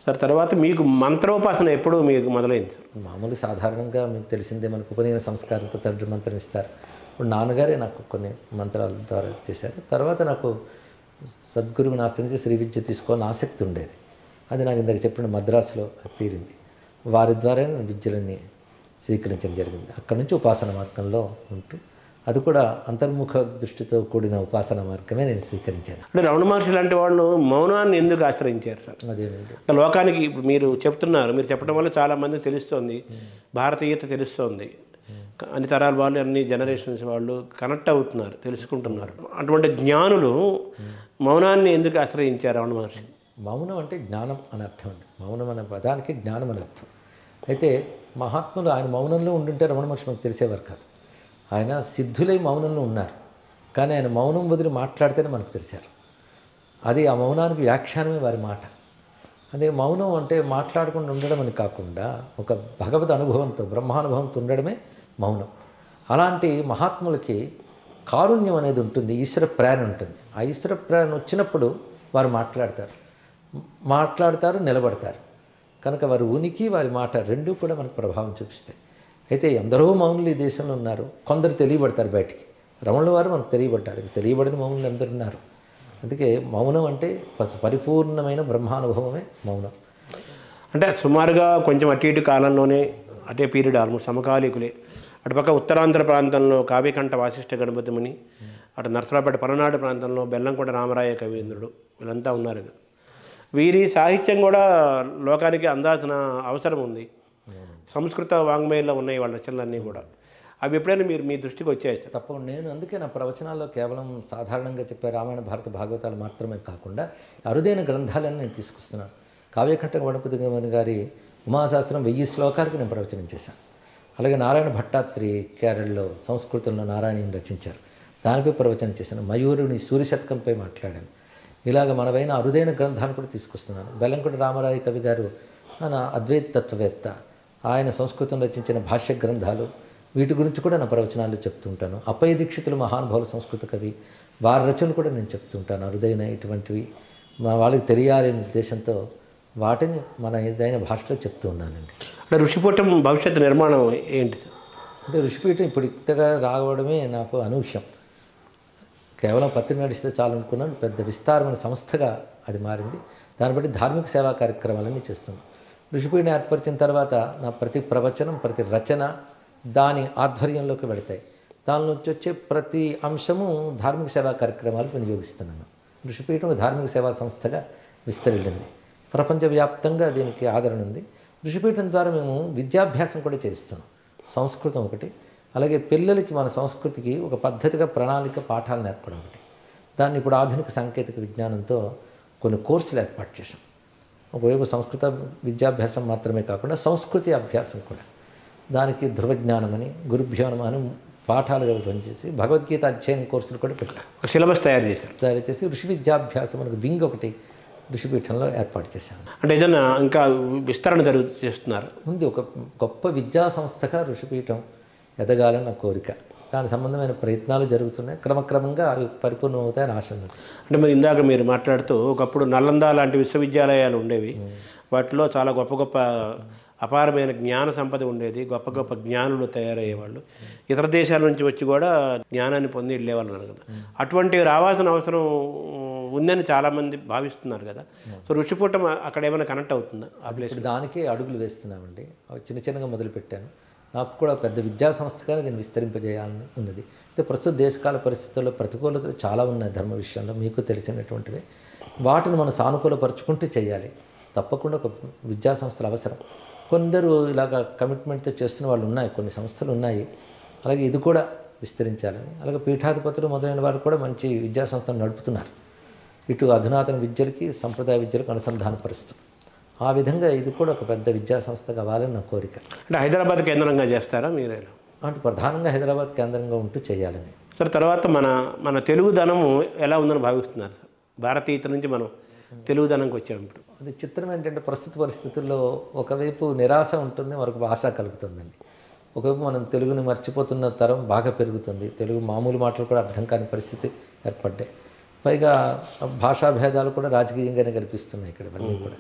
సార్, తర్వాత మీకు మంత్రోపాసన ఎప్పుడు మీకు మొదలైంది? మామూలు సాధారణంగా మీకు తెలిసిందే, మనకు ఉపనయన సంస్కారంతో తండ్రి మంత్రం ఇస్తారు. ఇప్పుడు నాన్నగారే నాకు కొన్ని మంత్రాల ద్వారా చేశారు. తర్వాత నాకు సద్గురువుని ఆశ్రయించి శ్రీ విద్య తీసుకోవాలని ఆసక్తి ఉండేది. అది నాకు ఇందాక చెప్పిన మద్రాసులో తీరింది. వారి ద్వారా నేను విద్యలన్నీ స్వీకరించడం జరిగింది. అక్కడి నుంచి ఉపాసన మార్గంలో ఉంటూ, అది కూడా అంతర్ముఖ దృష్టితో కూడిన ఉపాసన మార్గమే నేను స్వీకరించాను. అంటే రమణ మహర్షి లాంటి వాళ్ళు మౌనాన్ని ఎందుకు ఆశ్రయించారు సార్? అదేనండి. లోకానికి ఇప్పుడు మీరు చెప్తున్నారు, మీరు చెప్పడం వల్ల చాలామందికి తెలుస్తోంది, భారతీయత తెలుస్తోంది. అన్ని తరాల వాళ్ళు, అన్ని జనరేషన్స్ వాళ్ళు కనెక్ట్ అవుతున్నారు, తెలుసుకుంటున్నారు. అటువంటి జ్ఞానులు మౌనాన్ని ఎందుకు ఆశ్రయించారు రమణ మహర్షి? మౌనం అంటే జ్ఞానం అని అర్థం అండి. మౌనం అనే పదానికి జ్ఞానం అని అర్థం. అయితే మహాత్ములు ఆయన మౌనంలో ఉండుంటే రమణ మహర్షి మనకు తెలిసేవారు కాదు. ఆయన సిద్ధులై మౌనంలో ఉన్నారు, కానీ ఆయన మౌనం వదిలి మాట్లాడితేనే మనకు తెలిసారు. అది ఆ మౌనానికి వ్యాఖ్యానమే వారి మాట. అదే మౌనం అంటే మాట్లాడకుండా ఉండడం అని కాకుండా ఒక భగవద్ అనుభవంతో, బ్రహ్మానుభవంతో ఉండడమే మౌనం. అలాంటి మహాత్ములకి కారుణ్యం అనేది ఉంటుంది, ఈశ్వర ప్రేరణ ఉంటుంది. ఆ ఈశ్వర ప్రేరణ వచ్చినప్పుడు వారు మాట్లాడతారు, నిలబడతారు. కనుక వారి ఉనికి, వారి మాట రెండూ కూడా మనకు ప్రభావం చూపిస్తాయి. అయితే ఎందరో మౌనులు ఈ దేశంలో ఉన్నారు. కొందరు తెలియబడతారు బయటికి. రమణుల వారు మనకు తెలియబడ్డారు. తెలియబడిన మౌనులు ఎందరు ఉన్నారు. అందుకే మౌనం అంటే పరిపూర్ణమైన బ్రహ్మానుభవమే మౌనం. అంటే సుమారుగా కొంచెం అటు ఇటు కాలంలోనే, అటే పీరియడ్ ఆల్మోస్ట్ సమకాలీకులే. అటుపక్క ఉత్తరాంధ్ర ప్రాంతంలో కావ్యకంఠ వాసిష్ఠ గణపతిముని, అటు నర్సరాపేట పలనాడు ప్రాంతంలో బెల్లంకొండ రామరాయ కవీంద్రుడు, వీళ్ళంతా ఉన్నారు. వీరి సాహిత్యం కూడా లోకానికి అందాల్సిన అవసరం ఉంది. సంస్కృత వాంగ్మయంలో ఉన్నాయి వాళ్ళ రచనలన్నీ కూడా. అవి ఎప్పుడైనా మీరు మీ దృష్టికి వచ్చాయి? తప్పకుండా. నేను అందుకే నా ప్రవచనాల్లో కేవలం సాధారణంగా చెప్పే రామాయణ భారత భాగవతాలు మాత్రమే కాకుండా అరుదైన గ్రంథాలను నేను తీసుకొస్తున్నాను. కావ్యకంఠ గణపతి గారి ఉమాశాస్త్రం 1000 శ్లోకాలకు నేను ప్రవచనం చేశాను. అలాగే నారాయణ భట్టాత్రి కేరళలో సంస్కృతంలో నారాయణీని రచించారు, దానిపై ప్రవచనం చేశాను. మయూరుని సూర్యశతకంపై మాట్లాడాను. ఇలాగ మనవైన అరుదైన గ్రంథాలు కూడా తీసుకొస్తున్నాను. బెల్లంకొండ రామరాయ కవి గారు ఆయన అద్వైత తత్వవేత్త, ఆయన సంస్కృతం రచించిన భాష్య గ్రంథాలు వీటి గురించి కూడా నా ప్రవచనాలు చెప్తుంటాను. అప్పయ్య దీక్షితులు మహానుభావులు సంస్కృత కవి, వారి రచనలు కూడా నేను చెప్తుంటాను. అరుదైన ఇటువంటివి మన వాళ్ళకి తెలియాలనే ఉద్దేశంతో వాటిని మన ఏదైన భాషలో చెప్తూ ఉన్నానండి. అంటే ఋషిపీఠం భవిష్యత్తు నిర్మాణం ఏంటి సార్? అంటే ఋషిపీఠం ఇప్పుడు ఇంతగా రావడమే నాకు అనూహ్యం. కేవలం పత్రిక నడిస్తే చాలనుకున్నాను, పెద్ద విస్తారమైన సంస్థగా అది మారింది. దాన్ని బట్టి ధార్మిక సేవా కార్యక్రమాలన్నీ చేస్తున్నాను. ఋషిపీఠం ఏర్పరిచిన తర్వాత నా ప్రతి ప్రవచనం, ప్రతి రచన దాని ఆధ్వర్యంలోకి వెళతాయి. దాని నుంచి వచ్చే ప్రతి అంశము ధార్మిక సేవా కార్యక్రమాలు వినియోగిస్తున్నాను. ఋషిపీఠం ధార్మిక సేవా సంస్థగా విస్తరించింది. ప్రపంచవ్యాప్తంగా దీనికి ఆదరణ ఉంది. ఋషిపీఠం ద్వారా మేము విద్యాభ్యాసం కూడా చేస్తున్నాం. సంస్కృతం ఒకటి, అలాగే పిల్లలకి మన సంస్కృతికి ఒక పద్ధతిగా ప్రణాళిక పాఠాలు నేర్పడం ఒకటి. దాన్ని ఇప్పుడు ఆధునిక సాంకేతిక విజ్ఞానంతో కొన్ని కోర్సులు ఏర్పాటు చేశాం. ఒకవైపు సంస్కృత విద్యాభ్యాసం మాత్రమే కాకుండా సంస్కృతి అభ్యాసం కూడా. దానికి ధృవజ్ఞానం అని, గురుభ్యో నమః అని పాఠాలుగా పనిచేసి భగవద్గీత అధ్యయన కోర్సులు కూడా పెట్టాం. సిలబస్ తయారు చేసి ఋషి విద్యాభ్యాసం మనకు వింగ్ ఒకటి ఋషిపీఠంలో ఏర్పాటు చేశాను. అంటే ఏదైనా ఇంకా విస్తరణ చేస్తున్నారు. ఉంది ఒక గొప్ప విద్యా సంస్థగా ఋషిపీఠం ఎదగాలని నా కోరిక. దానికి సంబంధమైన ప్రయత్నాలు జరుగుతున్నాయి. క్రమక్రమంగా అవి పరిపూర్ణం అవుతాయని ఆశ ఉంది. అంటే మరి ఇందాక మీరు మాట్లాడుతూ ఒకప్పుడు నలంద లాంటి విశ్వవిద్యాలయాలు ఉండేవి, వాటిలో చాలా గొప్ప గొప్ప అపారమైన జ్ఞాన సంపద ఉండేది, గొప్ప గొప్ప జ్ఞానులు తయారయ్యేవాళ్ళు, ఇతర దేశాల నుంచి వచ్చి కూడా జ్ఞానాన్ని పొంది వెళ్ళేవాళ్ళు అన్నారు కదా. అటువంటి రావాల్సిన అవసరం ఉందని చాలామంది భావిస్తున్నారు కదా. సో ఋషిపీఠం అక్కడ ఏమైనా కనెక్ట్ అవుతుందా? ఆ ప్లేస్ దానికే అడుగులు వేస్తున్నామండి. అవి చిన్న చిన్నగా మొదలుపెట్టాను. నాకు కూడా పెద్ద విద్యా సంస్థగా దీన్ని విస్తరింపజేయాలని ఉన్నది. అయితే ప్రస్తుత దేశకాల పరిస్థితుల్లో ప్రతికూలతలు చాలా ఉన్నాయి ధర్మ విషయంలో, మీకు తెలిసినటువంటివి. వాటిని మనం సానుకూలపరుచుకుంటూ చేయాలి. తప్పకుండా ఒక విద్యా సంస్థలు అవసరం. కొందరు ఇలాగ కమిట్మెంట్తో చేస్తున్న వాళ్ళు ఉన్నాయి, కొన్ని సంస్థలు ఉన్నాయి. అలాగే ఇది కూడా విస్తరించాలని, అలాగే పీఠాధిపతులు మొదలైన వారు కూడా మంచి విద్యా సంస్థలు నడుపుతున్నారు. ఇటు అధునాతన విద్యలకి సంప్రదాయ విద్యలకు అనుసంధానపరుస్తూ ఆ విధంగా ఇది కూడా ఒక పెద్ద విద్యా సంస్థ కావాలని నా కోరిక. అంటే హైదరాబాద్ కేంద్రంగా చేస్తారా మీరు? అంటే ప్రధానంగా హైదరాబాద్ కేంద్రంగా ఉంటూ చేయాలని. సార్ తర్వాత మన తెలుగుదనము ఎలా ఉందని భావిస్తున్నారు సార్? భారతీయత నుంచి మనం తెలుగుదనంకి వచ్చాము. ఇప్పుడు అది చిత్రం ఏంటంటే ప్రస్తుత పరిస్థితుల్లో ఒకవైపు నిరాశ ఉంటుంది, మరొక ఆశ కలుగుతుందండి. ఒకవైపు మనం తెలుగుని మర్చిపోతున్న తరం బాగా పెరుగుతుంది. తెలుగు మామూలు మాటలు కూడా అర్థం కాని పరిస్థితి ఏర్పడ్డాయి. పైగా భాషా భేదాలు కూడా రాజకీయంగానే కనిపిస్తున్నాయి ఇక్కడ ఇవన్నీ కూడా.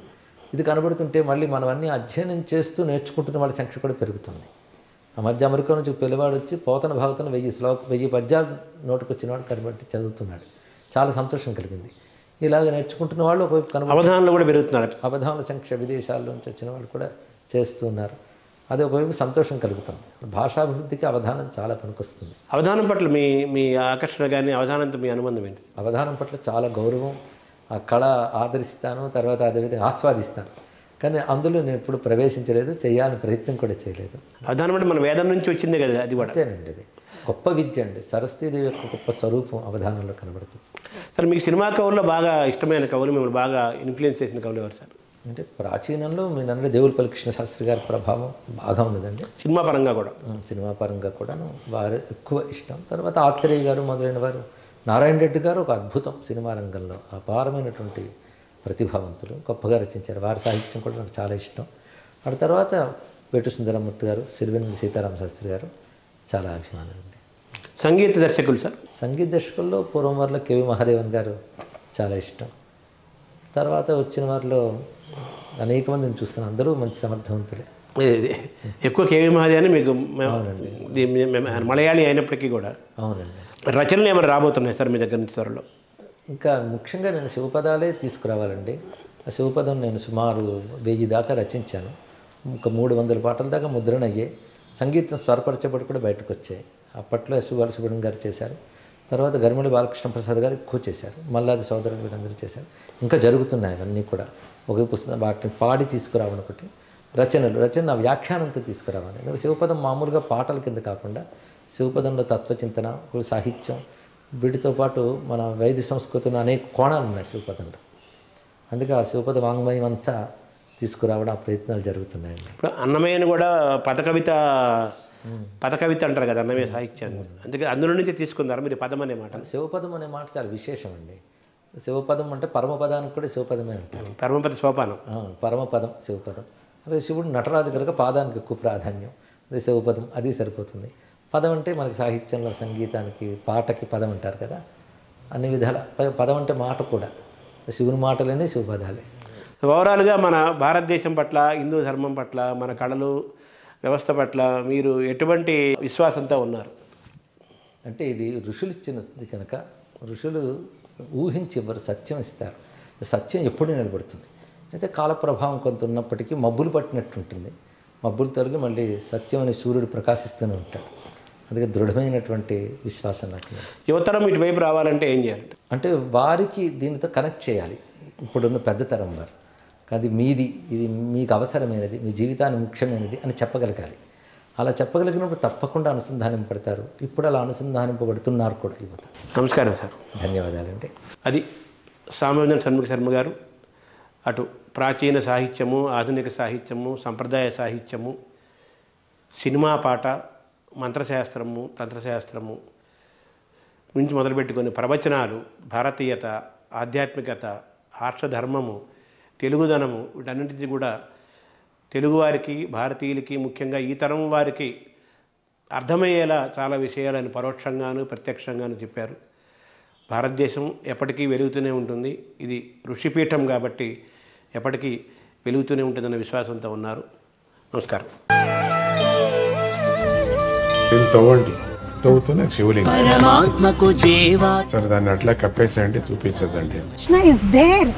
ఇది కనబడుతుంటే మళ్ళీ మనం అన్నీ అధ్యయనం చేస్తూ నేర్చుకుంటున్న వాళ్ళ సంఖ్య కూడా పెరుగుతుంది. ఆ మధ్య అమెరికా నుంచి పిల్లవాడు వచ్చి పోతన భాగవతం 1000 పద్యాలు నోటుకొచ్చినవాడు కనబట్టి చదువుతున్నాడు. చాలా సంతోషం కలిగింది. ఇలాగ నేర్చుకుంటున్న వాళ్ళు ఒకవైపు అవధానాలు కూడా పెరుగుతున్నారు. అవధానాల సంఖ్య విదేశాల నుంచి వచ్చిన వాళ్ళు కూడా చేస్తున్నారు. అది ఒకవైపు సంతోషం కలుగుతుంది. భాషాభివృద్ధికి అవధానం చాలా పనికొస్తుంది. అవధానం పట్ల మీ ఆకర్షణ కానీ అవధానంతో మీ అనుబంధం ఏంటి? అవధానం పట్ల చాలా గౌరవం, ఆ కళ ఆదరిస్తాను, తర్వాత అదేవిధంగా ఆస్వాదిస్తాను. కానీ అందులో నేను ఎప్పుడు ప్రవేశించలేదు, చేయాలని ప్రయత్నం కూడా చేయలేదు. అవధానం అంటే మన వేదం నుంచి వచ్చిందే కదా, అది కూడా అంతేనండి. అది గొప్ప విద్య అండి. సరస్వతీదేవి యొక్క గొప్ప స్వరూపం అవధానంలో కనబడుతుంది. సార్ మీకు సినిమా కవుల్లో బాగా ఇష్టమైన కవులు, మిమ్మల్ని బాగా ఇన్ఫ్లుయెన్స్ చేసిన కవులు ఎవరు సార్? అంటే ప్రాచీనంలో మీరన్న దేవులపల్లి కృష్ణశాస్త్రి గారి ప్రభావం బాగా ఉన్నదండి. సినిమా పరంగా కూడా? సినిమా పరంగా కూడాను వారు ఎక్కువ ఇష్టం. తర్వాత ఆత్రేయ గారు మొదలైన వారు, నారాయణ రెడ్డి గారు ఒక అద్భుతం సినిమా రంగంలో, అపారమైనటువంటి ప్రతిభావంతులు, గొప్పగా రచించారు. వారి సాహిత్యం కూడా నాకు చాలా ఇష్టం. ఆ తర్వాత వేటు సుందరమూర్తి గారు, సిరివెన్నెల సీతారామ శాస్త్రి గారు చాలా అభిమానం అండి. సంగీత దర్శకులు సార్? సంగీత దర్శకుల్లో పూర్వం వారిలో కేవి మహాదేవన్ గారు చాలా ఇష్టం. తర్వాత వచ్చిన వారిలో అనేక మందిని చూస్తున్నాను, అందరూ మంచి సమర్థవంతులే. ఎక్కువ కేవి మహాదేవన్ మీకు మలయాళీ అయినప్పటికీ కూడా అవునండి. రచనలు ఏమైనా రాబోతున్నాయి సార్ మీ దగ్గర నుంచి త్వరలో? ఇంకా ముఖ్యంగా నేను శివపదాలే తీసుకురావాలండి. ఆ శివపదం నేను సుమారు 1000 దాకా రచించాను. ఇంకా 300 పాటల దాకా ముద్రణ అయ్యాయి. సంగీతం స్వరపరచబడి కూడా బయటకు వచ్చాయి. అప్పట్లో ఎస్ బాలసుబ్రహ్మణ్యం గారు చేశారు. తర్వాత గరిమెళ్ళ బాలకృష్ణ ప్రసాద్ గారు ఎక్కువ చేశారు. మల్లాది సోదరులు వీరందరూ చేశారు. ఇంకా జరుగుతున్నాయి అవన్నీ కూడా. ఒక పుస్తకం వాటిని పాడి తీసుకురావడం ఒకటి, రచన వ్యాఖ్యానంతో తీసుకురావాలి. ఎందుకంటే శివపదం మామూలుగా పాటల కింద కాకుండా శివపదంలో తత్వచింతన, సాహిత్యం, వీటితో పాటు మన వైద్య సంస్కృతిలో అనేక కోణాలు ఉన్నాయి శివపదంలో. అందుకే ఆ శివపద వాంగ్మయం అంతా తీసుకురావడం ఆ ప్రయత్నాలు జరుగుతున్నాయండి. ఇప్పుడు అన్నమయ్యను కూడా పదకవిత అంటారు కదా అన్నమయ్య సాహిత్యాన్ని, అందుకే అందులో నుంచి తీసుకున్నారు మీరు పదం అనే మాట. శివపదం అనే మాట చాలా విశేషం అండి. శివపదం అంటే పరమపదానికి కూడా శివపదమే అంటారు. పరమపద సోపానం. పరమపదం శివపదం. అదే శివుడు నటరాజు కనుక పాదానికి ఎక్కువ ప్రాధాన్యం. అదే శివపదం, అది సరిపోతుంది. పదం అంటే మనకి సాహిత్యంలో సంగీతానికి పాటకి పదం అంటారు కదా, అన్ని విధాల పదం అంటే మాట కూడా. శివుని మాటలేనే శివపదాలే. ఓవరాల్గా మన భారతదేశం పట్ల, హిందూ ధర్మం పట్ల, మన కళలు వ్యవస్థ పట్ల మీరు ఎటువంటి విశ్వాసంతో ఉన్నారు? అంటే ఇది ఋషులు ఇచ్చినది కనుక ఋషులు ఊహించి ఇవ్వరు, సత్యం ఇస్తారు. సత్యం ఎప్పుడు నిలబడుతుంది. అయితే కాల ప్రభావం కొంత ఉన్నప్పటికీ మబ్బులు పట్టినట్టు ఉంటుంది. మబ్బులు తొలగి మళ్ళీ సత్యం అనే సూర్యుడు ప్రకాశిస్తూనే ఉంటాడు. అందుకే దృఢమైనటువంటి విశ్వాసం నాకు. యువతరం ఇటువైపు రావాలంటే ఏం చేయాలి? అంటే వారికి దీనితో కనెక్ట్ చేయాలి. ఇప్పుడున్న పెద్ద తరం వారు అది మీది, ఇది మీకు అవసరమైనది, మీ జీవితానికి ముఖ్యమైనది అని చెప్పగలగాలి. అలా చెప్పగలిగినప్పుడు తప్పకుండా అనుసంధానింపడతారు. ఇప్పుడు అలా అనుసంధానింపబడుతున్నారు కూడా యువత. నమస్కారం సార్. ధన్యవాదాలండి. అది సామ్యవందన షణ్ముఖ శర్మ గారు అటు ప్రాచీన సాహిత్యము, ఆధునిక సాహిత్యము, సంప్రదాయ సాహిత్యము, సినిమా పాట, మంత్రశాస్త్రము, తంత్రశాస్త్రము నుంచి మొదలుపెట్టుకొని ప్రవచనాలు, భారతీయత, ఆధ్యాత్మికత, ఆర్షధర్మము, తెలుగుదనము, వీటన్నింటినీ కూడా తెలుగువారికి, భారతీయులకి, ముఖ్యంగా ఈ తరం వారికి అర్థమయ్యేలా చాలా విషయాలను పరోక్షంగాను ప్రత్యక్షంగాను చెప్పారు. భారతదేశం ఎప్పటికీ వెలుగుతూనే ఉంటుంది. ఇది ఋషిపీఠం కాబట్టి ఎప్పటికీ వెలుగుతూనే ఉంటుందన్న విశ్వాసంతో ఉన్నారు. నమస్కారం. తవ్వుతూనే శివలింగం. సరే, దాన్ని అట్లా కప్పేసేయండి, చూపించదండి. Krishna is there.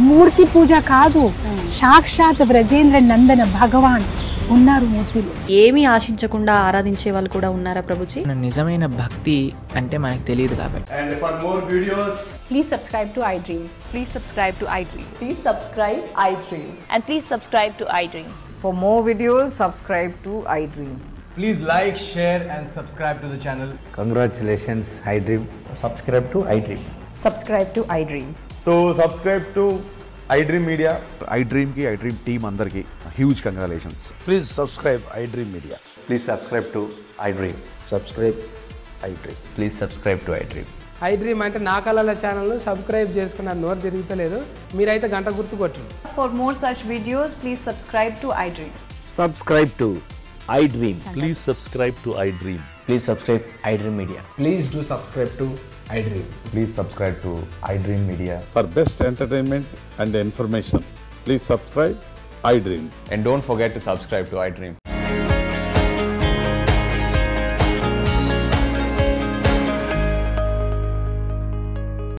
మూర్తి పూజ కాదు, సాక్షాత్ బ్రజేంద్ర నందన భగవాన్ ఉన్నారు మూర్తిలో. ఏమీ ఆశించకుండా ఆరాధించే వాళ్ళు కూడా ఉన్నారా ప్రభుజీ? నిజమైన భక్తి అంటే మనకు తెలియదు కాబట్టి. And for more videos, please subscribe to iDream. Please subscribe to iDream. Please subscribe iDream. And please subscribe to iDream. For more videos, subscribe to iDream. please like, share and subscribe to the channel. Congratulations, iDream. Subscribe to iDream. Subscribe to iDream. So subscribe to iDream Media. iDream ki iDream team andarki huge congratulations. Please subscribe iDream Media. Please subscribe to iDream. Subscribe iDream. Please subscribe to iDream. iDream అంటే నా కళల ఛానల్ను subscribe చేసుకున్నారు. నోరు తిరుగుతలేదు, మీరైతే గంట గుర్తు కొట్టండి. For more such videos, please subscribe to iDream. Subscribe to iDream. Please subscribe to iDream. Please subscribe iDream Media. Please do subscribe to iDream. Please subscribe to iDream Media. For best entertainment and information, please subscribe iDream. And don't forget to subscribe to iDream.